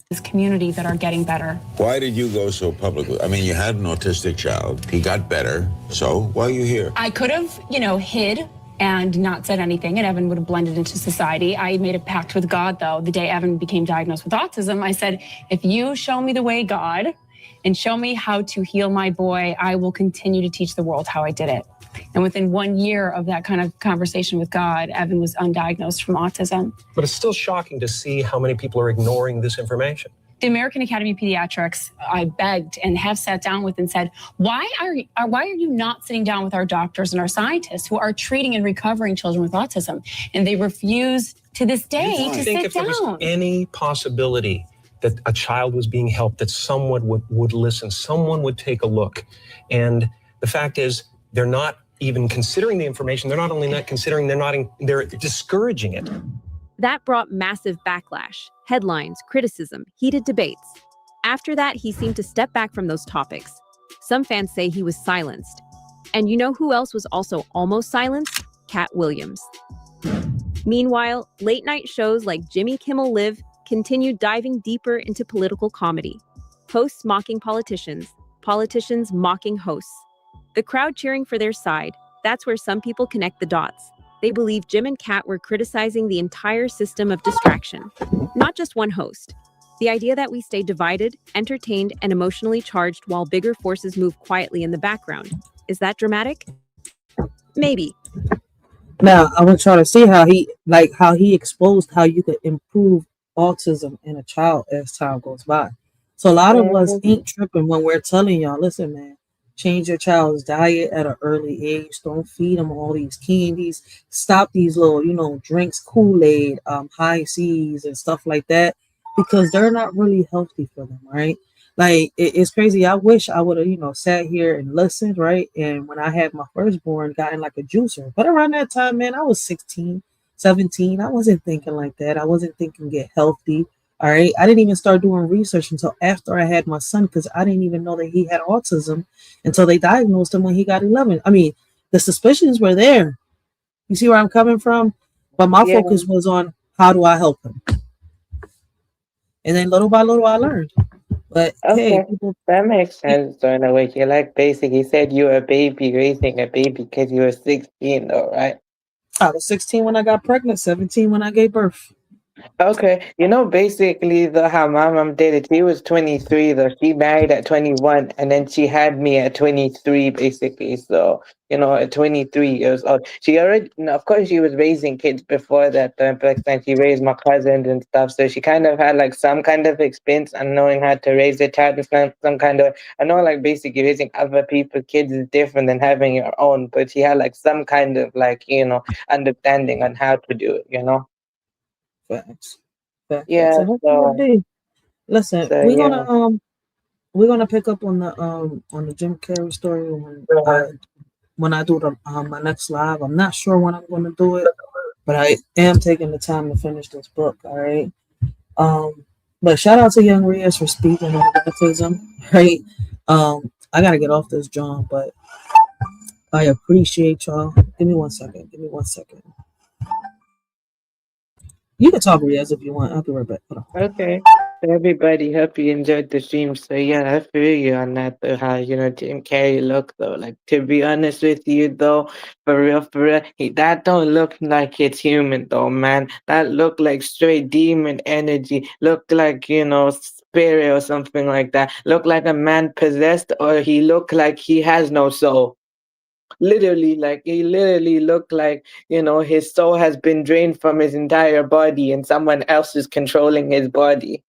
This community that are getting better. Why did you go so public? I mean, you had an autistic child. He got better. So why are you here? I could have, hid and not said anything, and Evan would have blended into society. I made a pact with God, though. The day Evan became diagnosed with autism, I said, if you show me the way, God, and show me how to heal my boy, I will continue to teach the world how I did it. And within 1 year of that kind of conversation with God, Evan was undiagnosed from autism. But it's still shocking to see how many people are ignoring this information. The American Academy of Pediatrics, I begged and have sat down with and said, why are you not sitting down with our doctors and our scientists who are treating and recovering children with autism? And they refuse to this day to sit if there was down. any possibility that a child was being helped, that someone would listen, someone would take a look. And the fact is, they're not even considering the information. They're not only not considering, they're discouraging it. That brought massive backlash, headlines, criticism, heated debates. After that, he seemed to step back from those topics. Some fans say he was silenced. And you know who else was also almost silenced? Cat Williams. Meanwhile, late-night shows like Jimmy Kimmel Live continued diving deeper into political comedy. Hosts mocking politicians, politicians mocking hosts. The crowd cheering for their side, that's where some people connect the dots. They believe Jim and Kat were criticizing the entire system of distraction, not just one host. The idea that we stay divided, entertained, and emotionally charged while bigger forces move quietly in the background. Is that dramatic? Maybe. Now, I want y'all to see how he exposed how you could improve autism in a child as time goes by. So a lot of us ain't tripping when we're telling y'all, listen, man, change your child's diet at an early age. Don't feed them all these candies. Stop these little, drinks, Kool-Aid, high C's and stuff like that, because they're not really healthy for them, right? Like, it's crazy. I wish I would have, sat here and listened, right? And when I had my firstborn, gotten like a juicer. But around that time, man, I was 16, 17. I wasn't thinking like that. I wasn't thinking get healthy. All right. I didn't even start doing research until after I had my son, because I didn't even know that he had autism until they diagnosed him when he got 11. I mean, the suspicions were there. You see where I'm coming from? But my focus was on how do I help him? And then little by little, I learned. But okay, hey, that makes sense though, in a way. You like basically said you were a baby raising a baby because you were 16 though, right? I was 16 when I got pregnant, 17 when I gave birth. Okay, basically, how my mom did it, she was 23, though. She married at 21, and then she had me at 23, basically. So, at 23 years old. She already, of course, she was raising kids before that, but then she raised my cousins and stuff. So she kind of had, like, some kind of experience on knowing how to raise a child. Some kind of, I know, like, basically raising other people's kids is different than having your own, but she had, like, some kind of, like, understanding on how to do it. Facts. Facts. Yeah, So hopefully it'll so, be. Listen, so yeah. we're gonna pick up on the Jim Carrey story when I do my next live. I'm not sure when I'm gonna do it, but I am taking the time to finish this book. All right. But shout out to Young Rios for speaking on autism. Right. I gotta get off this, John, but I appreciate y'all. Give me 1 second. Give me 1 second. You can talk, Rios, if you want. I'll be right back. Hold on. Okay. Everybody, hope you enjoyed the stream. So yeah, I feel you on that though, how Jim Carrey look though. Like, to be honest with you though, for real, that don't look like it's human though, man. That look like straight demon energy. Look like, spirit or something like that. Look like a man possessed, or he look like he has no soul. Literally, like, he literally looked like, his soul has been drained from his entire body and someone else is controlling his body.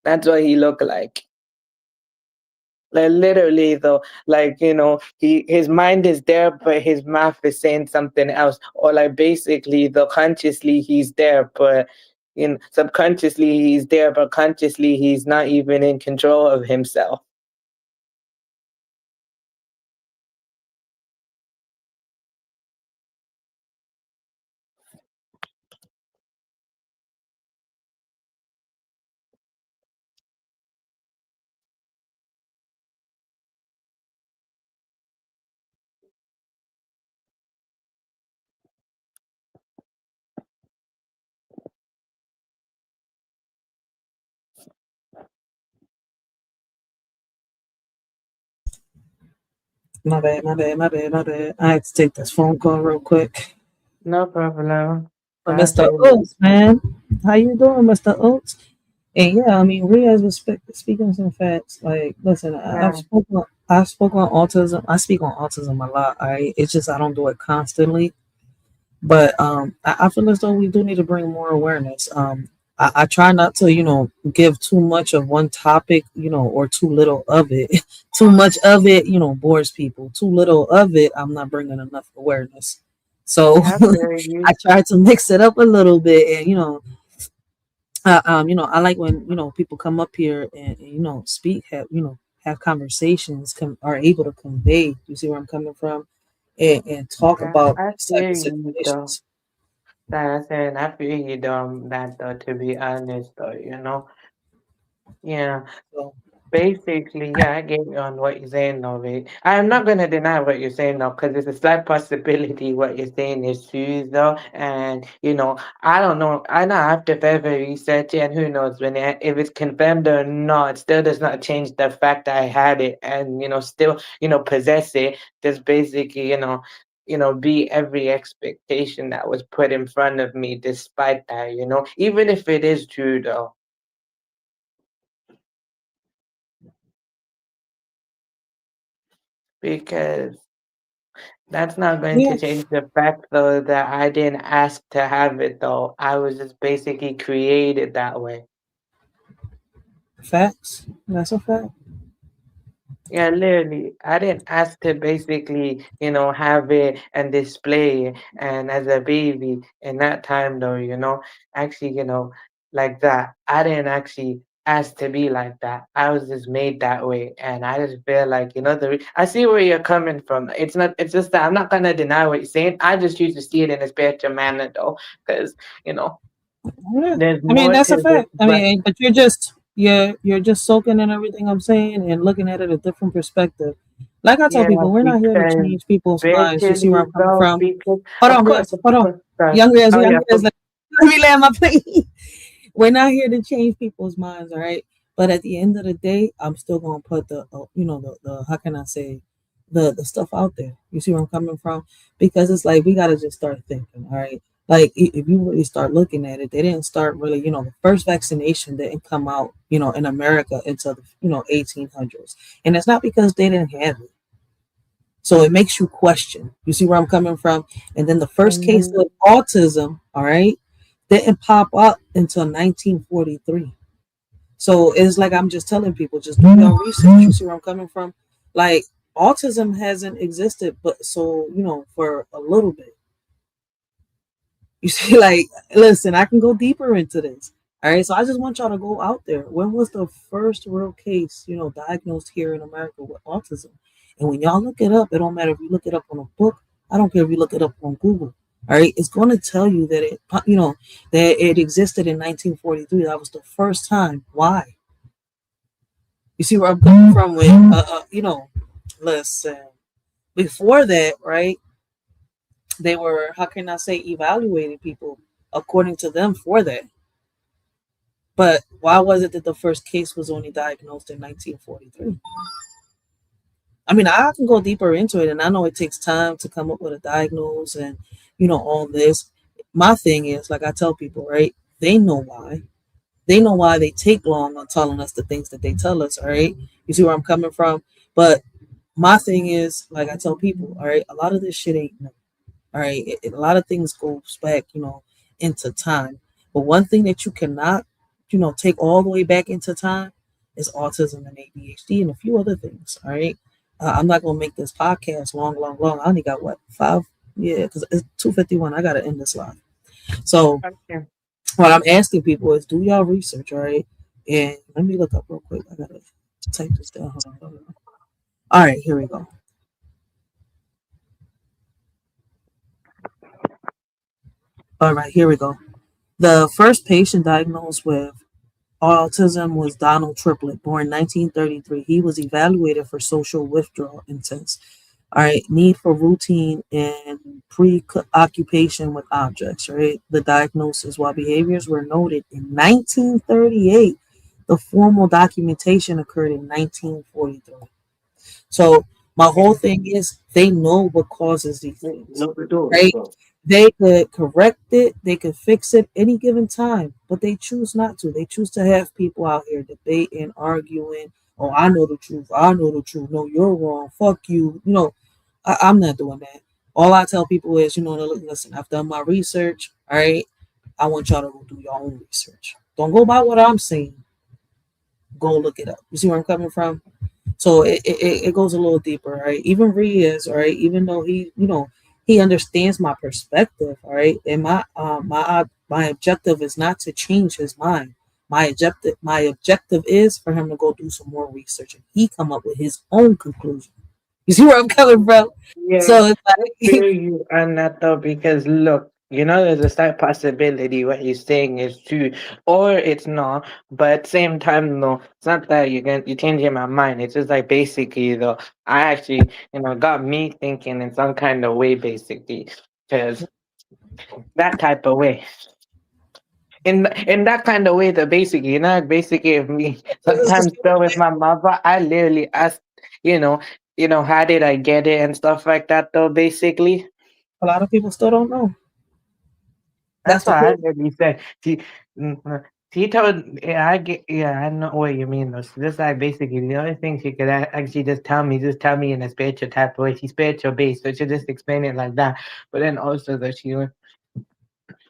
That's what he looked like. Like, literally though, like, his mind is there, but his mouth is saying something else. Or like, basically, though, consciously he's there, but subconsciously he's there, but consciously he's not even in control of himself. My bad. I had to take this phone call real quick. No problem. Mr. Oates, man. How you doing, Mr. Oates? And yeah, I mean, Riaz was speaking some facts. Like, listen, I've spoken on autism. I speak on autism a lot. It's just I don't do it constantly. But I feel as though we do need to bring more awareness. I try not to, give too much of one topic, or too little of it. Too much of it, bores people. Too little of it, I'm not bringing enough awareness. So I try to mix it up a little bit, and I like when people come up here and speak, have conversations, are able to convey. You see where I'm coming from, and talk about certain situations. I feel you though on that though, to be honest though, Yeah. So basically, yeah, I get you on what you're saying though, mate. I'm not gonna deny what you're saying though, because there's a slight possibility what you're saying is true though. And I don't know. I not have to further research it, and who knows if it's confirmed or not, it still does not change the fact that I had it and still possess it. Just basically, be every expectation that was put in front of me despite that, even if it is true though. Because that's not going to change the fact though that I didn't ask to have it though. I was just basically created that way. Facts. That's a fact. Yeah, literally. I didn't ask to basically, have it and display it. And as a baby in that time though, actually, like that. I didn't actually ask to be like that. I was just made that way. And I just feel like, I see where you're coming from. It's just that I'm not gonna deny what you're saying. I just choose to see it in a spiritual manner though. Because, there's more. I mean, that's a fact. I mean, but you're just soaking in everything I'm saying and looking at it a different perspective. Like I tell people, we're not here to change people's minds. You see where I'm coming from? Hold on. Young Riaz, let me land my plane. We're not here to change people's minds, all right? But at the end of the day, I'm still gonna put the how can I say, the stuff out there. You see where I'm coming from? Because it's like we gotta just start thinking, all right? Like if you really start looking at it, they didn't start really, the first vaccination didn't come out, in America until the 1800s. And it's not because they didn't have it. So it makes you question. You see where I'm coming from? And then the first case of autism, all right, didn't pop up until 1943. So it's like I'm just telling people, just do your research. You see where I'm coming from? Like autism hasn't existed, but for a little bit. You see, like, listen, I can go deeper into this. All right, so I just want y'all to go out there. When was the first real case, diagnosed here in America with autism? And when y'all look it up, it don't matter if you look it up on a book. I don't care if you look it up on Google. All right, it's going to tell you that it existed in 1943. That was the first time. Why? You see where I'm coming from with, listen, before that, right? They were, how can I say, evaluating people according to them for that. But why was it that the first case was only diagnosed in 1943? I mean, I can go deeper into it, and I know it takes time to come up with a diagnose and, all this. My thing is, like I tell people, right? They know why. They know why they take long on telling us the things that they tell us, all right? You see where I'm coming from? But my thing is, like I tell people, all right, a lot of this shit ain't new. All right, a lot of things goes back, into time. But one thing that you cannot, take all the way back into time is autism and ADHD and a few other things. All right, I'm not gonna make this podcast long. I only got 5? Yeah, because it's 2:51. I gotta end this live. So what I'm asking people is, do y'all research, all right? And let me look up real quick. I gotta type this down. Hold on. All right, here we go. All right, here we go. The first patient diagnosed with autism was Donald Triplett, born 1933. He was evaluated for social withdrawal intense. All right, need for routine and preoccupation with objects, right? The diagnosis, while behaviors were noted in 1938, the formal documentation occurred in 1943. So my whole thing is they know what causes these things, right? They could correct it, they could fix it any given time, but they choose not to. They choose to have people out here debating, arguing. Oh, I know the truth. No, you're wrong. Fuck you. I'm not doing that. All I tell people is, listen, I've done my research. All right. I want y'all to go do your own research. Don't go by what I'm saying. Go look it up. You see where I'm coming from? So it goes a little deeper, right? Even Riaz, all right, even though he understands my perspective, all right, and my objective is not to change his mind. My objective is for him to go do some more research and he come up with his own conclusion. You see where I'm coming from? Yeah, So it's I feel you on that though, because look, there's a slight possibility what you're saying is true, or it's not. But at the same time, no, it's not that you're changing my mind. It's just like basically though, I actually, got me thinking in some kind of way, basically, because that type of way. In that kind of way, that basically, if me sometimes still with my mother, I literally ask, how did I get it and stuff like that though, basically. A lot of people still don't know. That's what I really said. She told, I know what you mean though. So just like basically the only thing she could actually just tell me in a spiritual type of way. She's spiritual based, so she'll just explain it like that. But then also that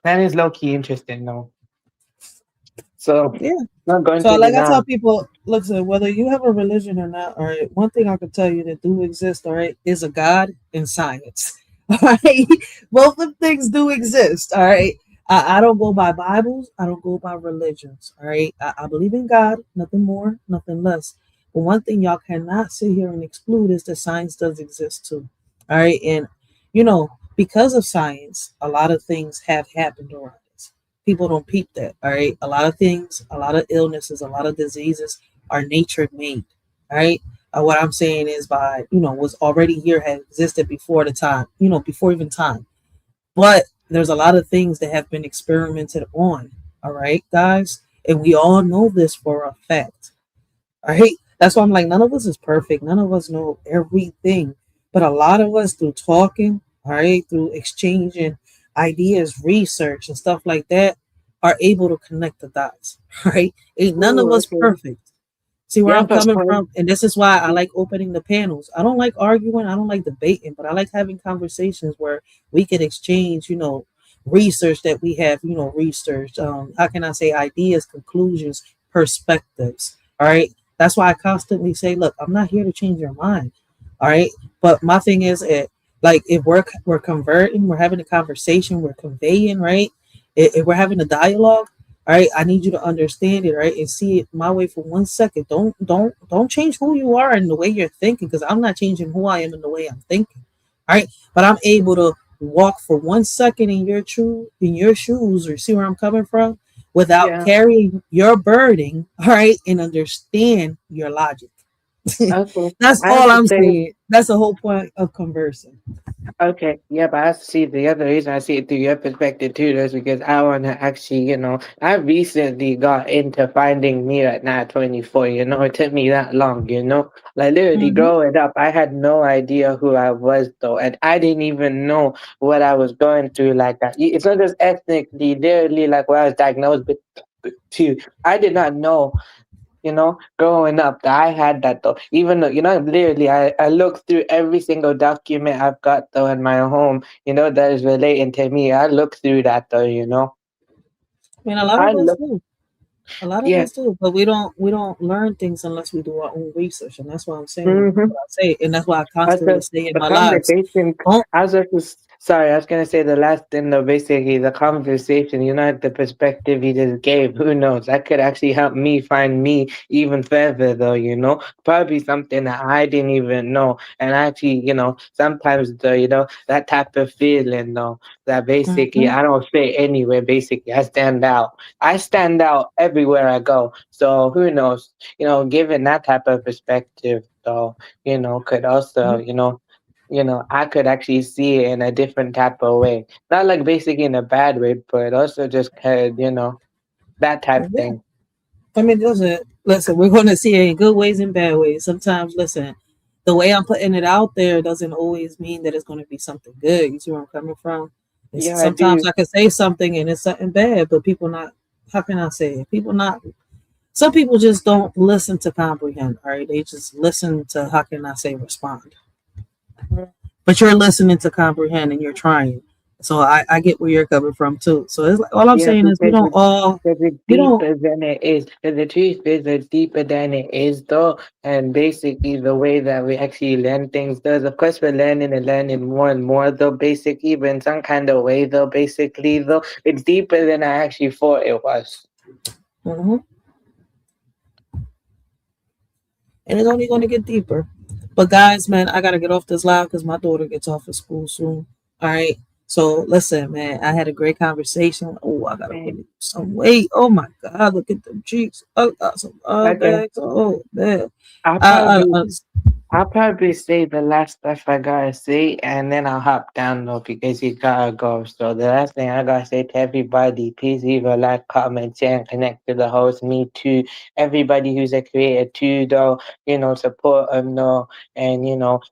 that is low key interesting though. So yeah. Not going So to like I deny. tell people, listen, whether you have a religion or not, all right, one thing I can tell you that do exist, all right, is a God and science. All right. Both of things do exist. All right. I don't go by Bibles, I don't go by religions. All right. I believe in God, nothing more, nothing less. But one thing y'all cannot sit here and exclude is that science does exist too. All right. And because of science, a lot of things have happened around us. People don't peep that. All right. A lot of things, a lot of illnesses, a lot of diseases are nature made. All right. What I'm saying is by, was already here, had existed before the time, before even time. But there's a lot of things that have been experimented on. All right, guys. And we all know this for a fact. All right. That's why I'm like, none of us is perfect. None of us know everything. But a lot of us through talking, all right, through exchanging ideas, research, and stuff like that, are able to connect the dots, right? Ain't none of Ooh, us okay. perfect. See where Yeah, I'm but coming from? And this is why I like opening the panels. I don't like arguing, I don't like debating, but I like having conversations where we can exchange, research that we have, researched. How can I say ideas, conclusions, perspectives. All right. That's why I constantly say, look, I'm not here to change your mind. All right. But my thing is like if we're converting, we're having a conversation, we're conveying, right? If we're having a dialogue, all right, I need you to understand it, right, and see it my way for 1 second. Don't change who you are and the way you're thinking, because I'm not changing who I am and the way I'm thinking. All right, but I'm able to walk for 1 second in your shoes, or see where I'm coming from, without yeah. carrying your burden, all right, and understand your logic. Okay. That's I have all to I'm say, saying. That's the whole point of conversing. okay, yeah, but I see the other reason I see it through your perspective too is because I want to actually, I recently got into finding me at 924, it took me that long, like literally Mm-hmm. growing up, I had no idea who I was though, and I didn't even know what I was going through like that. It's not just ethnically, literally like what I was diagnosed with too. I did not know growing up, I had that though. Even though, literally, I looked through every single document I've got though in my home, that is relating to me. I looked through that though. I mean, a lot I of us look, do. A lot of yeah. us do, but we don't learn things unless we do our own research, and that's why I'm saying Mm-hmm. what I say, and that's why I constantly Also, say in the my lives, conversation, don't. I was just, sorry, I was going to say the last thing though, basically, the conversation, the perspective you just gave, who knows? That could actually help me find me even further though, probably something that I didn't even know. And actually, sometimes though, that type of feeling though, that basically Mhm. I don't fit anywhere, basically, I stand out. I stand out everywhere I go. So who knows, given that type of perspective though, could also, I could actually see it in a different type of way. Not like basically in a bad way, but also just kind of, that type Yeah, thing. I mean, listen. We're going to see it in good ways and bad ways. Sometimes, listen, the way I'm putting it out there doesn't always mean that it's going to be something good. You see where I'm coming from? Yeah, I Sometimes do. I can say something and it's something bad, but people not. How can I say it? People not. Some people just don't listen to comprehend. All right, they just listen to, how can I say, respond. But you're listening to comprehend and you're trying. So I get where you're coming from too. So it's like, all I'm Yeah, saying is because it's we don't. deeper than it is. Because the truth is, it's deeper than it is, though. And basically, the way that we actually learn things does, of course, we're learning and learning more and more, though, basically, but in some kind of way, though, basically, though, it's deeper than I actually thought it was. Mm-hmm. And it's only going to get deeper. But guys, man, I gotta get off this live because my daughter gets off of school soon. All right. So listen, man, I had a great conversation. Oh, I gotta put some weight. Oh my God, look at them cheeks. Oh, got some Okay. bags. Oh man. I'll I, probably I, I'll probably say the last stuff I gotta say, and then I'll hop down though because you gotta go. So the last thing I gotta say to everybody, please leave a like, comment, share, and connect to the host. Me too. Everybody who's a creator too, though, support them though, and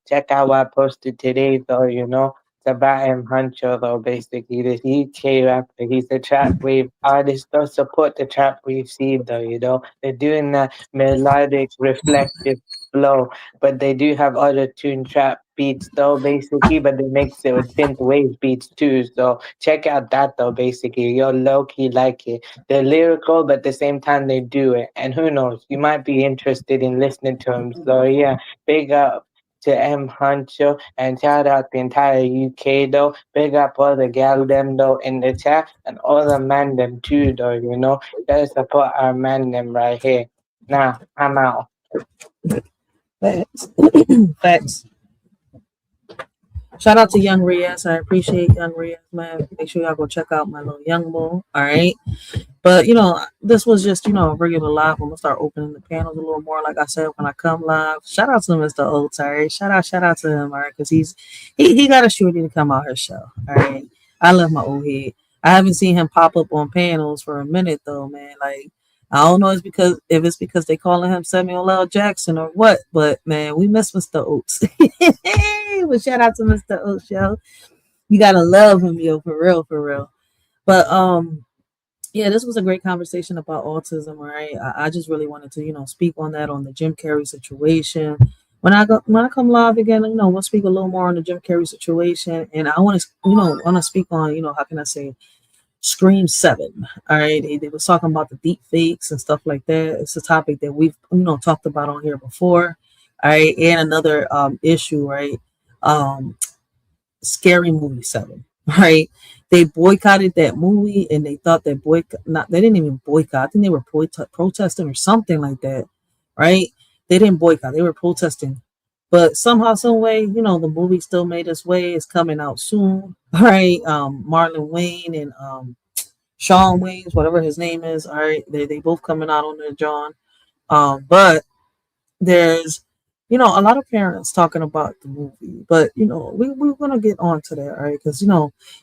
check out what I posted today though. It's about Huncho though. Basically, this UK rapper. He's a trap wave artist. Though support the trap wave scene though. They're doing that melodic, reflective flow, but they do have other tune trap beats though basically, but they mix it with synth wave beats too, so check out that though basically. You'll low-key like it. They're lyrical, but at the same time they do it, and who knows, you might be interested in listening to them. So yeah, big up to Huncho, and shout out the entire UK though. Big up all the gal them though in the chat, and all the man them too though. Gotta support our man them right here. Now I'm out. facts. Facts. Shout out to Young Riaz. I appreciate Young Riaz, man. Make sure y'all go check out my little young boy. All right. But this was just a regular live. I'm gonna start opening the panels a little more, like I said, when I come live. Shout out to Mr. Oates, all right. Shout out to him, all right, because he got a shorty to come out his show. All right. I love my old head. I haven't seen him pop up on panels for a minute though, man. Like, I don't know if it's because they calling him Samuel L. Jackson or what, but man, we miss Mr. Oates. But shout out to Mr. Osho. You gotta love him, yo, for real, for real. But yeah, this was a great conversation about autism, right? I just really wanted to, speak on that, on the Jim Carrey situation. When I come live again, we'll speak a little more on the Jim Carrey situation, and I want to, speak on, how can I say, Scream 7. All right, they was talking about the deep fakes and stuff like that. It's a topic that we've, talked about on here before. All right, and another issue, right? Scary Movie 7, right? They boycotted that movie, and they thought that they didn't even boycott. I think they were protesting or something like that, right? They didn't boycott. They were protesting. But somehow, some way, the movie still made its way. It's coming out soon, right? Marlon Wayne and Sean Waynes, whatever his name is, all right? They both coming out on their John. But there's, a lot of parents talking about the movie. But, we're going to get on to that, all right? Because,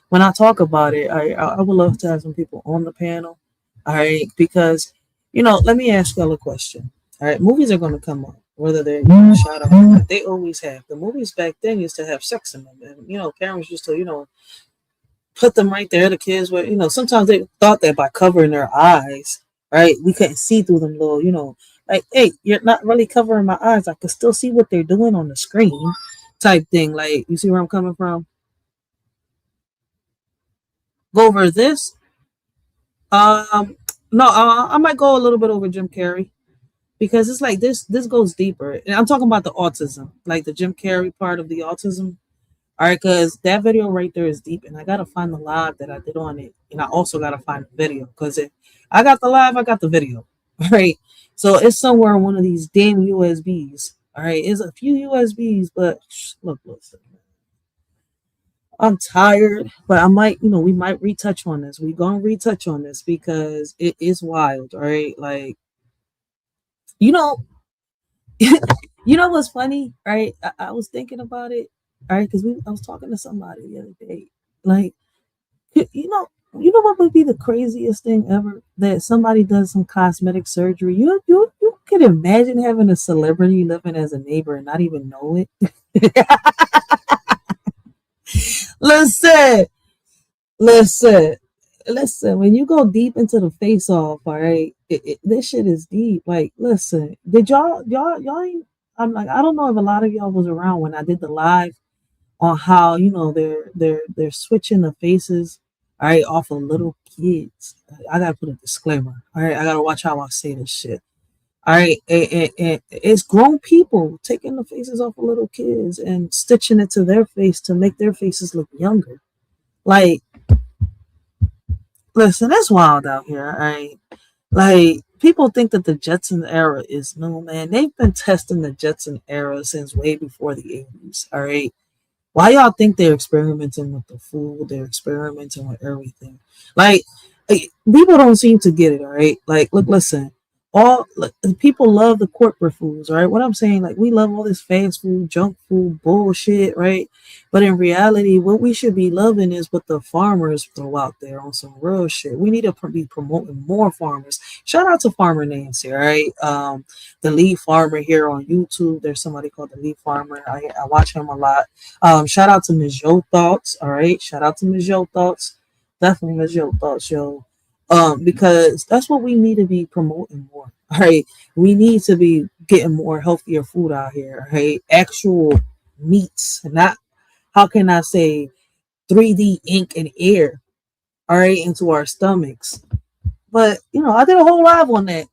when I talk about it, I would love to have some people on the panel, all right? Because, let me ask y'all a question. All right, movies are going to come up, whether they're shot or not. They always have. The movies back then used to have sex in them, and parents used to, put them right there. The kids were, sometimes they thought that by covering their eyes, right, we couldn't see through them little, like, hey, you're not really covering my eyes. I can still see what they're doing on the screen, type thing. Like, you see where I'm coming from? Go over this. No, I might go a little bit over Jim Carrey. Because it's like this goes deeper. And I'm talking about the autism, like the Jim Carrey part of the autism. All right, because that video right there is deep, and I gotta find the live that I did on it, and I also gotta find the video, because if I got the live, I got the video. All right, so it's somewhere on one of these damn USBs. All right, it's a few USBs, but look, I'm tired, but I might, we might retouch on this. We're gonna retouch on this because it is wild. All right, like. You know what's funny, right? I was thinking about it, all right, because I was talking to somebody the other day. Like, you know what would be the craziest thing ever? That somebody does some cosmetic surgery. You could imagine having a celebrity living as a neighbor and not even know it. Listen, when you go deep into the face off, all right, this shit is deep. Like, listen, did y'all ain't, I'm like, I don't know if a lot of y'all was around when I did the live on how, they're switching the faces, all right, off of little kids. I gotta put a disclaimer, all right, I gotta watch how I say this shit. All right, and it's grown people taking the faces off of little kids and stitching it to their face to make their faces look younger. Like, listen, it's wild out here, all right? Like, people think that the Jetson era is new, man. They've been testing the Jetson era since way before the 80s, all right? Why y'all think they're experimenting with the food? They're experimenting with everything. Like, people don't seem to get it, all right? Like, look, listen. People love the corporate foods, right? What I'm saying, like, we love all this fast food, junk food, bullshit, right? But in reality, what we should be loving is what the farmers throw out there on some real shit. We need to be promoting more farmers. Shout out to Farmer Nancy, all right? The lead farmer here on YouTube. There's somebody called the lead farmer. I watch him a lot. Shout out to Ms. Yo Thoughts, all right? Shout out to Ms. Yo Thoughts. Definitely Ms. Yo Thoughts, yo. Because that's what we need to be promoting more. All right, we need to be getting more healthier food out here. Right, actual meats, not, how can I say, 3D ink and air. All right, into our stomachs. But I did a whole live on that.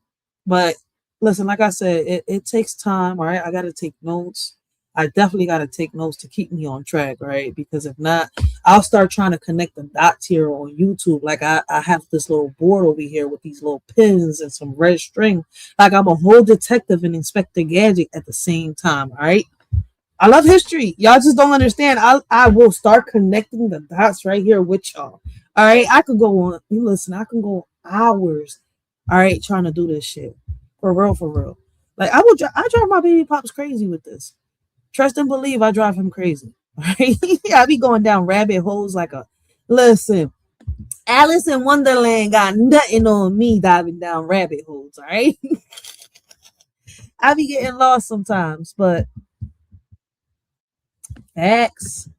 But listen, like I said, it takes time. All right, I got to take notes. I definitely got to take notes to keep me on track, right? Because if not, I'll start trying to connect the dots here on YouTube. Like, I have this little board over here with these little pins and some red string. Like, I'm a whole detective and Inspector Gadget at the same time, all right? I love history. Y'all just don't understand. I will start connecting the dots right here with y'all. All right? I could go on. Listen, I can go hours, all right, trying to do this shit. For real. Like, I drive my baby pops crazy with this. Trust and believe I drive him crazy. Right? I be going down rabbit holes like listen, Alice in Wonderland got nothing on me diving down rabbit holes, all right? I be getting lost sometimes, but Facts.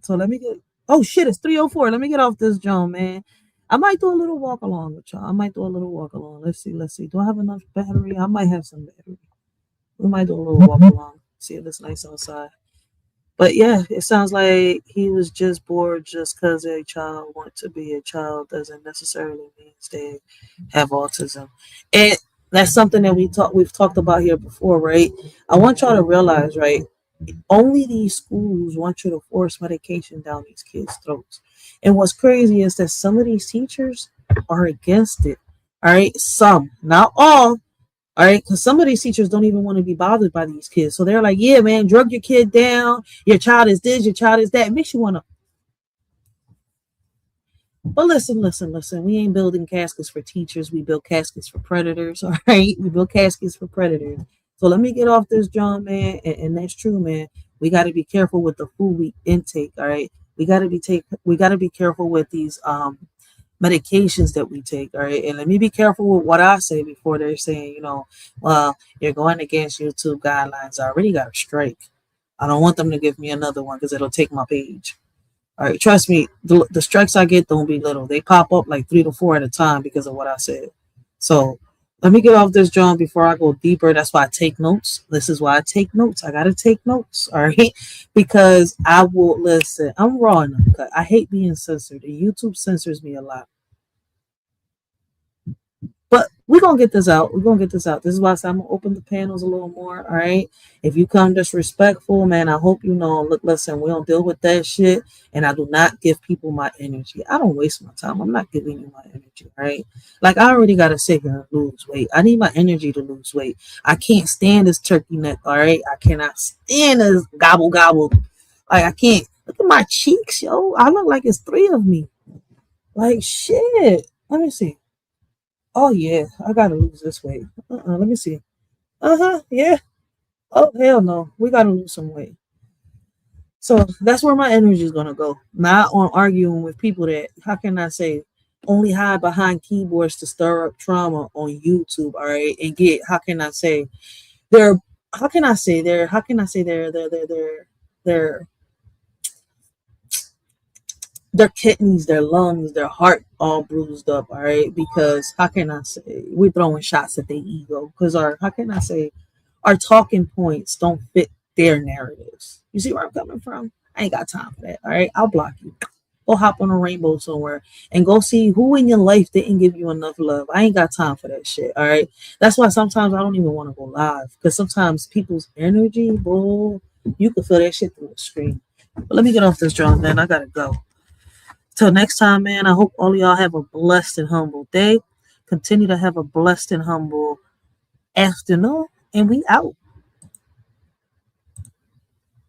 So let me get. Oh shit! It's 3:04. Let me get off this John, man. I might do a little walk along with y'all. Let's see. Do I have enough battery? I might have some battery. We might do a little walk along. See if it's nice outside. But yeah, it sounds like he was just bored just because a child wants to be a child doesn't necessarily mean they have autism. And that's something that we've talked about here before, right? I want y'all to realize, right? Only these schools want you to force medication down these kids' throats. And what's crazy is that some of these teachers are against it. All right, some, not all. All right, because some of these teachers don't even want to be bothered by these kids. So they're like, yeah, man, drug your kid down. Your child is this, your child is that. It makes you want to. But listen. We ain't building caskets for teachers. We build caskets for predators. All right, we build caskets for predators. So let me get off this, John, man. And that's true, man. We got to be careful with the food we intake. All right, we got to be careful with these medications that we take, all right? And let me be careful with what I say before they're saying, well, you're going against YouTube guidelines. I already got a strike. I don't want them to give me another one because it'll take my page. All right, trust me, the strikes I get don't be little. They pop up like 3 to 4 at a time because of what I said. So let me get off this, John, before I go deeper. That's why I take notes. This is why I take notes. I got to take notes, all right? Because I will listen. I'm raw enough. I hate being censored. YouTube censors me a lot. But we're going to get this out. This is why I said I'm going to open the panels a little more, all right? If you come disrespectful, man, I hope you know, look, listen, we don't deal with that shit, and I do not give people my energy. I don't waste my time. I'm not giving you my energy, all right? Like, I already got to sit here and lose weight. I need my energy to lose weight. I can't stand this turkey neck, all right? I cannot stand this gobble. Like, I can't. Look at my cheeks, yo. I look like it's 3 of me. Like, shit. Let me see. Oh, yeah, I got to lose this weight. Let me see. Yeah. Oh, hell no. We got to lose some weight. So that's where my energy is going to go. Not on arguing with people that, how can I say, only hide behind keyboards to stir up trauma on YouTube, all right? And get, their kidneys, their lungs, their heart all bruised up, all right? Because we're throwing shots at their ego because our talking points don't fit their narratives. You see where I'm coming from? I ain't got time for that, all right? I'll block you. Go hop on a rainbow somewhere and go see who in your life didn't give you enough love. I ain't got time for that shit, all right? That's why sometimes I don't even want to go live because sometimes people's energy, bro, you can feel that shit through the screen. But let me get off this drum, man. I got to go. Till next time, man, I hope all of y'all have a blessed and humble day. Continue to have a blessed and humble afternoon, and we out.